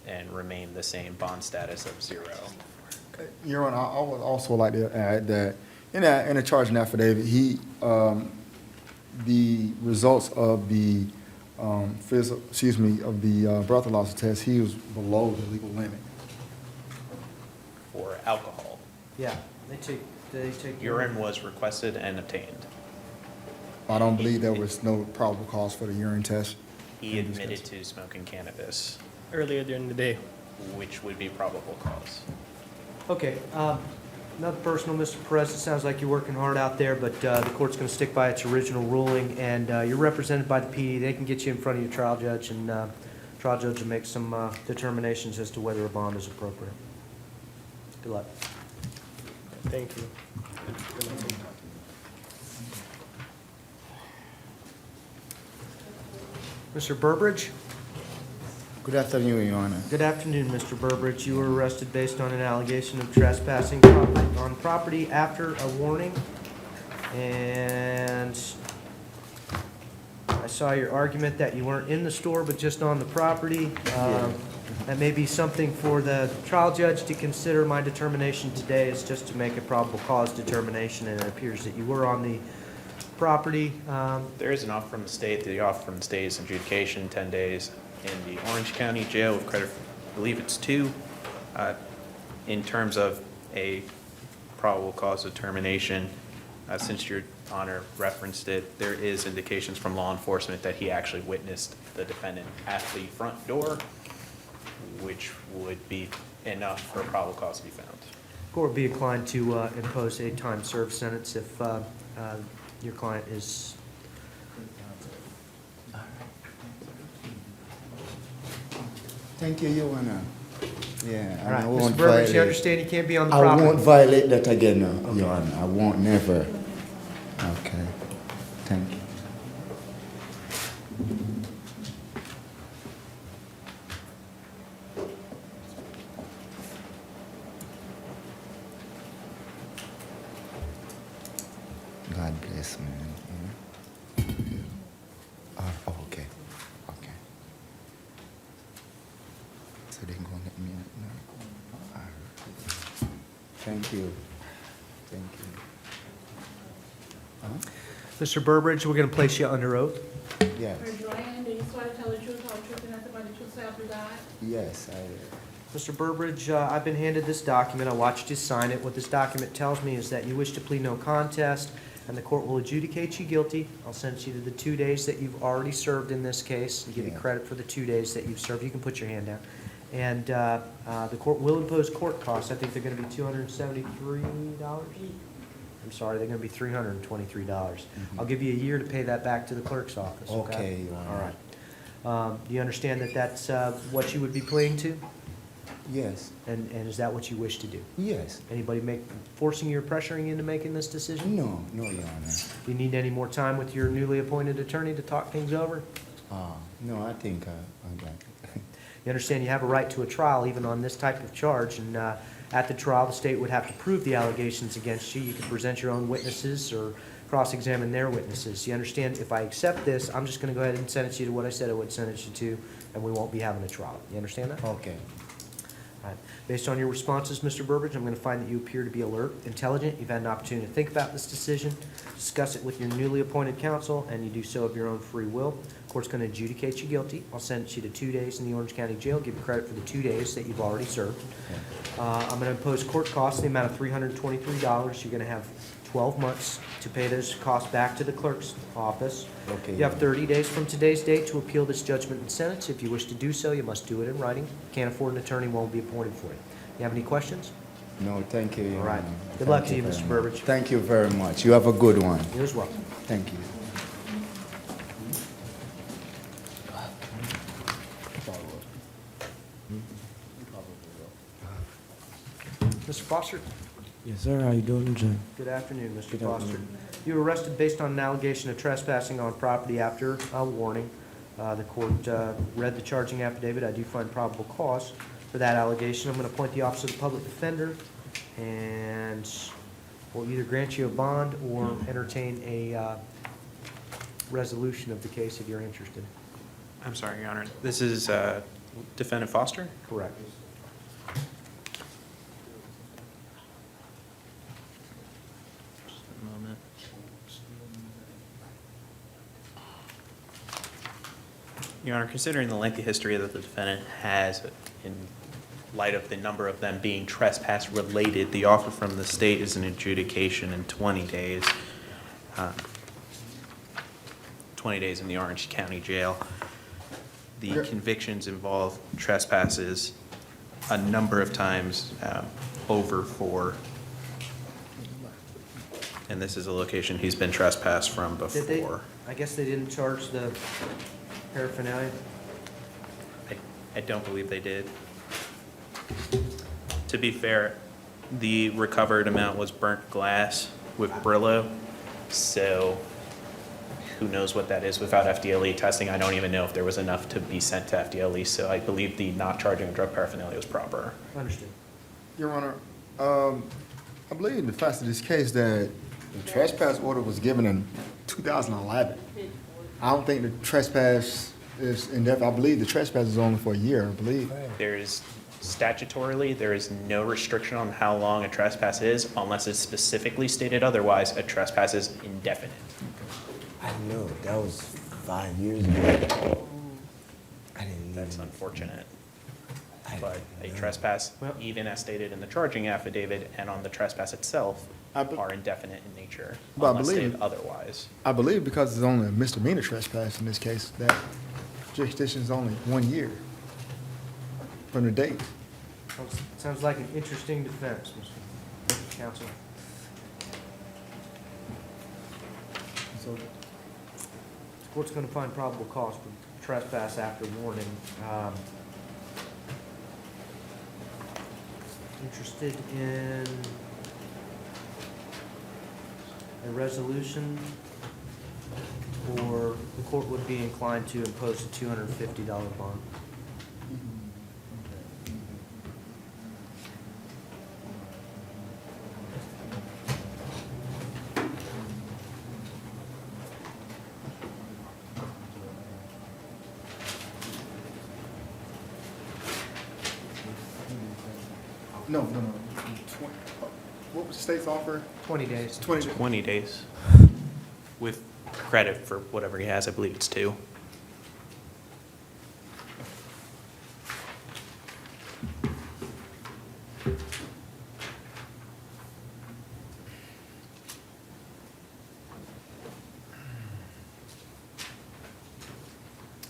and remain the same bond status of 0. Your Honor, I would also like to add that in a charging affidavit, the results of the breathalyzer test, he was below the legal limit. For alcohol. Yeah, they take. Urine was requested and obtained. I don't believe there was no probable cause for the urine test. He admitted to smoking cannabis, Earlier during the day. which would be probable cause. Okay, nothing personal, Mr. Perez. It sounds like you're working hard out there, but the court's going to stick by its original ruling, and you're represented by the PD. They can get you in front of your trial judge, and trial judge will make some determinations as to whether a bond is appropriate. Good luck. Thank you. Mr. Burbridge? Good afternoon, Your Honor. Good afternoon, Mr. Burbridge. You were arrested based on an allegation of trespassing on property after a warning. And I saw your argument that you weren't in the store, but just on the property. That may be something for the trial judge to consider. My determination today is just to make a probable cause determination, and it appears that you were on the property. There is an offer from the state. The offer from the state is adjudication, 10 days in the Orange County Jail with credit, I believe it's 2. In terms of a probable cause determination, since Your Honor referenced it, there is indications from law enforcement that he actually witnessed the defendant at the front door, which would be enough for a probable cause to be found. Court would be inclined to impose a time served sentence if your client is. Thank you, Your Honor. Yeah, All right, I won't Mr. Burbridge, you violate. understand you can't be on the I property? won't violate that again, Your Honor. I won't never. Okay. Thank you. God bless, man. Oh, okay. Okay. So they're going to let me know. All right. Thank you. Thank you. Huh? Mr. Burbridge, we're going to place you under oath. Yes. Joanne, do you swear to tell the truth, whole truth, and nothing but the truth, so help you God? Yes, I. Mr. Burbridge, I've been handed this document. I watched you sign it. What this document tells me is that you wish to plead no contest, and the court will adjudicate you guilty. I'll sentence you to the 2 days that you've already served in this case, and give you credit for the 2 days that you've served. You can put your hand down. And the court will impose court costs. I think they're going to be $273. I'm sorry, they're going to be $323. I'll give you a year to pay that back to the clerk's office, okay? Okay, Your Honor. All right. Do you understand that that's what you would be pleading to? Yes. And is that what you wish to do? Yes. Anybody forcing you or pressuring you into making this decision? No, no, Your Honor. Do you need any more time with your newly appointed attorney to talk things over? No, I think I got it. You understand you have a right to a trial even on this type of charge, and at the trial, the state would have to prove the allegations against you. You can present your own witnesses or cross-examine their witnesses. You understand, if I accept this, I'm just going to go ahead and sentence you to what I said I would sentence you to, and we won't be having a trial. You understand that? Okay. All right. Based on your responses, Mr. Burbridge, I'm going to find that you appear to be alert, intelligent. You've had an opportunity to think about this decision, discuss it with your newly appointed counsel, and you do so of your own free will. The court's going to adjudicate you guilty. I'll sentence you to 2 days in the Orange County Jail, give you credit for the 2 days that you've already served. I'm going to impose court costs in the amount of $323. You're going to have 12 months to pay those costs back to the clerk's office. Okay. You have 30 days from today's date to appeal this judgment and sentence. If you wish to do so, you must do it in writing. Can't afford an attorney, won't be appointed for you. You have any questions? No, thank you, Your All right. Honor. Good luck Thank to you, very Mr. much. Burbridge. Thank you very much. You have a good one. You as well. Thank you. Mr. Foster? Yes, sir. How you doing, John? Good afternoon, Mr. Good Foster. afternoon. You were arrested based on an allegation of trespassing on property after a warning. The court read the charging affidavit. I do find probable cause. for that allegation. I'm going to appoint the Office of the Public Defender, and we'll either grant you a bond or entertain a resolution of the case if you're interested. I'm sorry, Your Honor. This is Defendant Foster? Correct. Just a moment. Your Honor, considering the lengthy history that the defendant has in light of the number of them being trespass related, the offer from the state is an adjudication in 20 days. 20 days in the Orange County Jail. The convictions involve trespasses a number of times over 4. And this is a location he's been trespassed from Did they, before. I guess they didn't charge the paraphernalia? I don't believe they did. To be fair, the recovered amount was burnt glass with Brillo, so who knows what that is without FDLE testing. I don't even know if there was enough to be sent to FDLE, so I believe the not charging of drug paraphernalia was proper. Understood. Your Honor, I believe in the facts of this case that the trespass order was given in 2011. I don't think the trespass is indefinite. I believe the trespass is only for a year, I believe. Statutorily, there is no restriction on how long a trespass is unless it's specifically stated otherwise. A trespass is indefinite. I know, that was 5 years ago. I didn't even. That's unfortunate. But a trespass, even as stated in the charging affidavit and on the trespass itself, are indefinite in nature But I unless believe- stated otherwise. I believe because it's only a misdemeanor trespass in this case, that jurisdiction is only 1 year from the date. Sounds like an interesting defense, Mr. Counsel. So, The court's going to find probable cause for trespass after warning. Interested in a resolution, or the court would be inclined to impose a $250 bond? no. What was the state's offer? 20 days. 20 days. 20 days with credit for whatever he has. I believe it's 2.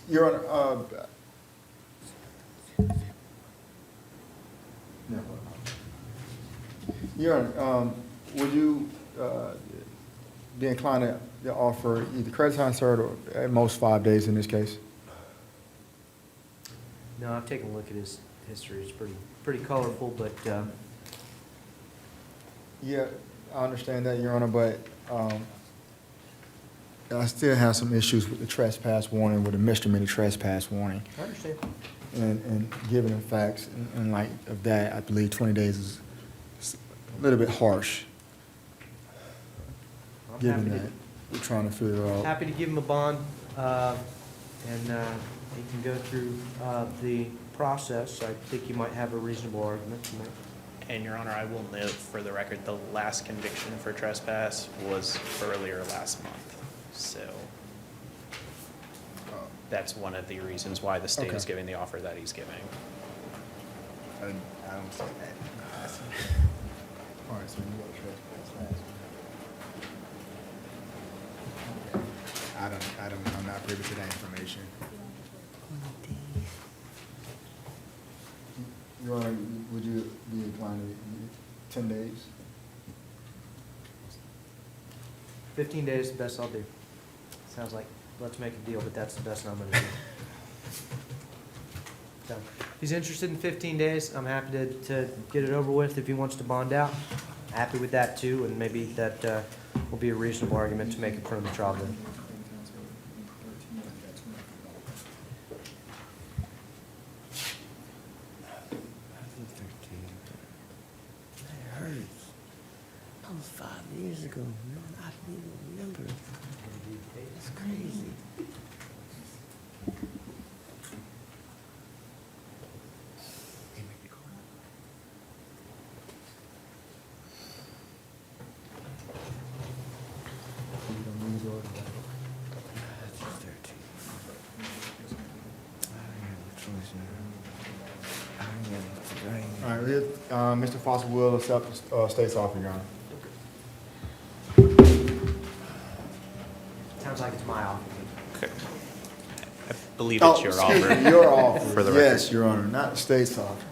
Your Honor, Your Honor, would you be inclined to offer either credit time served or at most 5 days in this case? No, I've taken a look at his history. It's pretty colorful, but Yeah, I understand that, Your Honor, but I still have some issues with the trespass warning, with the misdemeanor trespass warning. I understand. And given the facts, in light of that, I believe 20 days is a little bit harsh, I'm given happy that we're trying to figure out. Happy to give him a bond, and he can go through the process. I think you might have a reasonable argument to make. And Your Honor, I will note for the record, the last conviction for trespass was earlier last month. So that's one of the reasons why the state is Okay. giving the offer that he's giving. I don't see that. All right, so you got trespass. I'm not privy to that information. Your Honor, would you be inclined to 10 days? 15 days is the best I'll do. Sounds like, let's make a deal, but that's the best I'm gonna do. So, if he's interested in 15 days, I'm happy to get it over with. If he wants to bond out, happy with that too, and maybe that will be a reasonable argument to make in front of the trial judge. years ago, man. I don't even remember. It's crazy. All right, Mr. Foster will accept state's offer, Your Honor. Sounds like it's my offer. Okay. I believe it's your Oh, excuse offer. me, your offer, For the yes, record. Your Honor, not the state's offer.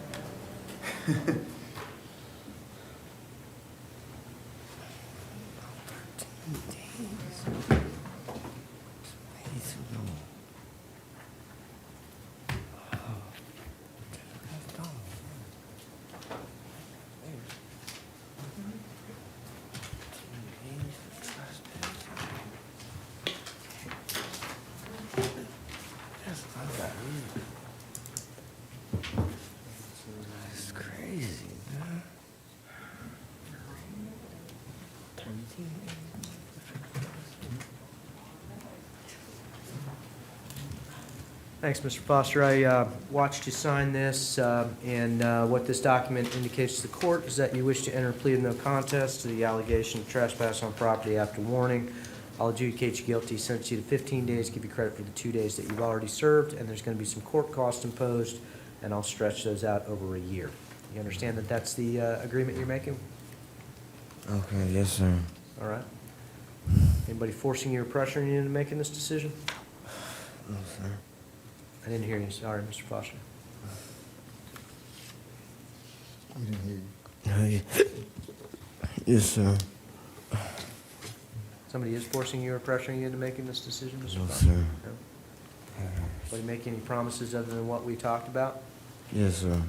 That's crazy, man. Thanks, Mr. Foster. I watched you sign this, and what this document indicates to the court is that you wish to enter a plea of no contest to the allegation of trespass on property after warning. I'll adjudicate you guilty, sentence you to 15 days, give you credit for the 2 days that you've already served, and there's going to be some court costs imposed, and I'll stretch those out over a year. You understand that that's the agreement you're making? Okay, yes, sir. All right. Anybody forcing you or pressuring you into making this decision? No, sir. I didn't hear you. Sorry, Mr. Foster. We didn't hear you. No, yes, sir. Somebody is forcing you or pressuring you into making this decision, Mr. No, Foster? sir. No? Anybody make any promises other than what we talked about? Yes, sir.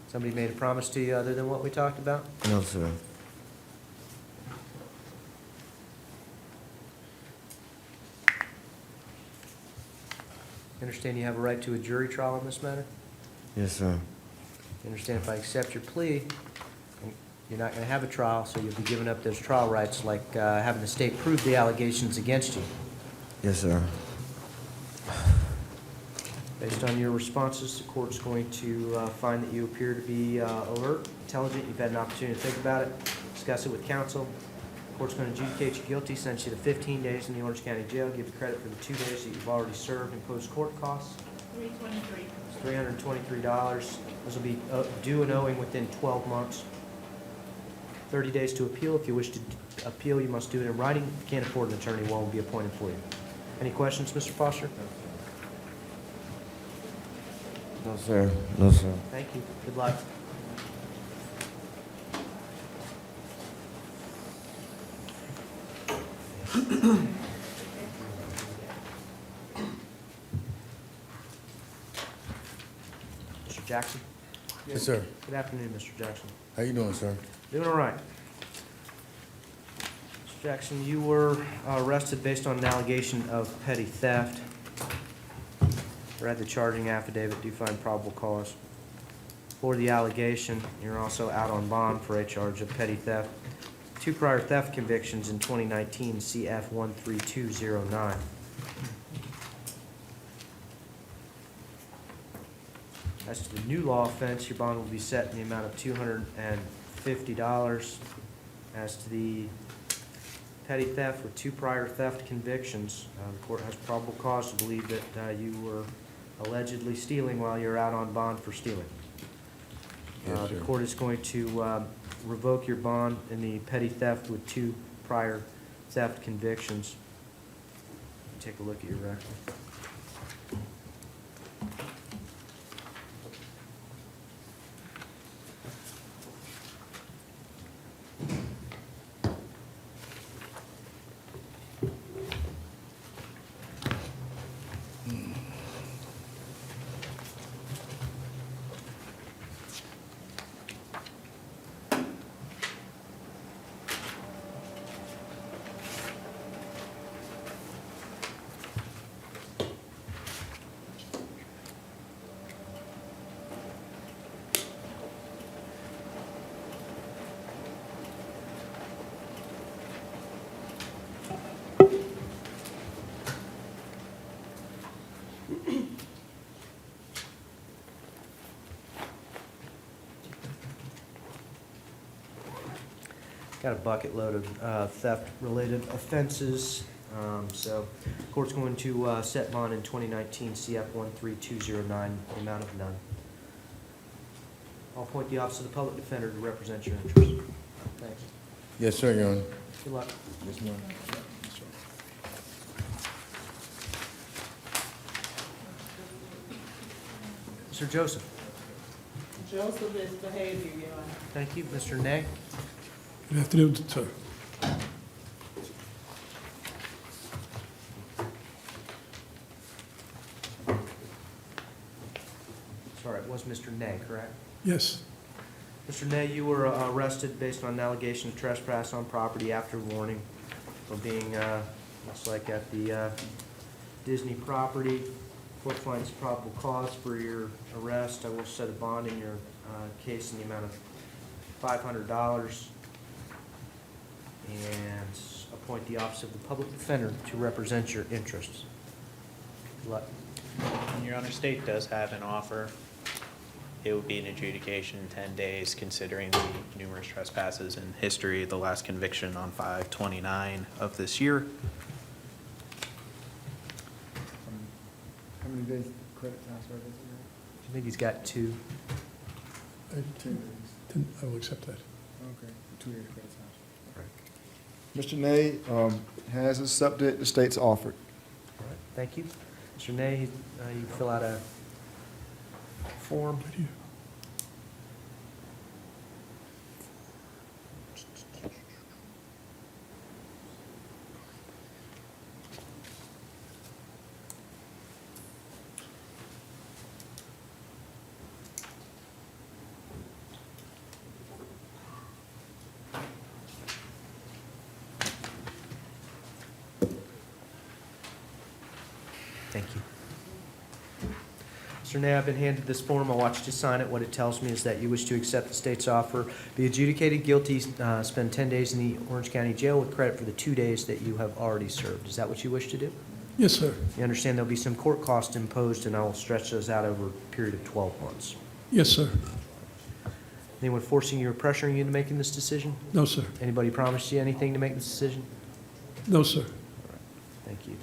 Somebody made a promise to you other than what we talked about? No, sir. You understand you have a right to a jury trial on this matter? Yes, sir. You understand if I accept your plea, you're not going to have a trial, so you'll be giving up those trial rights, like having the state prove the allegations against you. Yes, sir. Based on your responses, the court's going to find that you appear to be alert, intelligent, you've had an opportunity to think about it, discuss it with counsel. The court's going to adjudicate you guilty, sentence you to 15 days in the Orange County Jail, give you credit for the 2 days that you've already served, impose court costs. $323. $323. Those will be due and owing within 12 months. 30 days to appeal. If you wish to appeal, you must do it in writing. If you can't afford an attorney, one will be appointed for you. Any questions, Mr. Foster? No, sir. No, sir. Thank you. Good luck. Mr. Jackson? Yes, sir. Good afternoon, Mr. Jackson. How you doing, sir? Doing all right. Mr. Jackson, you were arrested based on an allegation of petty theft. Read the charging affidavit, do you find probable cause for the allegation? You're also out on bond for a charge of petty theft. 2 prior theft convictions in 2019, CF 13209. As to the new law offense, your bond will be set in the amount of $250. As to the petty theft with 2 prior theft convictions, the court has probable cause to believe that you were allegedly stealing while you're out on bond for stealing. Yes, The sir. court is going to revoke your bond in the petty theft with 2 prior theft convictions. Take a look at your record. got a bucket load of theft-related offenses. So court's going to set bond in 2019 CF 13209, the amount of none. I'll appoint the Office of the Public Defender to represent your interests. Thanks. Yes, sir, Your Honor. Good luck. Yes, ma'am. Mr. Joseph. Joseph is behavior, Your Honor. Thank you. Mr. Nay. Good afternoon, sir. Sorry, it was Mr. Nay, correct? Yes, Mr. Nay, you were arrested based on an allegation of trespass on property after warning for being, looks like at the Disney property. Court finds probable cause for your arrest. I will set a bond in your case in the amount of $500 and appoint the Office of the Public Defender to represent your interests. Good luck. And Your Honor, state does have an offer. It would be an adjudication in 10 days, considering the numerous trespasses in history. The last conviction on 5/29 of this year. How many days credit time service? I think he's got 2. I will accept that. Okay, 2 days credit time. Mr. Nay has accepted the state's offer. All right, thank you. Mr. Nay, you fill out a form. Thank you. Mr. Nay, I've been handed this form. I want you to sign it. What it tells me is that you wish to accept the state's offer, be adjudicated guilty, spend 10 days in the Orange County Jail with credit for the 2 days that you have already served. Is that what you wish to do? Yes, sir. You understand there'll be some court costs imposed, and I will stretch those out over a period of 12 months. Yes, sir. Anyone forcing you or pressuring you into making this decision? No, sir. Anybody promised you anything to make this decision? No, sir. Thank you.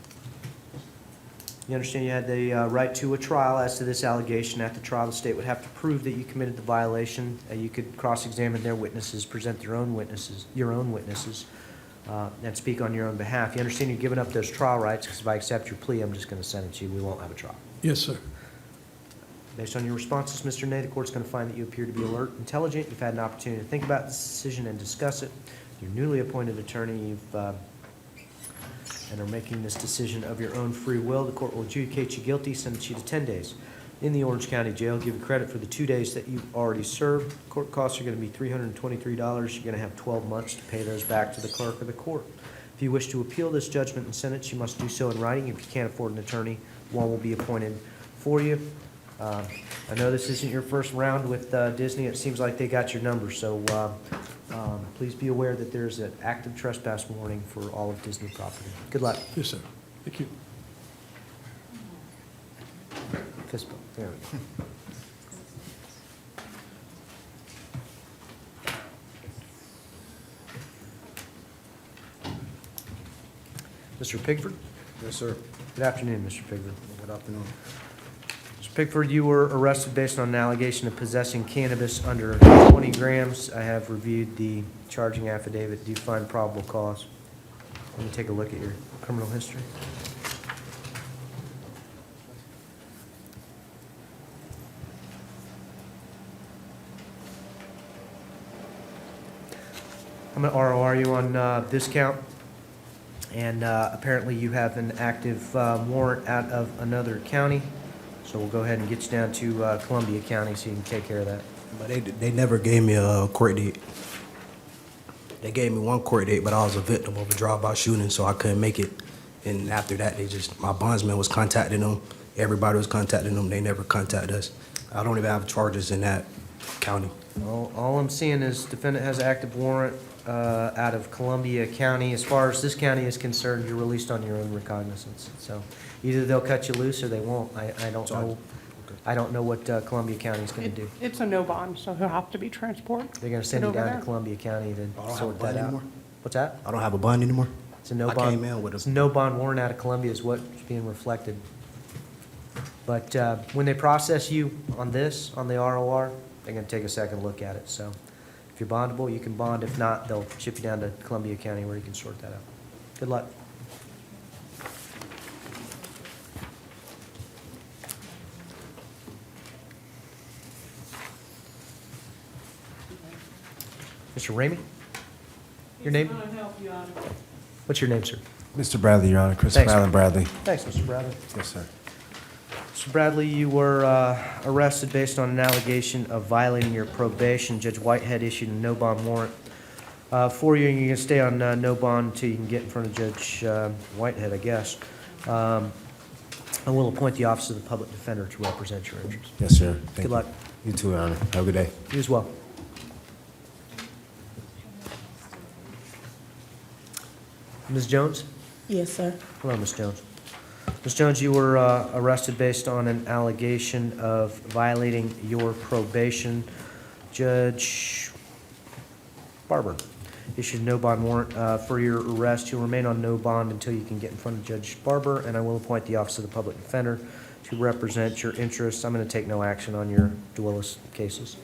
You understand you had the right to a trial as to this allegation. At the trial, the state would have to prove that you committed the violation. You could cross-examine their witnesses, present their own witnesses, and speak on your own behalf. You understand you're giving up those trial rights, because if I accept your plea, I'm just going to sentence you. We won't have a trial. Yes, sir. Based on your responses, Mr. Nay, the court's going to find that you appear to be alert, intelligent. You've had an opportunity to think about this decision and discuss it. Your newly appointed attorney, and are making this decision of your own free will. The court will adjudicate you guilty, sentence you to 10 days in the Orange County Jail, give you credit for the 2 days that you've already served. Court costs are going to be $323. You're going to have 12 months to pay those back to the clerk of the court. If you wish to appeal this judgment and sentence, you must do so in writing. If you can't afford an attorney, one will be appointed for you. I know this isn't your first round with Disney. It seems like they got your number, so please be aware that there's an active trespass warning for all of Disney property. Good luck. Yes, sir. Thank you. Fist bump. There we go. Mr. Pigford? Yes, sir. Good afternoon, Mr. Pigford. Good afternoon. Mr. Pickford, you were arrested based on an allegation of possessing cannabis under 20 grams. I have reviewed the charging affidavit. Do you find probable cause? Let me take a look at your criminal history. I'm an ROR you on this count, and apparently you have an active warrant out of another county. So we'll go ahead and get you down to Columbia County so you can take care of that. But they never gave me a court date. They gave me one court date, but I was a victim of a drive-by shooting, so I couldn't make it. And after that, my bondsman was contacting them. Everybody was contacting them. They never contacted us. I don't even have charges in that county. Well, all I'm seeing is defendant has an active warrant out of Columbia County. As far as this county is concerned, you're released on your own recognizance. So either they'll cut you loose or they won't. I don't know. I don't know what Columbia County is going to do. It's a no bond, so he'll have to be transported. They're going to send you over down there. to Columbia County to I don't have a sort bond that out. anymore? What's that? I don't have a bond anymore? It's a no I bond. came in with a- It's a no bond warrant out of Columbia is what's being reflected. But when they process you on this, on the ROR, they're going to take a second look at it. So if you're bondable, you can bond. If not, they'll ship you down to Columbia County where you can sort that out. Good luck. Mr. Ramey? Your name? What's your name, sir? Mr. Bradley, Your Honor. Christopher Thanks. Allen Bradley. Thanks, Mr. Bradley. Yes, sir. Mr. Bradley, you were arrested based on an allegation of violating your probation. Judge Whitehead issued a no-bond warrant for you, and you're going to stay on no bond until you can get in front of Judge Whitehead, I guess. I will appoint the Office of the Public Defender to represent your interests. Yes, sir. Thank Good you. luck. You too, Your Honor. Have a good day. You as well. Ms. Jones? Yes, sir. Hello, Ms. Jones. Ms. Jones, you were arrested based on an allegation of violating your probation. Judge Barber issued a no bond warrant for your arrest. You'll remain on no bond until you can get in front of Judge Barber, and I will appoint the Office of the Public Defender to represent your interests. I'm going to take no action on your Duelis cases.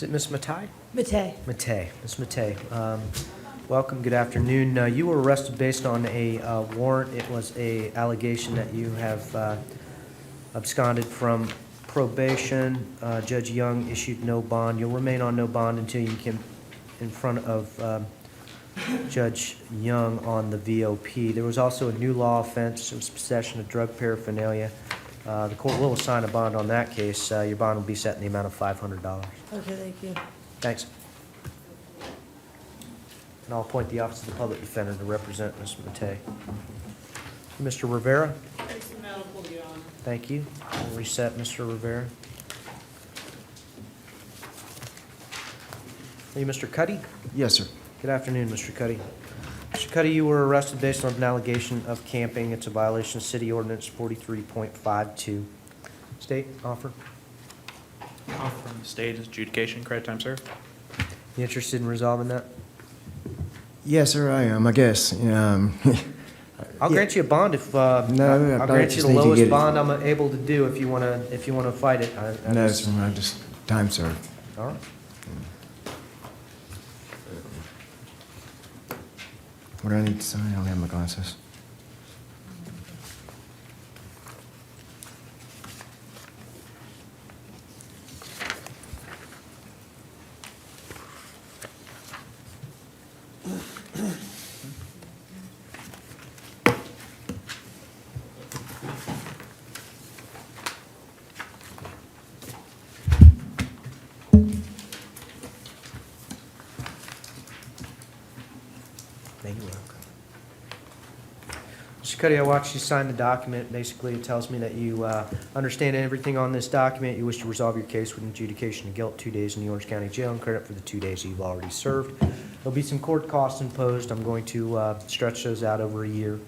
Is it Ms. Matai? Matei. Matei. Ms. Matei, welcome, good afternoon. You were arrested based on a warrant. It was a allegation that you have absconded from probation. Judge Young issued no bond. You'll remain on no bond until you can in front of Judge Young on the VOP. There was also a new law offense. It was possession of drug paraphernalia. The court will assign a bond on that case. Your bond will be set in the amount of $500. Okay, thank you. Thanks. And I'll appoint the Office of the Public Defender to represent Ms. Matei. Mr. Rivera? Thank you. We'll reset Mr. Rivera. Are you Mr. Cuddy? Yes, sir. Good afternoon, Mr. Cuddy. Mr. Cuddy, you were arrested based on an allegation of camping. It's a violation of City Ordinance 43.52. State, offer? State adjudication, credit time, sir. You interested in resolving that? Yes, sir, I am, I guess. I'll grant you a bond if, I'll grant you the lowest bond I'm able to do if you wanna fight it. No, sir, I just, time served. All right. What do I need to sign? I don't have my glasses. Thank you. Mr. Cuddy, I watched you sign the document. Basically, it tells me that you understand everything on this document. You wish to resolve your case with adjudication of guilt, 2 days in the Orange County Jail, and credit for the 2 days you've already served. There'll be some court costs imposed. I'm going to stretch those out over a year.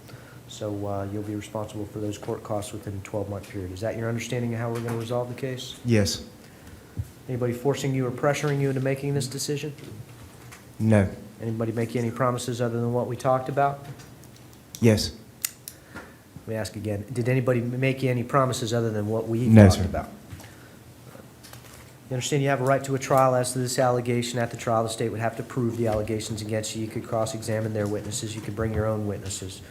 So you'll be responsible for those court costs within a 12-month period. Is that your understanding of how we're going to resolve the case? Yes. Anybody forcing you or pressuring you into making this decision? No. Anybody make you any promises other than what we talked about? Yes. Let me ask again. Did anybody make you any promises other than what we No, talked sir. about? You understand you have a right to a trial as to this allegation. At the trial, the state would have to prove the allegations against you. You could cross-examine their witnesses. You could bring your own witnesses.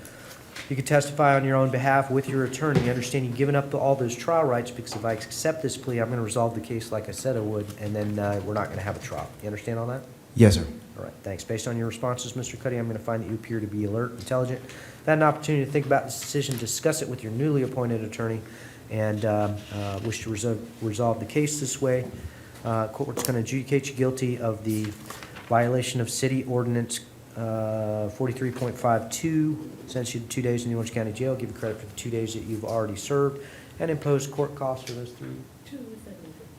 You could testify on your own behalf with your attorney. You understand you've given up all those trial rights because if I accept this plea, I'm going to resolve the case like I said I would, and then we're not going to have a trial. You understand all that? Yes, sir. All right, thanks. Based on your responses, Mr. Cuddy, I'm going to find that you appear to be alert, intelligent. Had an opportunity to think about this decision, discuss it with your newly appointed attorney, and wish to resolve the case this way. Court's going to adjudicate you guilty of the violation of City Ordinance 43.52, sentence you to 2 days in the Orange County Jail, give you credit for the 2 days that you've already served, and impose court costs for those three.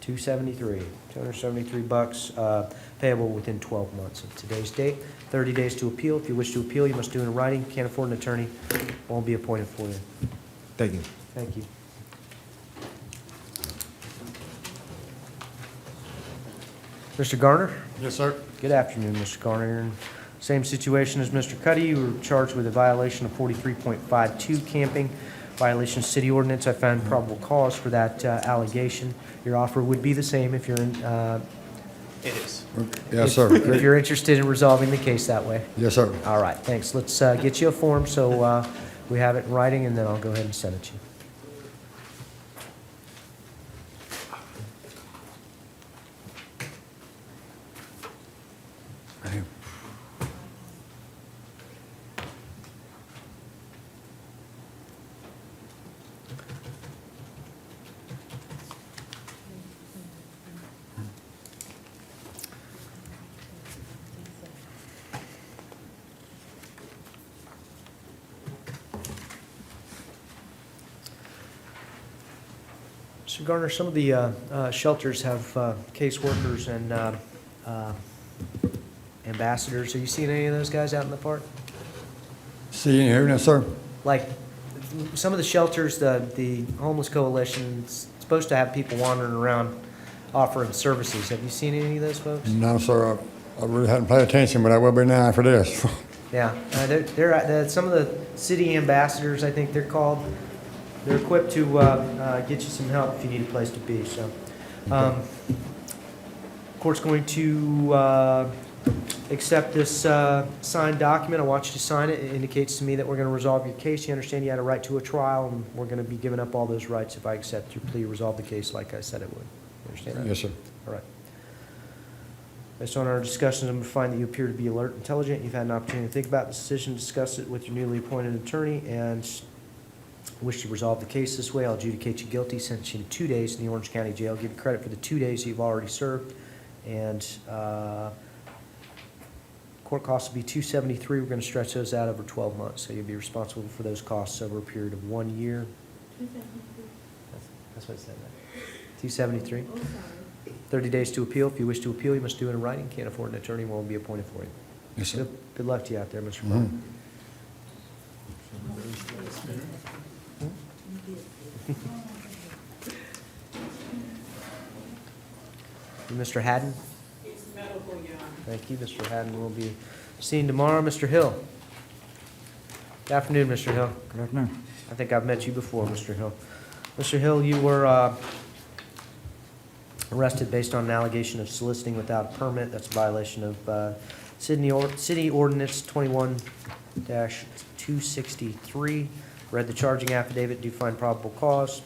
$273, payable within 12 months of today's date. 30 days to appeal. If you wish to appeal, you must do it in writing. Can't afford an attorney, won't be appointed for you. Thank you. Thank you. Mr. Garner? Yes, sir. Good afternoon, Mr. Garner. You're in the same situation as Mr. Cuddy. You were charged with a violation of 43.52 camping, violation of city ordinance. I found probable cause for that allegation. Your offer would be the same if you're in, It is. Yes, sir. if you're interested in resolving the case that way. Yes, sir. All right, thanks. Let's get you a form so we have it in writing, and then I'll go ahead and send it to you. Mr. Garner, some of the shelters have caseworkers and ambassadors. Are you seeing any of those guys out in the park? See you here, yes, sir. Like, some of the shelters, the Homeless Coalition is supposed to have people wandering around offering services. Have you seen any of those folks? No, sir, I really hadn't paid attention, but I will be now after this. Yeah, they're some of the city ambassadors, I think they're called. They're equipped to get you some help if you need a place to be. So, court's going to accept this signed document. I want you to sign it. It indicates to me that we're going to resolve your case. You understand you had a right to a trial, and we're going to be giving up all those rights if I accept your plea, resolve the case like I said it would. You understand that? Yes, sir. All right. Based on our discussions, I'm going to find that you appear to be alert and intelligent. You've had an opportunity to think about the decision, discuss it with your newly appointed attorney, and wish to resolve the case this way. I'll adjudicate you guilty, sentence you to 2 days in the Orange County Jail, give you credit for the 2 days you've already served, and court costs will be $273. We're going to stretch those out over 12 months, so you'll be responsible for those costs over a period of 1 year. That's what it said, right? 273. 30 days to appeal. If you wish to appeal, you must do it in writing. Can't afford an attorney, won't be appointed for you. Yes, sir. Good luck to you out there, Mr. Clark. Mr. Haddon? It's medical, Your Honor. Thank you. Mr. Haddon will be seen tomorrow. Mr. Hill? Good afternoon, Mr. Hill. Good afternoon. I think I've met you before, Mr. Hill. Mr. Hill, you were arrested based on an allegation of soliciting without a permit. That's a violation of City Ordinance 21-263. Read the charging affidavit. Do you find probable cause?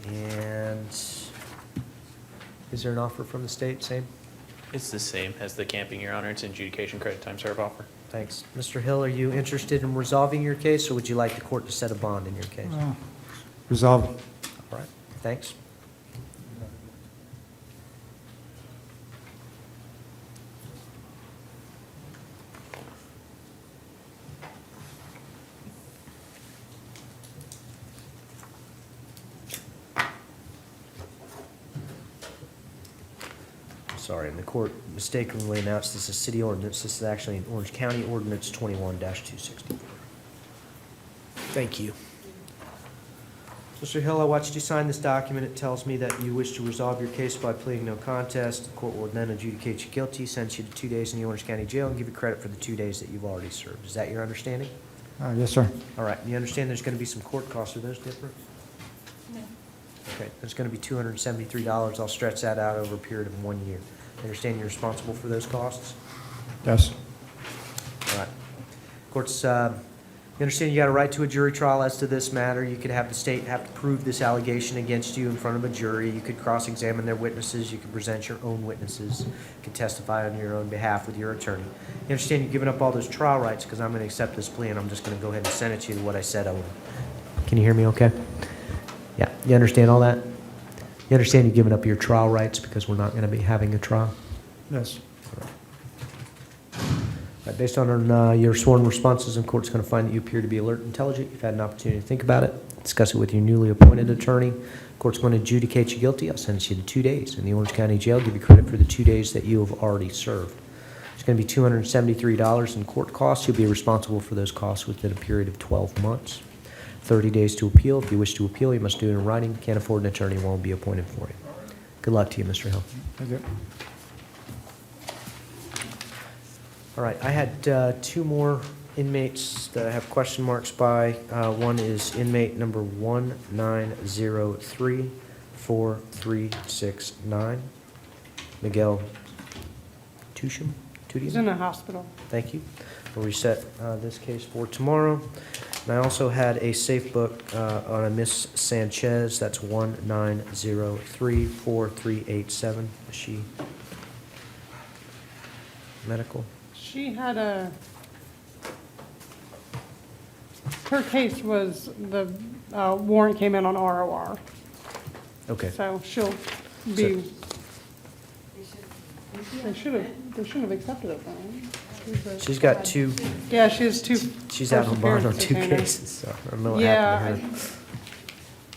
And is there an offer from the state? Same? It's the same as the camping, Your Honor. It's an adjudication credit time serve offer. Thanks. Mr. Hill, are you interested in resolving your case, or would you like the court to set a bond in your case? Resolve. All right, thanks. Sorry, and the court mistakenly announced this is city ordinance. This is actually an Orange County Ordinance 21-264. Thank you. Mr. Hill, I watched you sign this document. It tells me that you wish to resolve your case by pleading no contest. The court will then adjudicate you guilty, sentence you to 2 days in the Orange County Jail, and give you credit for the 2 days that you've already served. Is that your understanding? Yes, sir. All right, you understand there's going to be some court costs. Are those different? No. Okay, there's going to be $273. I'll stretch that out over a period of 1 year. I understand you're responsible for those costs? Yes. All right. Court's You understand you got a right to a jury trial as to this matter. You could have the state have to prove this allegation against you in front of a jury. You could cross-examine their witnesses. You could present your own witnesses. You could testify on your own behalf with your attorney. You understand you've given up all those trial rights because I'm going to accept this plea and I'm just going to go ahead and send it to you what I said I would. Can you hear me okay? Yeah. You understand all that? You understand you've given up your trial rights because we're not going to be having a trial? Yes. Based on your sworn responses, the court's going to find that you appear to be alert and intelligent. You've had an opportunity to think about it, discuss it with your newly appointed attorney. Court's going to adjudicate you guilty. I'll sentence you to 2 days in the Orange County Jail, give you credit for the 2 days that you have already served. It's going to be $273 in court costs. You'll be responsible for those costs within a period of 12 months. 30 days to appeal. If you wish to appeal, you must do it in writing. Can't afford an attorney, won't be appointed for you. Good luck to you, Mr. Hill. Thank you. All right, I had 2 more inmates that I have question marks by. One is inmate number 19034369, Miguel Tushim. He's in the hospital. Thank you. We'll reset this case for tomorrow. And I also had a safe book on a Miss Sanchez. That's 19034387. Is she medical? She had her case was, the warrant came in on ROR, Okay. so she'll be, they shouldn't have accepted it then. She's got 2. Yeah, she has 2. She's out on bond on 2 detainers. cases, so I don't know what Yeah, happened to her.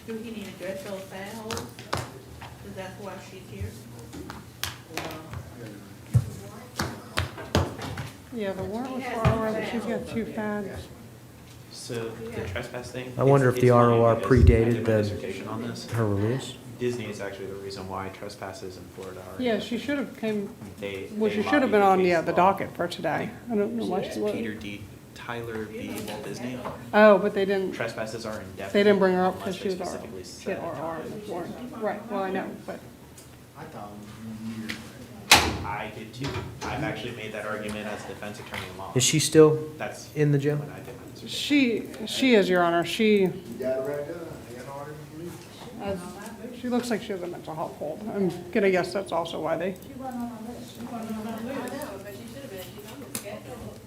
Do he need to address those fan holes? Is that why she's here? Yeah, the warrant was for ROR, but she's got 2 fads. So the trespass thing. I wonder if the it's funny ROR because I predated did my dissertation on this. her release. Disney is actually the reason why trespasses in Florida are. Yeah, she should have came, They well, she should have been lobbied on, the the docket for today. I don't know why It's she was. Tyler B. Walt Disney. Oh, but they didn't, Trespasses are indefinite. they didn't bring her up because unless she they was specifically she set had a RR time. in the warrant. Right, well, I know, but. I did too. I've actually made that argument as a defense attorney in law. Is she still That's in the jail? when I did my dissertation. She is, Your Honor. She looks like she has a mental health hold. I'm gonna guess that's also why they.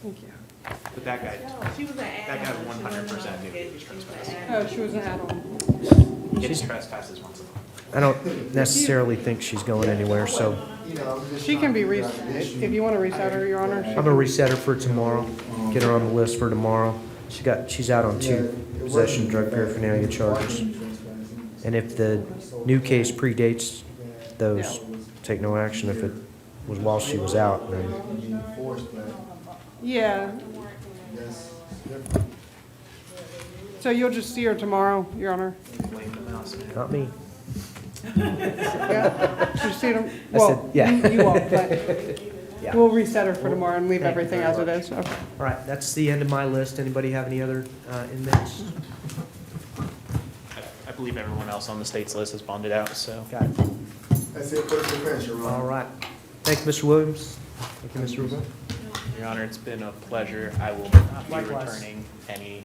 Thank you. But that guy 100% knew he was trespassing. Oh, she was an add-on. He gets trespasses once a month. I don't necessarily think she's going anywhere, so She can be, if you want to reset her, Your Honor. I'm gonna reset her for tomorrow, get her on the list for tomorrow. She's out on 2 possession drug paraphernalia charges. And if the new case predates those, take no action. If it was while she was out, then Yeah. So you'll just see her tomorrow, Your Honor? Blame the mouse, man. not me. Yeah? She'll see them, I well, said, yeah. you won't, but Yeah. we'll reset her for tomorrow and leave Thank you everything very as it much. is. Okay. All right, that's the end of my list. Anybody have any other inmates? I believe everyone else on the state's list is bonded out, so. Got it. That's it for the defense, Your Honor. All right. Thank you, Mr. Williams. Thank you, Mr. Rubin. Your Honor, it's been a pleasure. I will not be Likewise. returning any